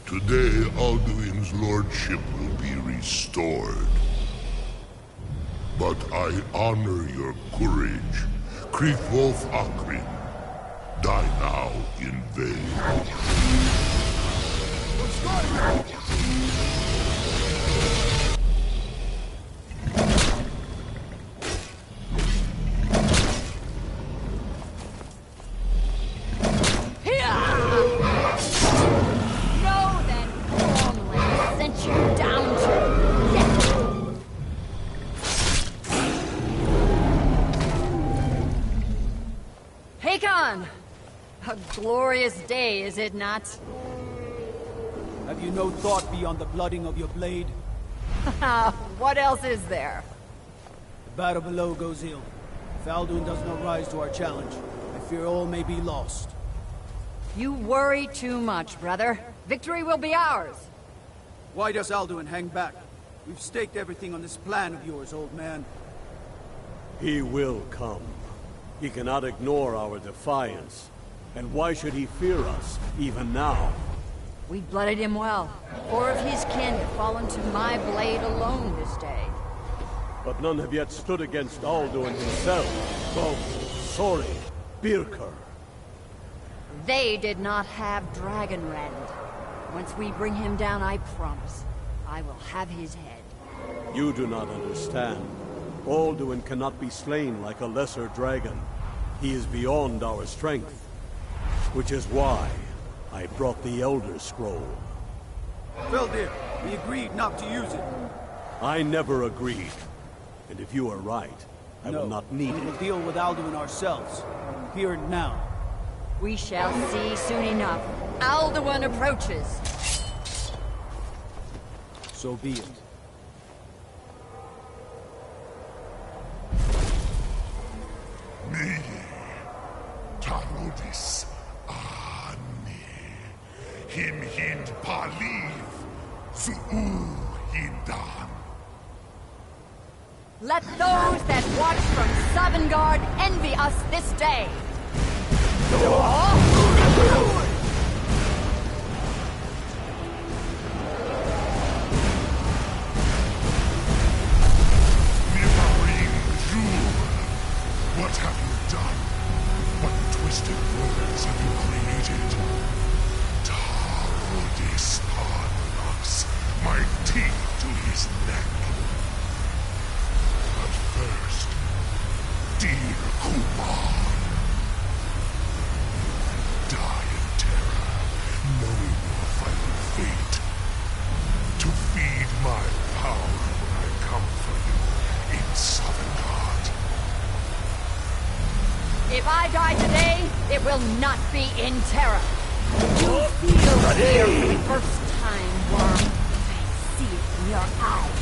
Today, Alduin's lordship will be restored. But I honor your courage. Krithwolf Akrin. Die now in vain. A glorious day, is it not? Have you no thought beyond the blooding of your blade? What else is there? The battle below goes ill. If Alduin does not rise to our challenge, I fear all may be lost. You worry too much, brother. Victory will be ours. Why does Alduin hang back? We've staked everything on this plan of yours, old man. He will come. He cannot ignore our defiance. And why should he fear us, even now? We blooded him well. 4 of his kin have fallen to my blade alone this day. But none have yet stood against Alduin himself. Both, Sori, Birker. They did not have Dragonrend. Once we bring him down, I promise, I will have his head. You do not understand. Alduin cannot be slain like a lesser dragon. He is beyond our strength. Which is why I brought the Elder Scroll. Feldir, we agreed not to use it. I never agreed. And if you are right, I will not need it. We will deal with Alduin ourselves. Here and now. We shall see soon enough. Alduin approaches. So be it. Me, Tarodis, Ani, Him Hind Paliv, Zuu Hindan. Let those that watch from Sovngarde envy us this day. What have you done? What twisted words have you created? Tarodis unlocks my teeth to his neck. But first, dear Kumar, die in terror, knowing your final fate. To feed my power when I come for you in Sovngarde. If I die today, it will not be in terror. You feel fear for the first time, Worm. I see it in your eyes.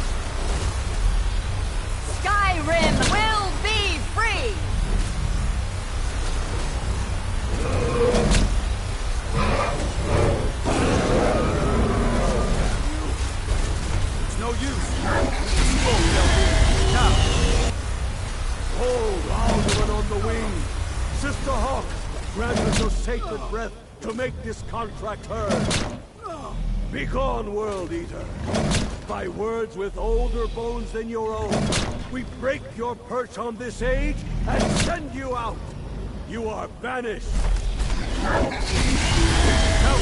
Skyrim will be free! Master Hawk, grant us your sacred breath to make this contract heard. Begone, World Eater. By words with older bones than your own, we break your perch on this age and send you out. You are banished. Count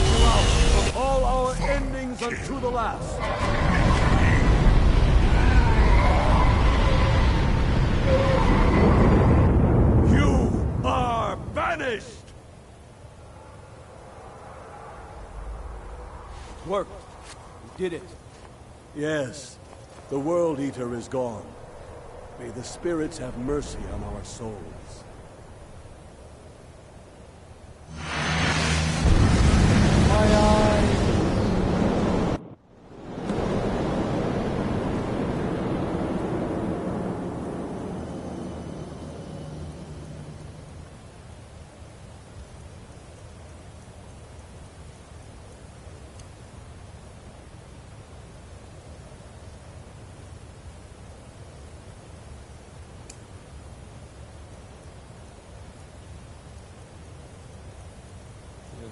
you out from all our endings unto the last. You are banished! It worked. You did it. Yes, the World Eater is gone. May the spirits have mercy on our souls.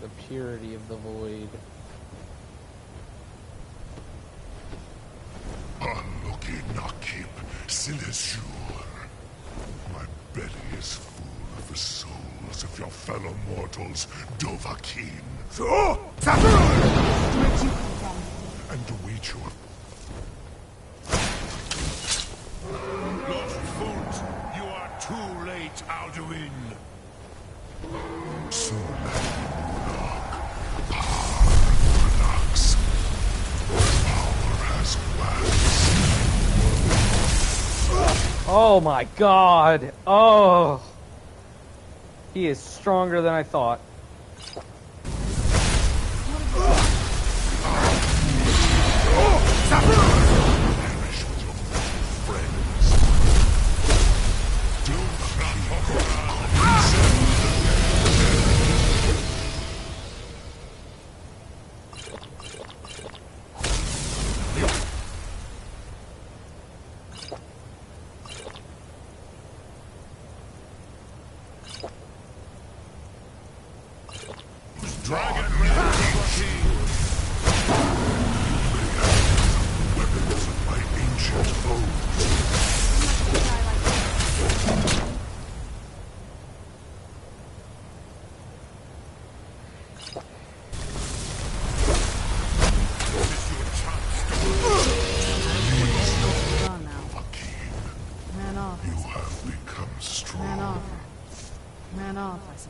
The purity of the void. Unlucky Nakib, Silesur. My belly is full of the souls of your fellow mortals, Dovahkiin. And await your... Lord Fult, you are too late, Alduin. Soon Oh my god! Oh! He is stronger than I thought.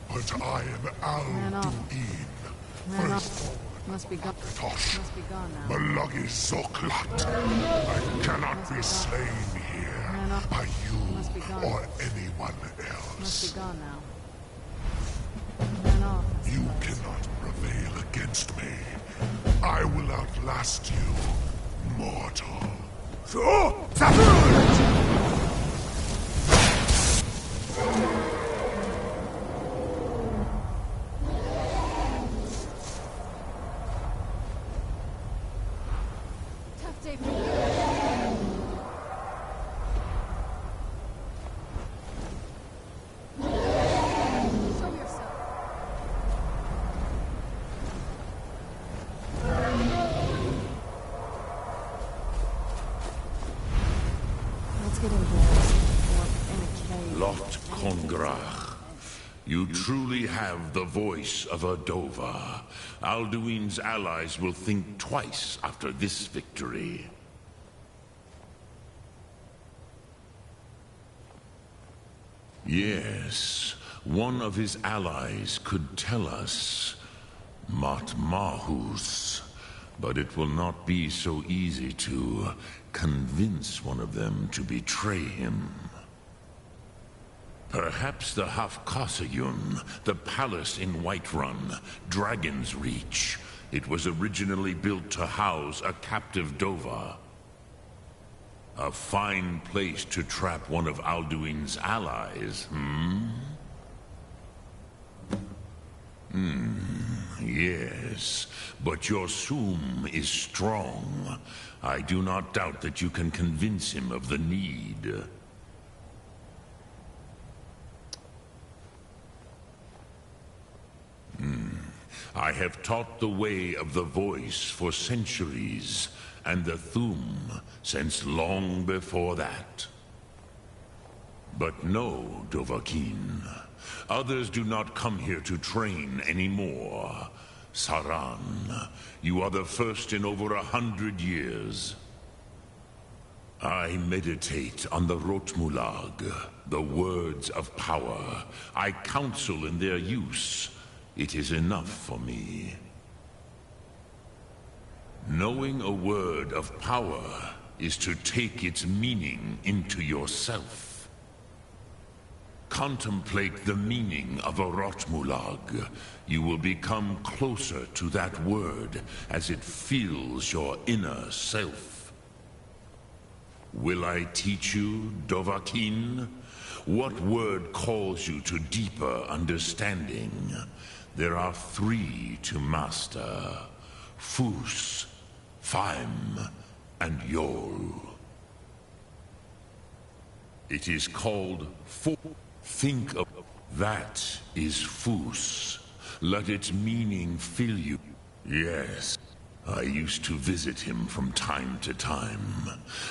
But I am Alduin. Must be gone. Must be gone now. Malagi Zoklat. I cannot be slain here by you or anyone else. Must be gone now. You cannot prevail against me. I will outlast you, mortal. Tough day Show yourself. Let's get indoors. Or in a cave. Lot Kongrach. You truly have the voice of a Dova. Alduin's allies will think twice after this victory. Yes, one of his allies could tell us. Matmahus. But it will not be so easy to convince one of them to betray him. Perhaps the Hafkasayun, the palace in Whiterun, Dragon's Reach. It was originally built to house a captive Dova. A fine place to trap one of Alduin's allies, yes, but your Sum is strong. I do not doubt that you can convince him of the need. I have taught the way of the voice for centuries, and the Thu'um since long before that. But no, Dovahkiin. Others do not come here to train anymore. Saran, you are the first in over 100 years. I meditate on the Rotmulag, the words of power. I counsel in their use. It is enough for me. Knowing a word of power is to take its meaning into yourself. Contemplate the meaning of a Rotmulag. You will become closer to that word as it fills your inner self. Will I teach you, Dovahkiin? What word calls you to deeper understanding? There are 3 to master: Fus, Faim, and Yol. It is called Think of that is Fus. Let its meaning fill you. Yes, I used to visit him from time to time,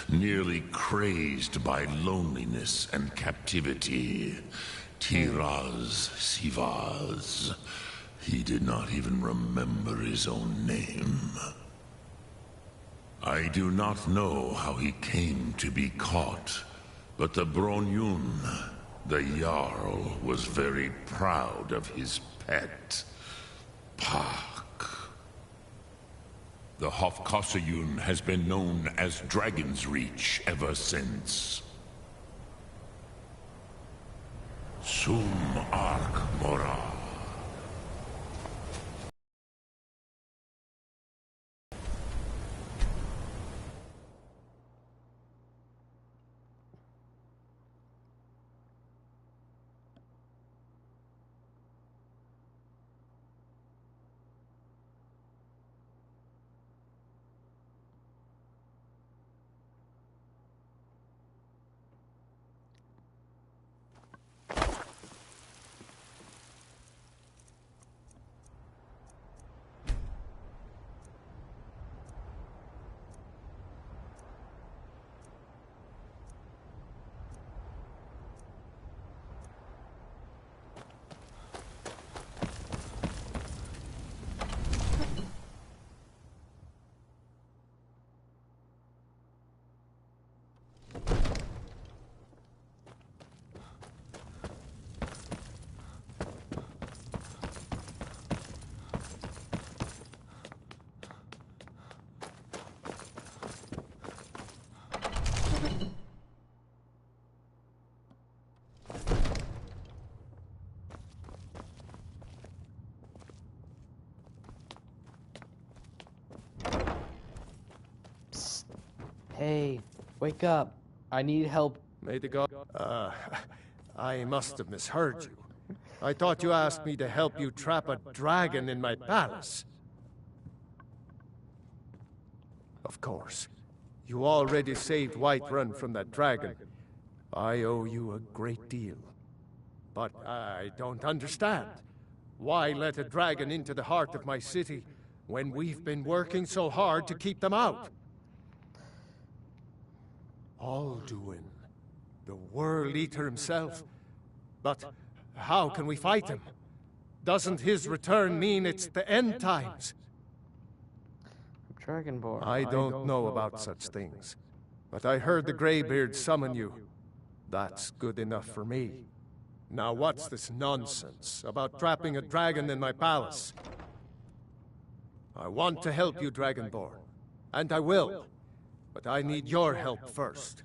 nearly crazed by loneliness and captivity. Tiraz Sivaz. He did not even remember his own name. I do not know how he came to be caught, but the Bronyun, the Jarl, was very proud of his pet, Pak. The Hofkosayun has been known as Dragon's Reach ever since. Sum Ark Mora. Hey, wake up. I need help. May the god... I must have misheard you. I thought you asked me to help you trap a dragon in my palace. Of course. You already saved Whiterun from that dragon. I owe you a great deal. But I don't understand. Why let a dragon into the heart of my city when we've been working so hard to keep them out? Alduin, the World Eater himself. But how can we fight him? Doesn't his return mean it's the end times? Dragonborn. I don't know about such things, but I heard the Greybeard summon you. That's good enough for me. Now what's this nonsense about trapping a dragon in my palace? I want to help you, Dragonborn, and I will. But I need your help first.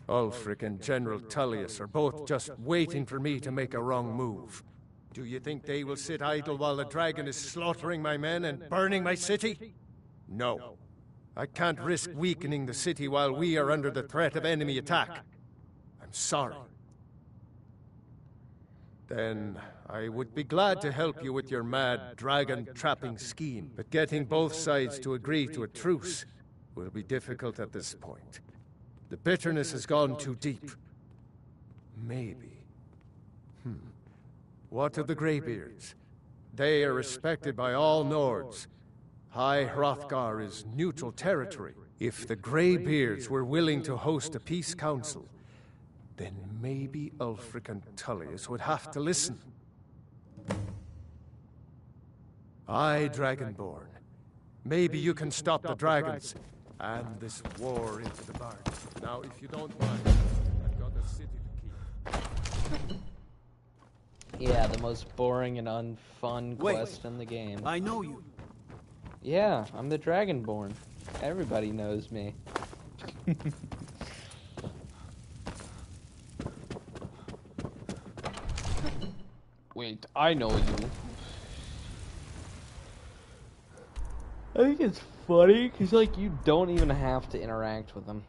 Ulfric and General Tullius are both just waiting for me to make a wrong move. Do you think they will sit idle while the dragon is slaughtering my men and burning my city? No. I can't risk weakening the city while we are under the threat of enemy attack. I'm sorry. Then I would be glad to help you with your mad dragon-trapping scheme, but getting both sides to agree to a truce will be difficult at this point. The bitterness has gone too deep. Maybe. What of the Greybeards? They are respected by all Nords. High Hrothgar is neutral territory. If the Greybeards were willing to host a peace council, then maybe Ulfric and Tullius would have to listen. Aye, Dragonborn. Maybe you can stop the dragons and this war into the barn. Now, if you don't mind, I've got a city to keep. Yeah, the most boring and unfun quest in the game. I know you. Yeah, I'm the Dragonborn. Everybody knows me. Wait, I know you. I think it's funny, because, like, you don't even have to interact with them.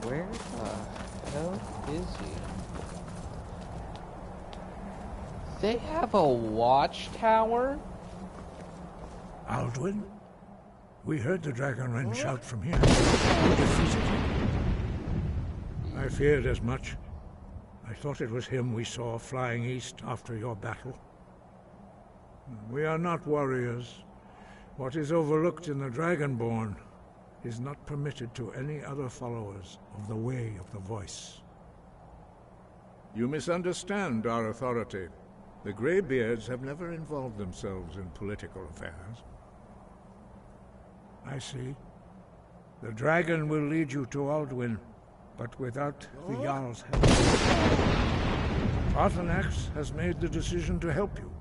Where the hell is he? They have a watchtower? Alduin? We heard the Dragonrend shout from here. We defeated him. I feared as much. I thought it was him we saw flying east after your battle. We are not warriors. What is overlooked in the Dragonborn is not permitted to any other followers of the Way of the Voice. You misunderstand our authority. The Greybeards have never involved themselves in political affairs. I see. The dragon will lead you to Alduin, but without the Jarl's help. Arthanax has made the decision to help you.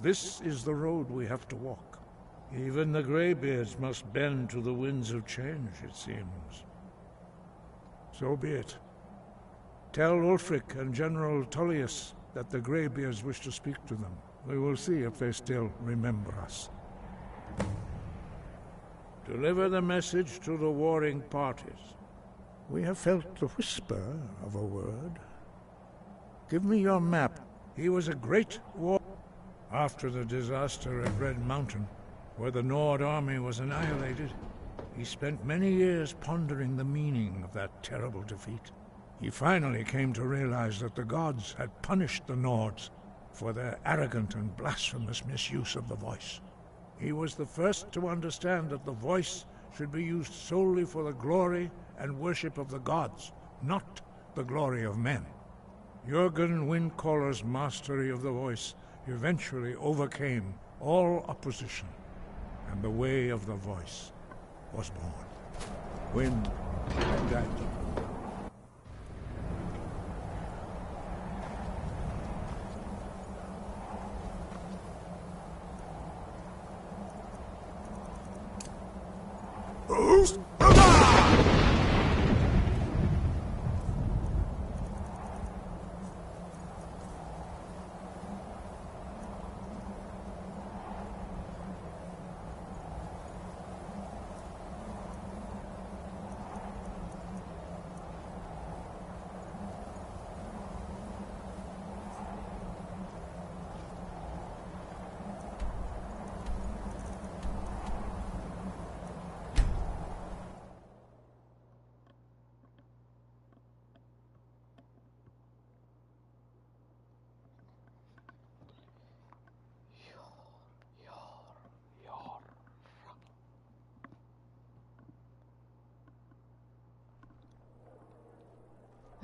This is the road we have to walk. Even the Greybeards must bend to the winds of change, it seems. So be it. Tell Ulfric and General Tullius that the Greybeards wish to speak to them. We will see if they still remember us. Deliver the message to the warring parties. We have felt the whisper of a word. Give me your map. He was a great war. After the disaster at Red Mountain, where the Nord army was annihilated, he spent many years pondering the meaning of that terrible defeat. He finally came to realize that the gods had punished the Nords for their arrogant and blasphemous misuse of the voice. He was the first to understand that the voice should be used solely for the glory and worship of the gods, not the glory of men. Jurgen Windcaller's mastery of the voice eventually overcame all opposition, and the Way of the Voice was born. Wind died.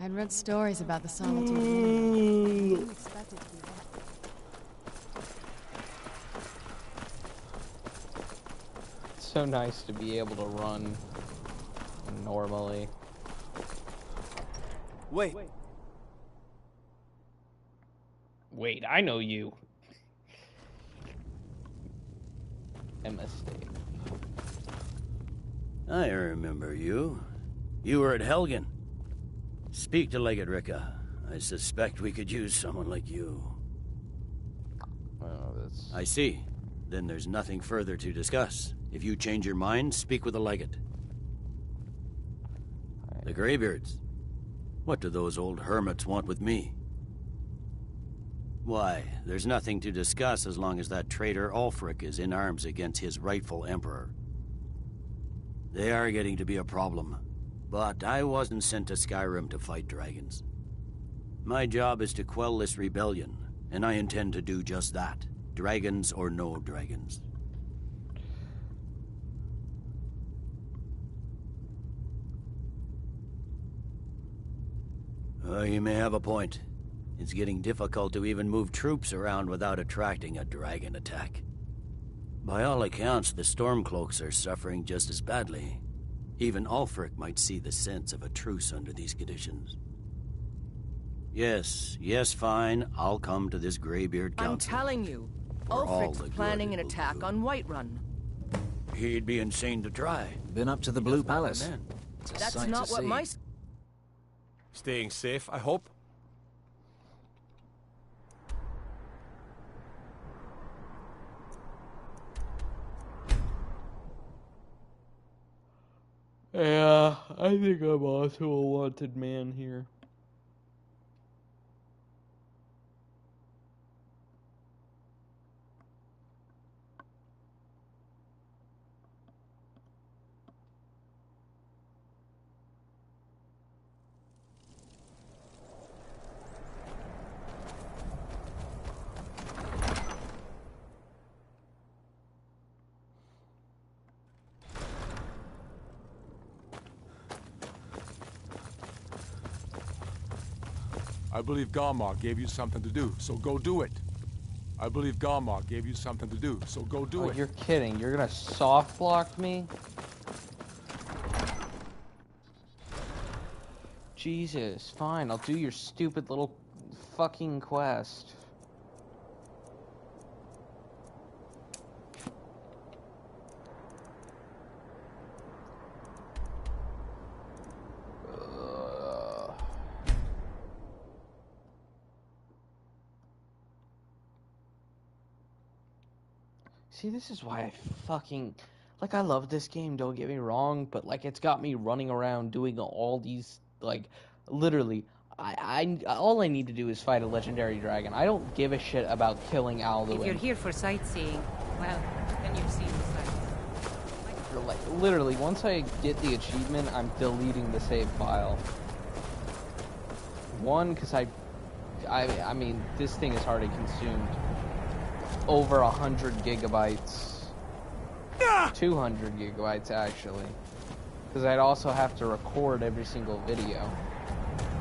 I'd read stories about the Solitude. I didn't expect it to be that. It's so nice to be able to run normally. Wait. Wait, I know you. A mistake. I remember you. You were at Helgen. Speak to Legate Ricka. I suspect we could use someone like you. Well, that's... I see. Then there's nothing further to discuss. If you change your mind, speak with the Legate. The Greybeards. What do those old hermits want with me? Why, there's nothing to discuss as long as that traitor Ulfric is in arms against his rightful emperor. They are getting to be a problem. But I wasn't sent to Skyrim to fight dragons. My job is to quell this rebellion, and I intend to do just that. Dragons or no dragons. You may have a point. It's getting difficult to even move troops around without attracting a dragon attack. By all accounts, the Stormcloaks are suffering just as badly. Even Ulfric might see the sense of a truce under these conditions. Yes, fine. I'll come to this Greybeard Council. I'm telling you, For all Ulfric's the good planning it an will attack on Whiterun. He'd be insane to try. Been up to the Blue Palace. It's a That's sight not to what see. my... Staying safe, I hope? Yeah, I think I'm also a wanted man here. I believe Garmar gave you something to do, so go do it. I believe Garmar gave you something to do, so go do it. You're kidding. You're gonna soft block me? Jesus, fine. I'll do your stupid little fucking quest. See, this is why I fucking... Like, I love this game, don't get me wrong, but, like, it's got me running around doing all these, like, literally, all I need to do is fight a legendary dragon. I don't give a shit about killing Alduin. If you're here for sightseeing, well, then you've seen the sights. Like, literally, once I get the achievement, I'm deleting the save file. One, because I mean, this thing has already consumed over 100 gigabytes. 200 gigabytes, actually. Because I'd also have to record every single video.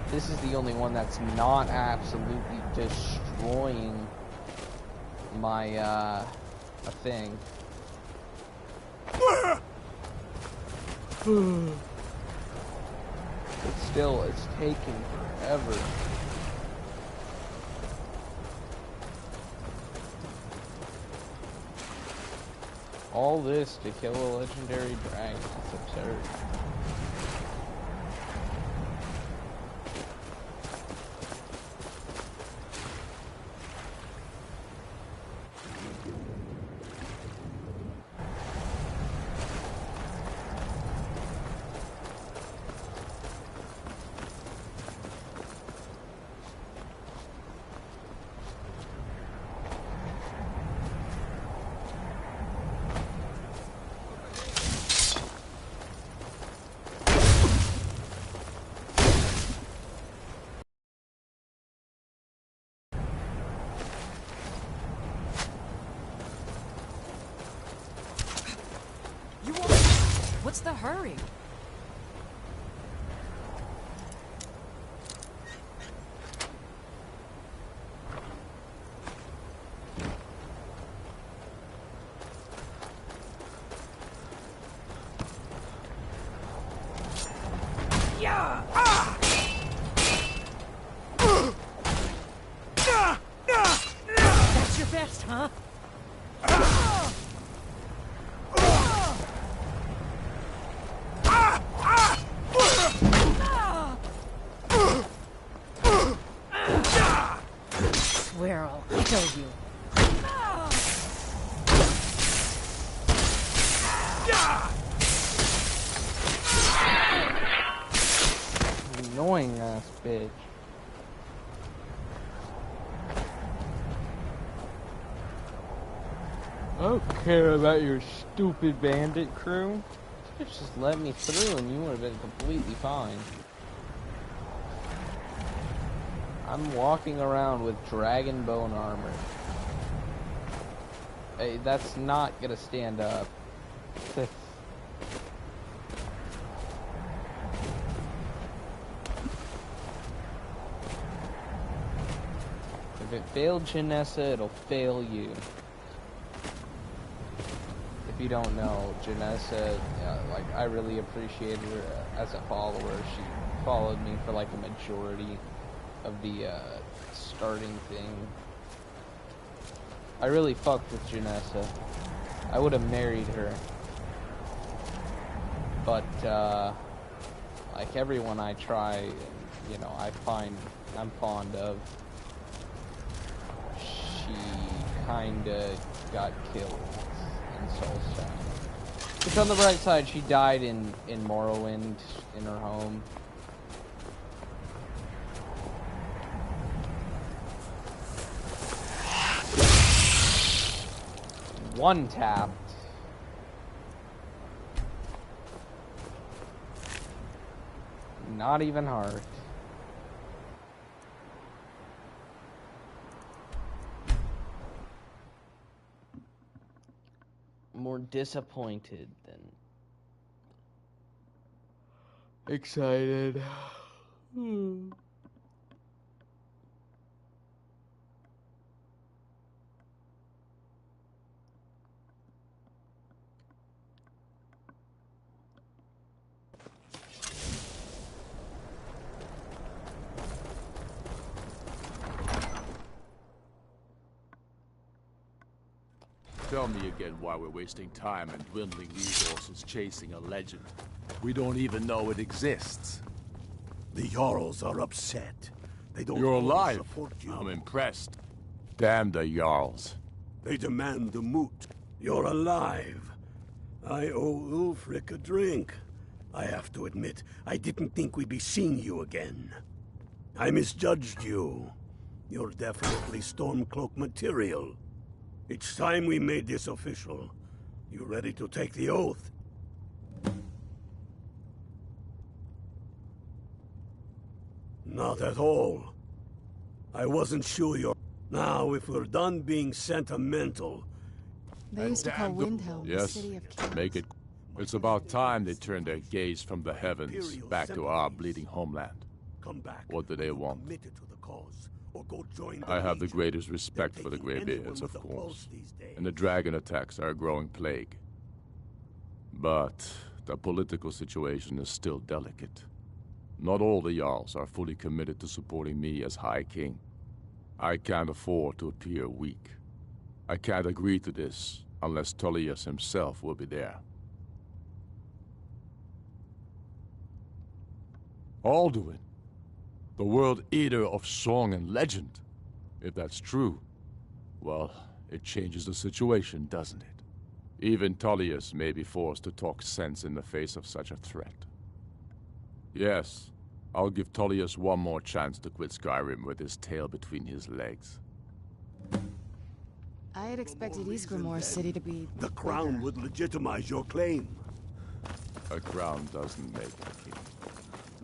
This is the only one that's not absolutely destroying my, thing. But still, it's taking forever. All this to kill a legendary dragon. It's absurd. What's the hurry? Yeah! That's your best, huh? kill you. Annoying ass bitch. I don't care about your stupid bandit crew. Just let me through and you would have been completely fine. I'm walking around with dragon bone armor. Hey, that's not gonna stand up. If it failed Janessa, it'll fail you. If you don't know, Janessa, like, I really appreciated her as a follower. She followed me for like a majority of the starting thing. I really fucked with Janessa. I would have married her. But, like everyone I try, you know, I'm fond of, she kinda got killed in Soulstone. Which, on the bright side, she died in Morrowind, in her home. One tapped. Not even hard. More disappointed than excited. Tell me again why we're wasting time and dwindling resources chasing a legend. We don't even know it exists. The Jarls are upset. They don't You're want to alive. support you. I'm impressed. Damn the Jarls. They demand the moot. You're alive. I owe Ulfric a drink. I have to admit, I didn't think we'd be seeing you again. I misjudged you. You're definitely Stormcloak material. It's time we made this official. You ready to take the oath? Not at all. I wasn't sure you're... Now, if we're done being sentimental... They used to call Windhelm the Yes, city of kings. make it. It's about time they turn their gaze from the heavens back to our bleeding homeland. Come back. What do they want? Committed to the cause, or go join the I have the Legion. greatest respect for the Greybeards, of course, and the dragon attacks are a growing plague. But the political situation is still delicate. Not all the Jarls are fully committed to supporting me as High King. I can't afford to appear weak. I can't agree to this unless Tullius himself will be there. Alduin, the World Eater of song and legend. If that's true, well, it changes the situation, doesn't it? Even Tullius may be forced to talk sense in the face of such a threat. Yes, I'll give Tullius one more chance to quit Skyrim with his tail between his legs. I had expected Ysgramor City to be... The crown would legitimize your claim. A crown doesn't make a king.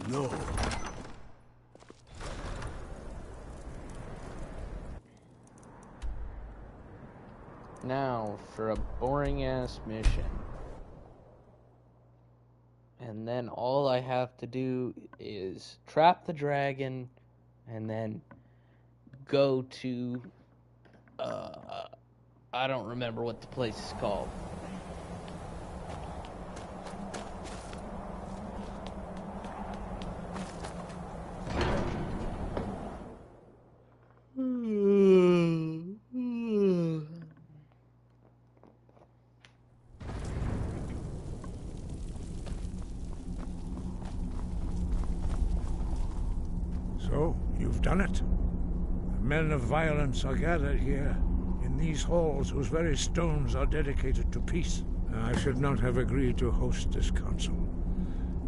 No. Now for a boring ass mission. And then all I have to do is trap the dragon and then go to I don't remember what the place is called. So, you've done it. The Men of violence are gathered here, in these halls whose very stones are dedicated to peace. I should not have agreed to host this council.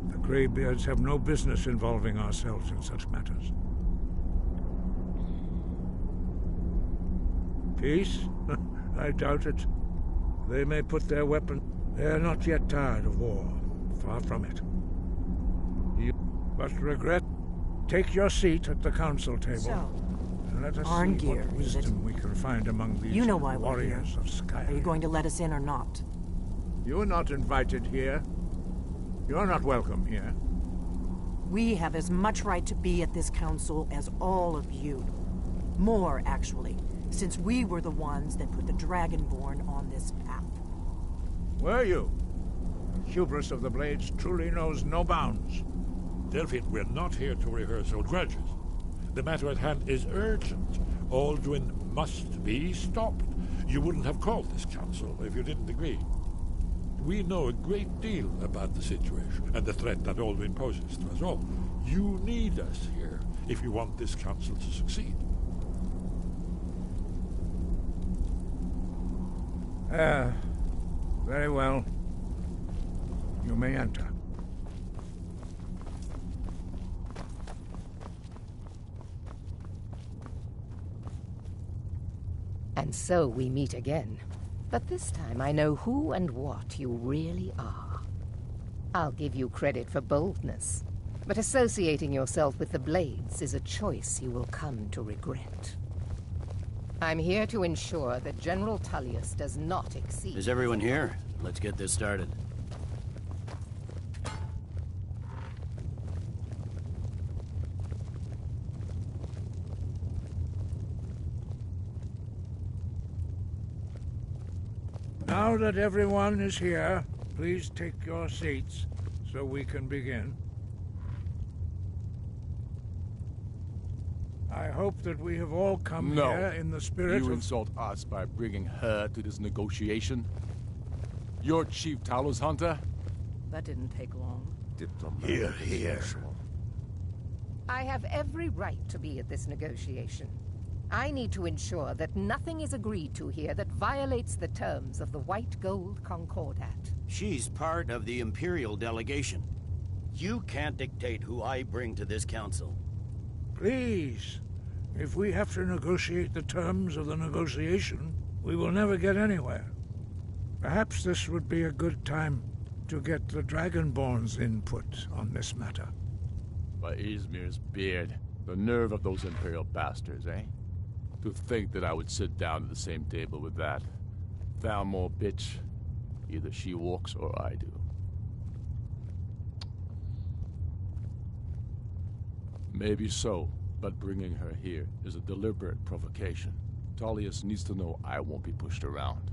The Greybeards have no business involving ourselves in such matters. Peace? I doubt it. They may put their weapon. They are not yet tired of war. Far from it. But regret. Take your seat at the council table. So, and let us see Arngeir, what wisdom we can find among these You know why we're here. warriors of Skyrim. Are you going to let us in or not? You are not invited here. You're not welcome here. We have as much right to be at this council as all of you. More, actually, since we were the ones that put the Dragonborn on this path. Were you? The hubris of the Blades truly knows no bounds. Delphine, we're not here to rehearse old grudges. The matter at hand is urgent. Alduin must be stopped. You wouldn't have called this council if you didn't agree. We know a great deal about the situation and the threat that Alduin poses to us all. You need us here if you want this council to succeed. Very well. You may enter. And so we meet again. But this time I know who and what you really are. I'll give you credit for boldness, but associating yourself with the Blades is a choice you will come to regret. I'm here to ensure that General Tullius does not exceed... Is everyone here? Let's get this started. Now that everyone is here, please take your seats so we can begin. I hope that we have all come here in the spirit You of... insult us by bringing her to this negotiation? You're Chief Talos Hunter? That didn't take long. Here, here. I have every right to be at this negotiation. I need to ensure that nothing is agreed to here that violates the terms of the White Gold Concordat. She's part of the Imperial delegation. You can't dictate who I bring to this council. Please, if we have to negotiate the terms of the negotiation, we will never get anywhere. Perhaps this would be a good time to get the Dragonborn's input on this matter. By Izmir's beard, the nerve of those Imperial bastards, eh? To think that I would sit down at the same table with that Thalmor bitch. Either she walks or I do. Maybe so, but bringing her here is a deliberate provocation. Tullius needs to know I won't be pushed around.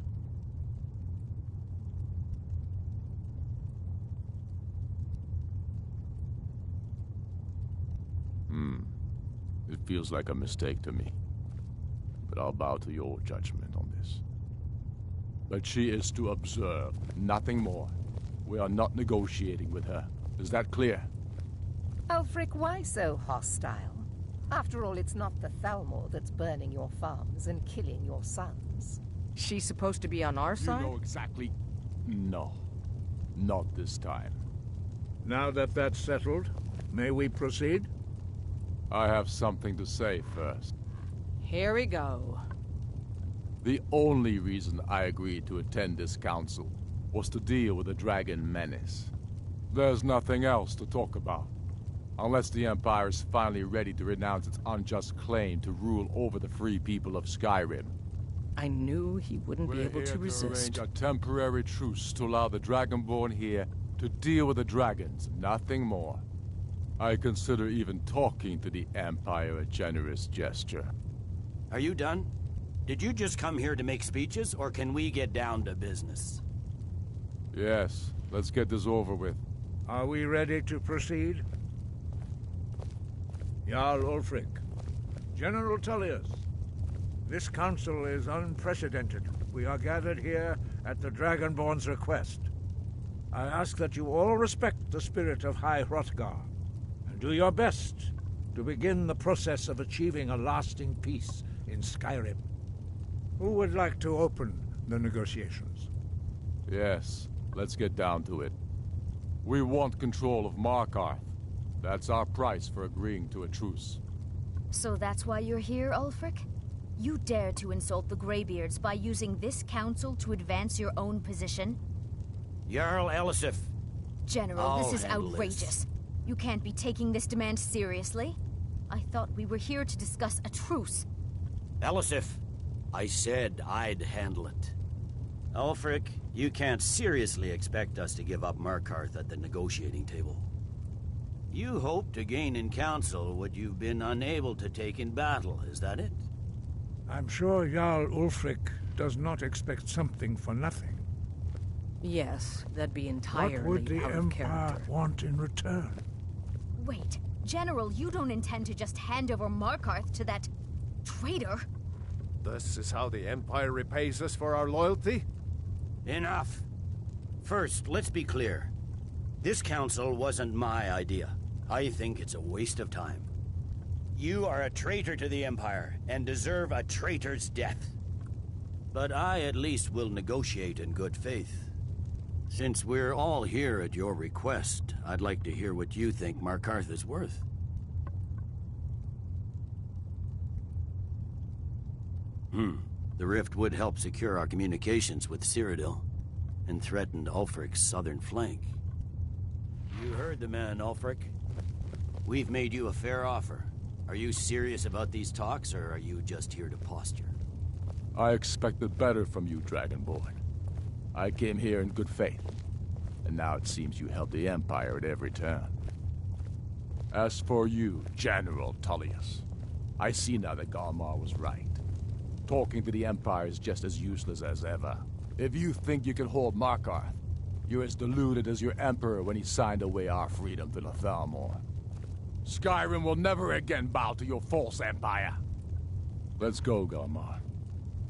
It feels like a mistake to me. But I'll bow to your judgment on this. But she is to observe, nothing more. We are not negotiating with her. Is that clear? Ulfric, why so hostile? After all, it's not the Thalmor that's burning your farms and killing your sons. She's supposed to be on our side? You know exactly... No. Not this time. Now that that's settled, may we proceed? I have something to say first. Here we go. The only reason I agreed to attend this council was to deal with the dragon menace. There's nothing else to talk about. Unless the Empire is finally ready to renounce its unjust claim to rule over the free people of Skyrim. I knew he wouldn't be able to resist. Arrange a temporary truce to allow the Dragonborn here to deal with the dragons, nothing more. I consider even talking to the Empire a generous gesture. Are you done? Did you just come here to make speeches, or can we get down to business? Yes, let's get this over with. Are we ready to proceed? Jarl Ulfric, General Tullius, this council is unprecedented. We are gathered here at the Dragonborn's request. I ask that you all respect the spirit of High Hrothgar, and do your best to begin the process of achieving a lasting peace in Skyrim. Who would like to open the negotiations? Yes, let's get down to it. We want control of Markarth. That's our price for agreeing to a truce. So that's why you're here, Ulfric? You dare to insult the Greybeards by using this council to advance your own position? Jarl Elisif. General, this is handle outrageous. this. You can't be taking this demand seriously. I thought we were here to discuss a truce. Elisif, I said I'd handle it. Ulfric, you can't seriously expect us to give up Markarth at the negotiating table. You hope to gain in council what you've been unable to take in battle, is that it? I'm sure Jarl Ulfric does not expect something for nothing. Yes, that'd be entirely What would the out of Empire character. want in return? Wait, General, you don't intend to just hand over Markarth to that traitor? This is how the Empire repays us for our loyalty? Enough. First, let's be clear. This council wasn't my idea. I think it's a waste of time. You are a traitor to the Empire, and deserve a traitor's death. But I at least will negotiate in good faith. Since we're all here at your request, I'd like to hear what you think Markarth is worth. The rift would help secure our communications with Cyrodiil, and threatened Ulfric's southern flank. You heard the man, Ulfric. We've made you a fair offer. Are you serious about these talks, or are you just here to posture? I expected better from you, Dragonborn. I came here in good faith, and now it seems you help the Empire at every turn. As for you, General Tullius, I see now that Galmar was right. Talking to the Empire is just as useless as ever. If you think you can hold Markarth, you're as deluded as your Emperor when he signed away our freedom to the Thalmor. Skyrim will never again bow to your false empire. Let's go, Galmar.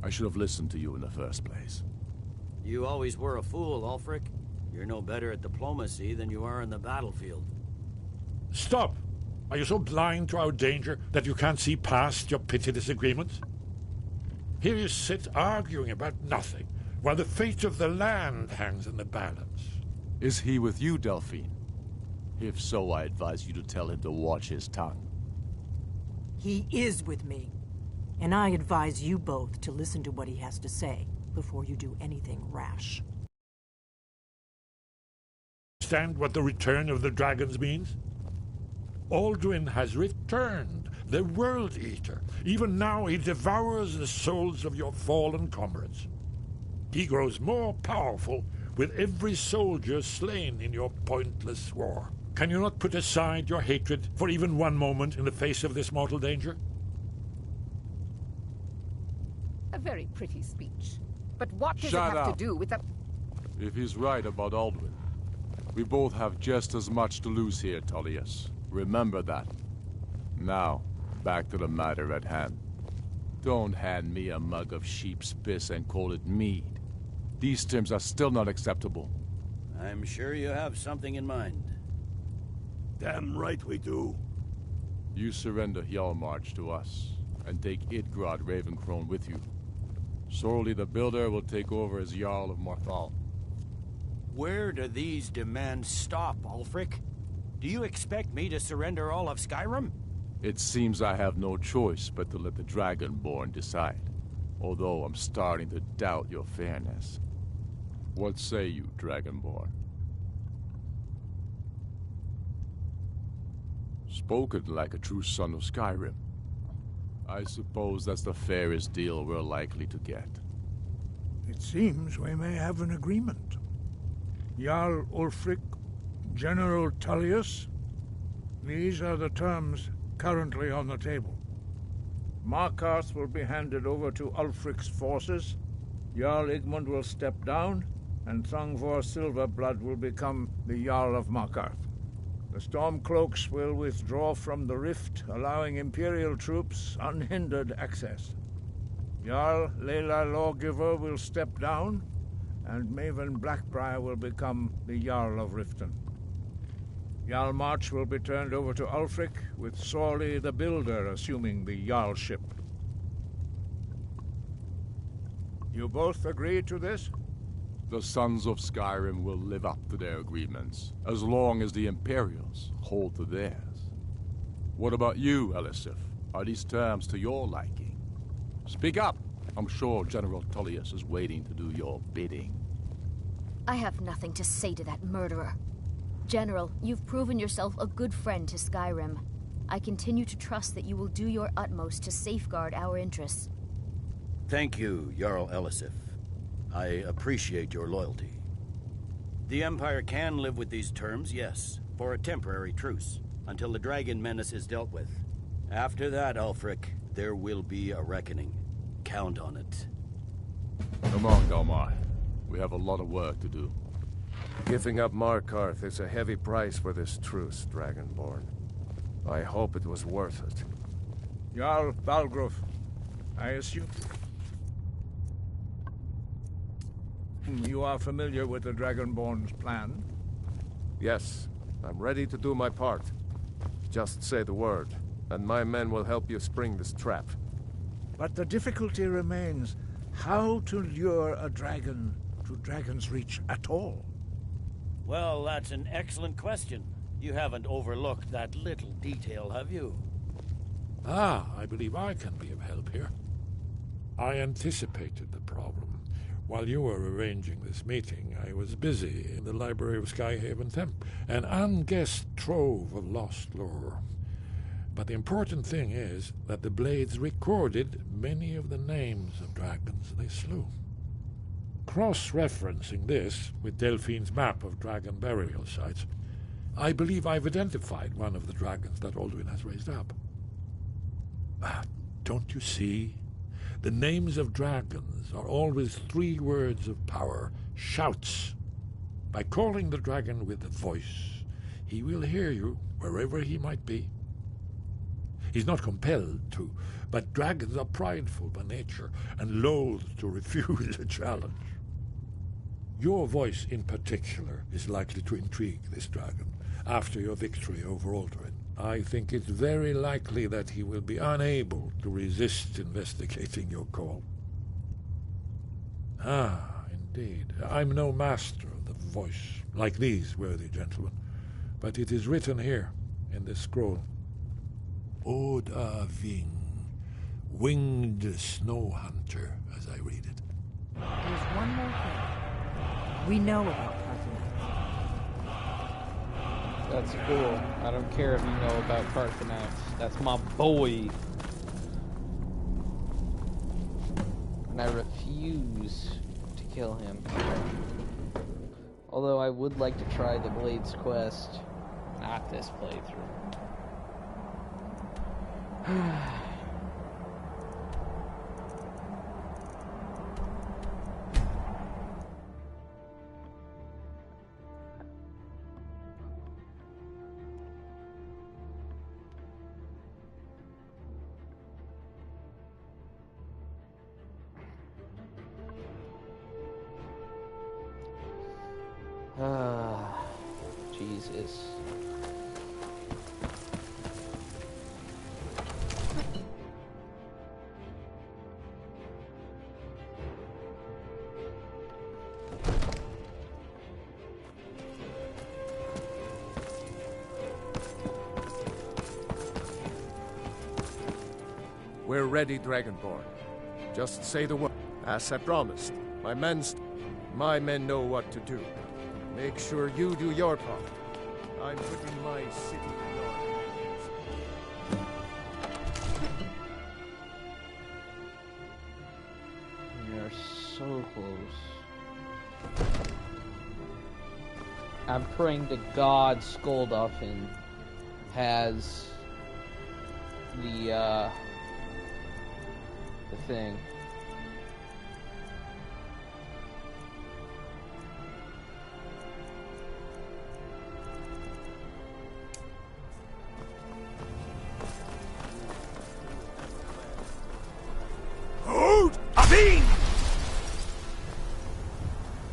I should have listened to you in the first place. You always were a fool, Ulfric. You're no better at diplomacy than you are in the battlefield. Stop! Are you so blind to our danger that you can't see past your petty disagreements? Here you sit arguing about nothing, while the fate of the land hangs in the balance. Is he with you, Delphine? If so, I advise you to tell him to watch his tongue. He is with me. And I advise you both to listen to what he has to say before you do anything rash. Understand what the return of the dragons means? Alduin has returned, the World Eater. Even now he devours the souls of your fallen comrades. He grows more powerful with every soldier slain in your pointless war. Can you not put aside your hatred for even one moment in the face of this mortal danger? A very pretty speech. But what does Shut it have up. to do with the... If he's right about Alduin, we both have just as much to lose here, Tullius. Remember that. Now, back to the matter at hand. Don't hand me a mug of sheep's piss and call it mead. These terms are still not acceptable. I'm sure you have something in mind. Damn right we do. You surrender Hjalmarch to us, and take Idgrod Ravencrone with you. Sorli the Builder will take over as Jarl of Morthal. Where do these demands stop, Ulfric? Do you expect me to surrender all of Skyrim? It seems I have no choice but to let the Dragonborn decide, although I'm starting to doubt your fairness. What say you, Dragonborn? Spoken like a true son of Skyrim. I suppose that's the fairest deal we're likely to get. It seems we may have an agreement. Jarl Ulfric, General Tullius, these are the terms currently on the table. Markarth will be handed over to Ulfric's forces, Jarl Igmund will step down, and Thongvor Silverblood will become the Jarl of Markarth. The Stormcloaks will withdraw from the rift, allowing Imperial troops unhindered access. Jarl Layla Lawgiver will step down, and Maven Blackbriar will become the Jarl of Riften. Jarl March will be turned over to Ulfric, with Sorley the Builder assuming the Jarlship. You both agree to this? The Sons of Skyrim will live up to their agreements, as long as the Imperials hold to theirs. What about you, Elisif? Are these terms to your liking? Speak up! I'm sure General Tullius is waiting to do your bidding. I have nothing to say to that murderer. General, you've proven yourself a good friend to Skyrim. I continue to trust that you will do your utmost to safeguard our interests. Thank you, Jarl Elisif. I appreciate your loyalty. The Empire can live with these terms, yes, for a temporary truce, until the dragon menace is dealt with. After that, Ulfric, there will be a reckoning. Count on it. Come on, Galmar. We have a lot of work to do. Giving up Markarth is a heavy price for this truce, Dragonborn. I hope it was worth it. Jarl Balgruuf, I assume you are familiar with the Dragonborn's plan? Yes, I'm ready to do my part. Just say the word, and my men will help you spring this trap. But the difficulty remains how to lure a dragon to Dragon's Reach at all. Well, that's an excellent question. You haven't overlooked that little detail, have you? I believe I can be of help here. I anticipated the problem. While you were arranging this meeting, I was busy in the library of Skyhaven Temp, an unguessed trove of lost lore. But the important thing is that the Blades recorded many of the names of dragons they slew. Cross-referencing this with Delphine's map of dragon burial sites, I believe I've identified one of the dragons that Alduin has raised up. Don't you see? The names of dragons are always 3 words of power, shouts. By calling the dragon with a voice, he will hear you wherever he might be. He's not compelled to, but dragons are prideful by nature and loath to refuse a challenge. Your voice in particular is likely to intrigue this dragon after your victory over Alduin. I think it's very likely that he will be unable to resist investigating your call. Indeed. I'm no master of the voice, like these worthy gentlemen, but it is written here in this scroll. Oda Ving, winged snow hunter, as I read it. There's one more thing. We know about Carthanax. That's cool. I don't care if you know about Carthanax. That's my boy. And I refuse to kill him. Although I would like to try the Blades quest. Not this playthrough. Jesus. We're ready, Dragonborn. Just say the word. As I promised, my men know what to do. Make sure you do your part. I'm putting my city in your hands. We are so close. I'm praying to God Skuldolfin has the thing.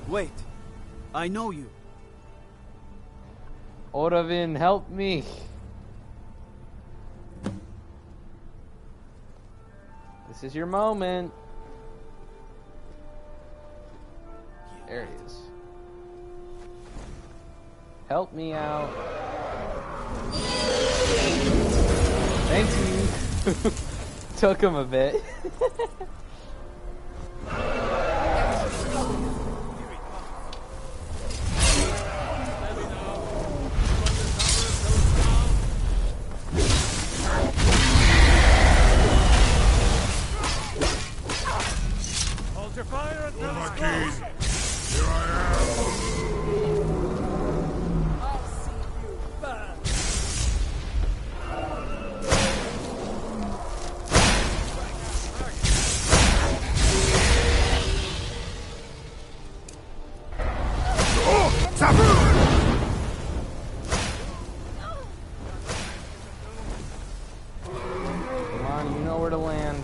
Wait, I know you. Oravin, help me. This is your moment. There he is. Help me out. Thank you. Took him a bit. Hold your fire until it's King, here I I'll see you burn. Come on, you know where to land.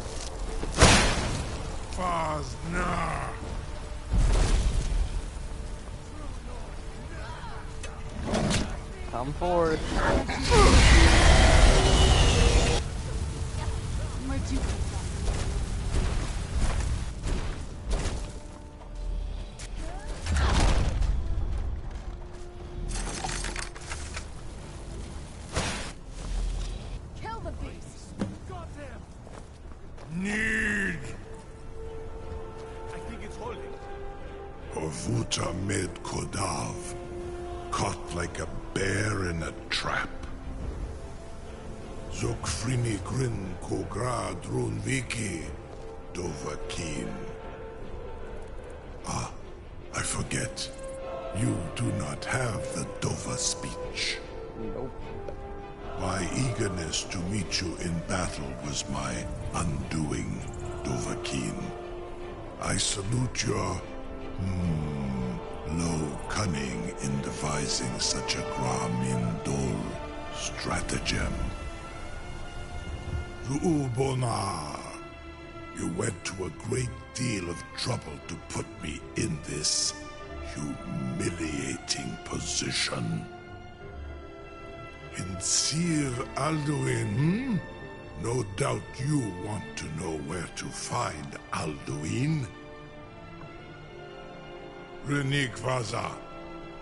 Fazna. Come forth. Where'd you come from? Kill the beast! Got him! Need. I think it's holding. Orvuta med Kodav, caught like a bear in a trap. Zokfrini grin kogra drunviki, Dovahkiin. Ah, I forget. You do not have the Dova speech. Nope. My eagerness to meet you in battle was my undoing, Dovahkiin. I salute your low cunning in devising such a Gramindol stratagem. Zu'ulbonar, you went to a great deal of trouble to put me in this humiliating position. In Sir Alduin, no doubt you want to know where to find Alduin. Renik Vaza,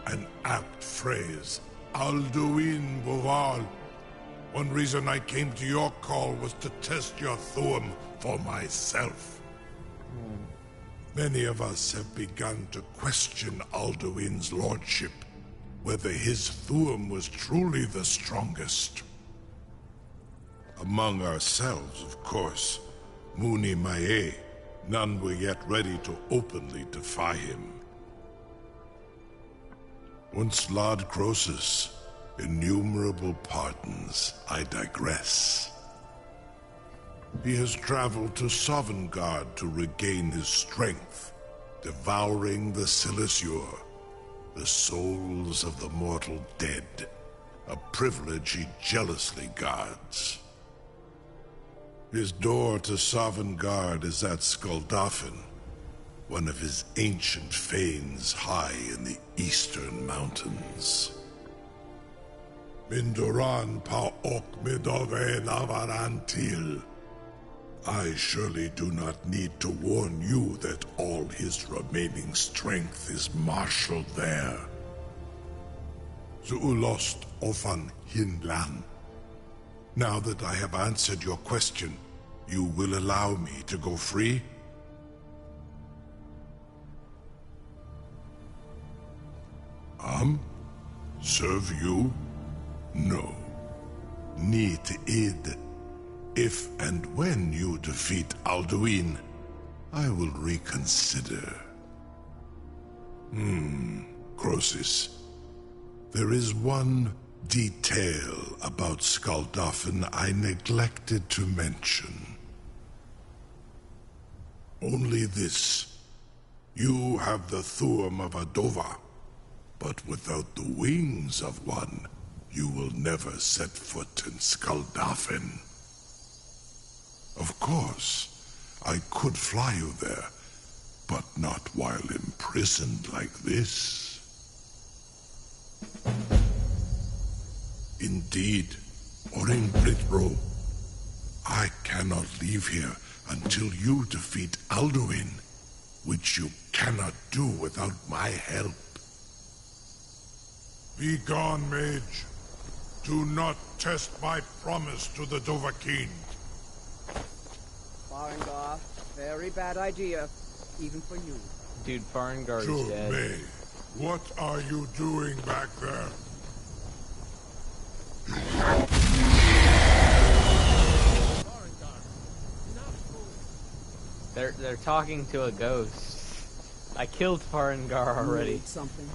an apt phrase. Alduin Boval. One reason I came to your call was to test your Thuum for myself. Many of us have begun to question Alduin's lordship, whether his Thuum was truly the strongest. Among ourselves, of course, Muni Mae, none were yet ready to openly defy him. Once Lord Croesus, innumerable pardons, I digress. He has traveled to Sovngarde to regain his strength, devouring the Silesur, the souls of the mortal dead, a privilege he jealously guards. His door to Sovngarde is at Skuldafn, one of his ancient fanes high in the eastern mountains. Mindoran pa ok midove navarantil. I surely do not need to warn you that all his remaining strength is marshaled there. Zuulost ofan hinlan. Now that I have answered your question, you will allow me to go free? Serve you? No. Need id. If and when you defeat Alduin, I will reconsider. Croesus. There is one detail about Skuldafn I neglected to mention. Only this. You have the Thuum of a Dova, but without the wings of one, you will never set foot in Skuldafn. Of course, I could fly you there, but not while imprisoned like this. Indeed, Orin Blitbro, I cannot leave here until you defeat Alduin, which you cannot do without my help. Be gone, mage. Do not test my promise to the Dovahkiin. Farengar, very bad idea, even for you. Dude, Farengar's dead. May, what are you doing back there? They're talking to a ghost. I killed Farengar already. Something.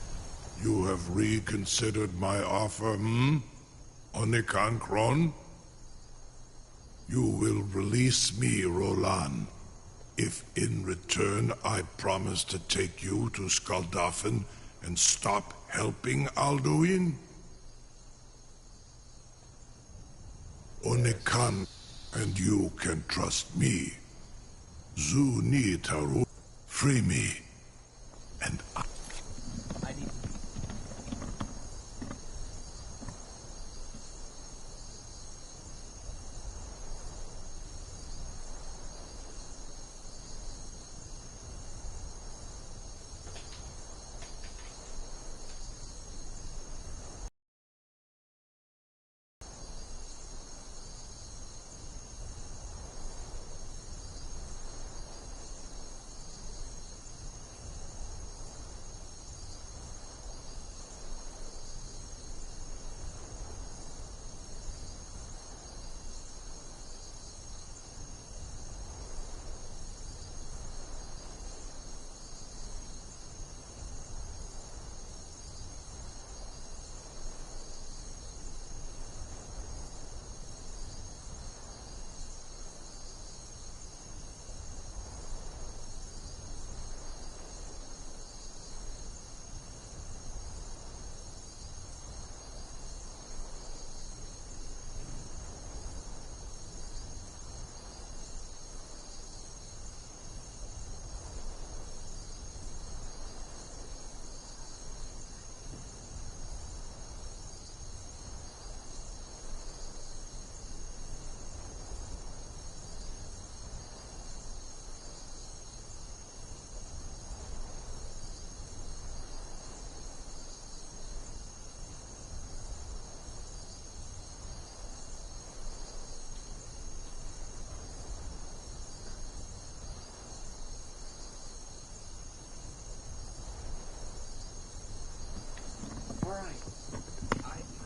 You have reconsidered my offer, Onikan Kron? You will release me, Rolan, if in return I promise to take you to Skuldafn and stop helping Alduin? Onikan and you can trust me. Zu ni Taru, free me, and I...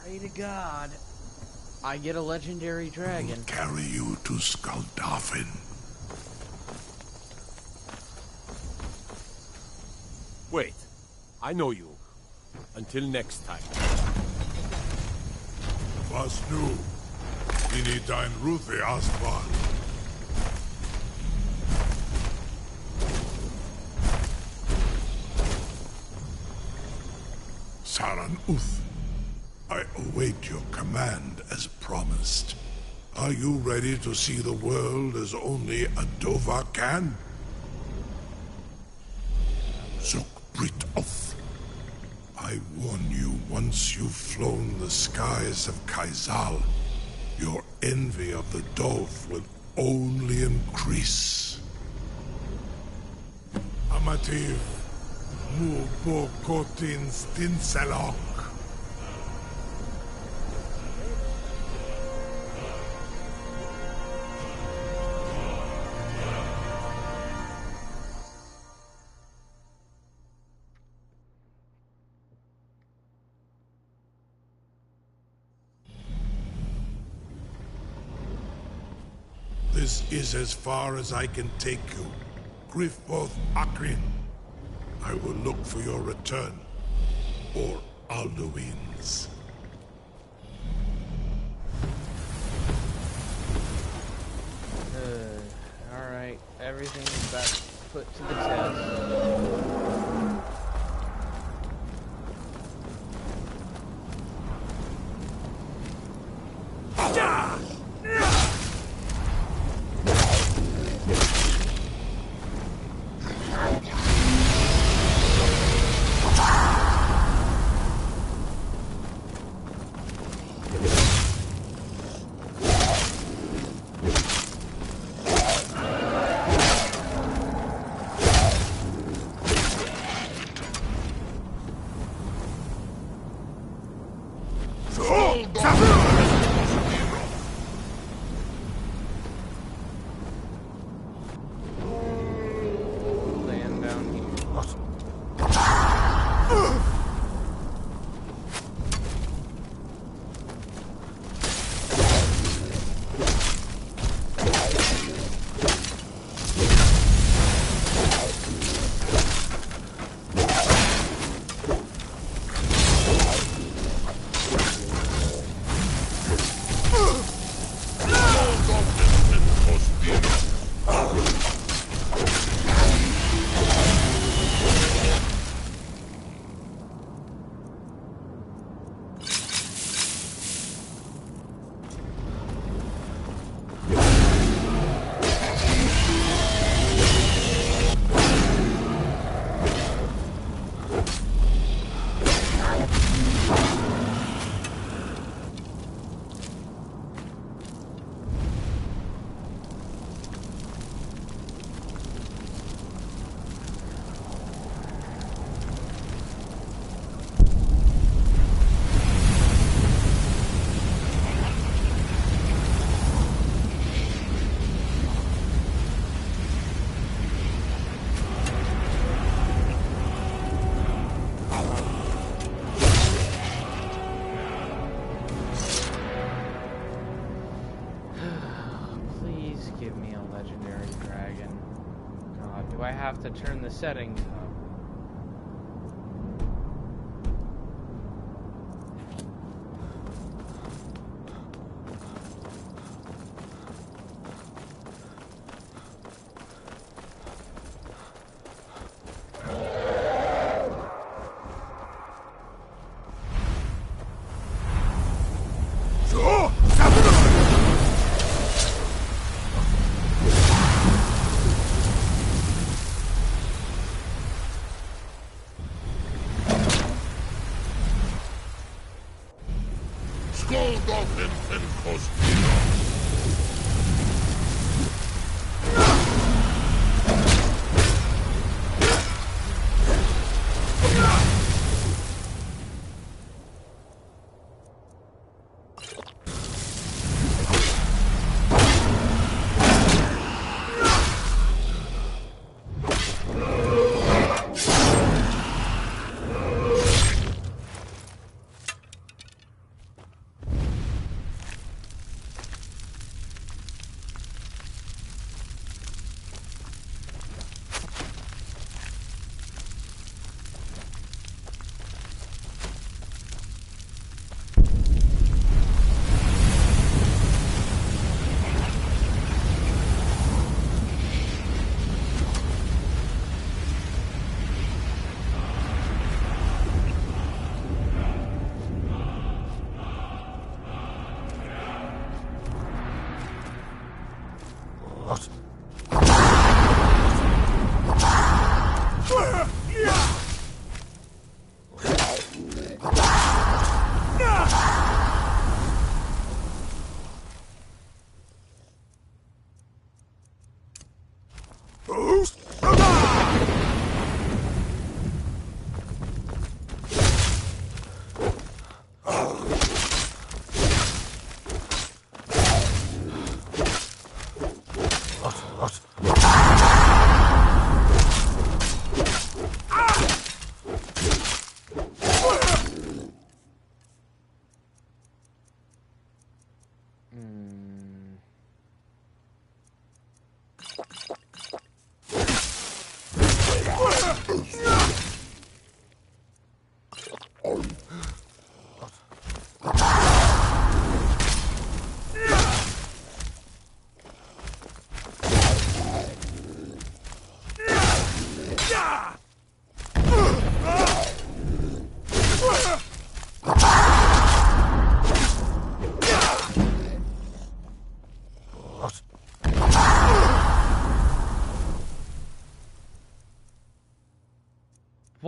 Pray to God I get a legendary dragon. Carry you to Skuldafn. Wait, I know you. Until next time. Was nu? Ini dein Ruthi Asval. Saran Uth. I await your command as promised. Are you ready to see the world as only a Dova can? Zuk Brit Oth. I warn you, once you've flown the skies of Kaizal, your envy of the Dove will only increase. Amativ Mubokotin Stinselok. This is as far as I can take you. Grifboth Akrin. I will look for your return. Or Alduin's. Alright, everything's about put to the test. Land down here. Please give me a legendary dragon. God, do I have to turn the settings up?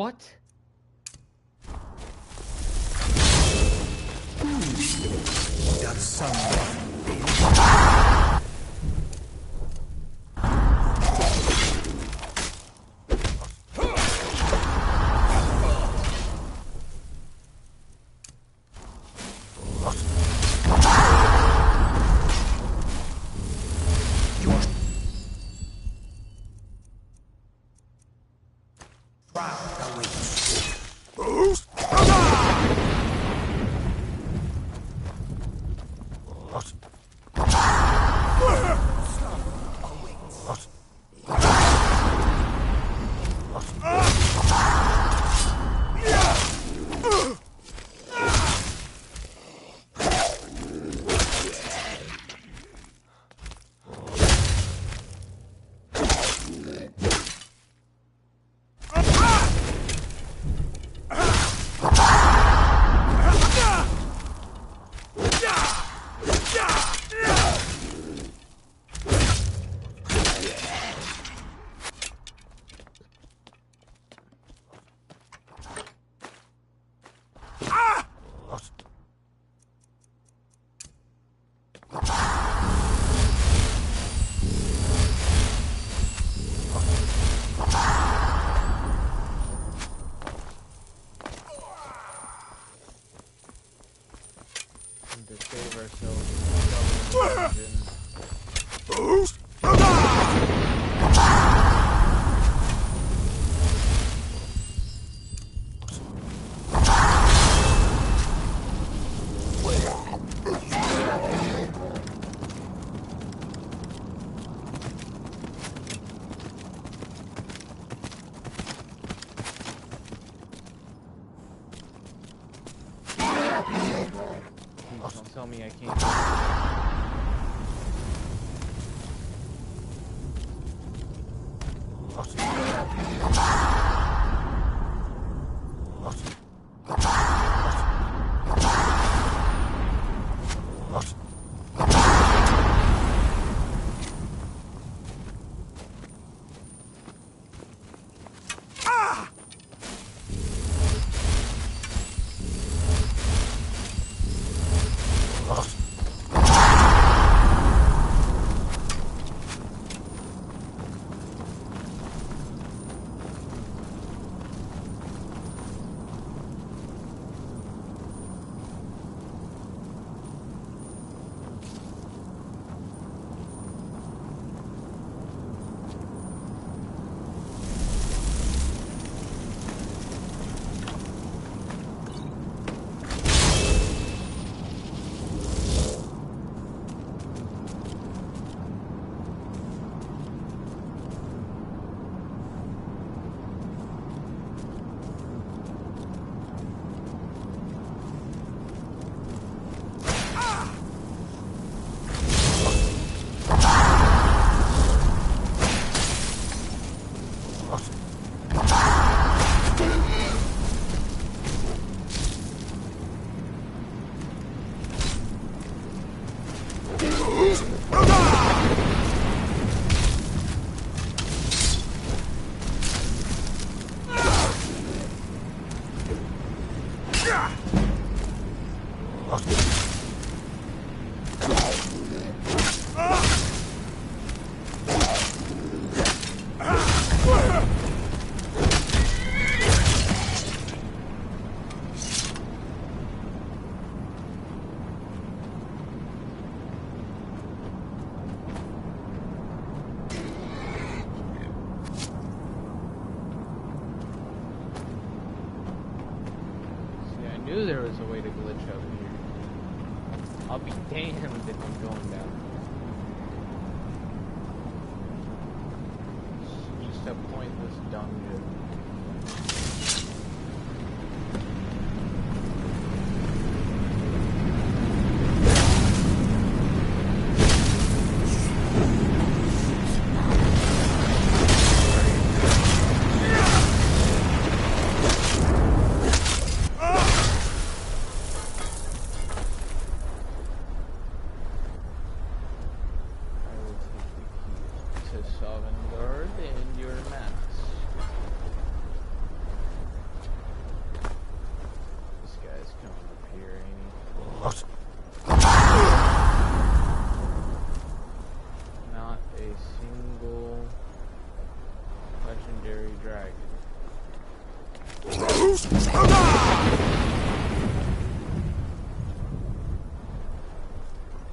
What? Does someone What? to save ourselves. Don't tell me I can't. Knew there was a way to glitch up here. I'll be damned if I'm going down. It's just a pointless dungeon.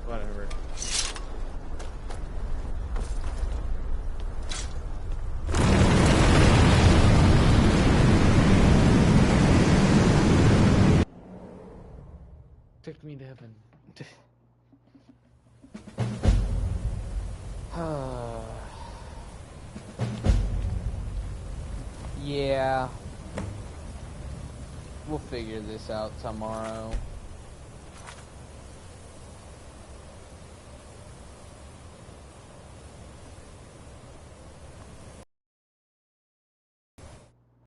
Whatever. Took me to heaven. Yeah. We'll figure this out tomorrow.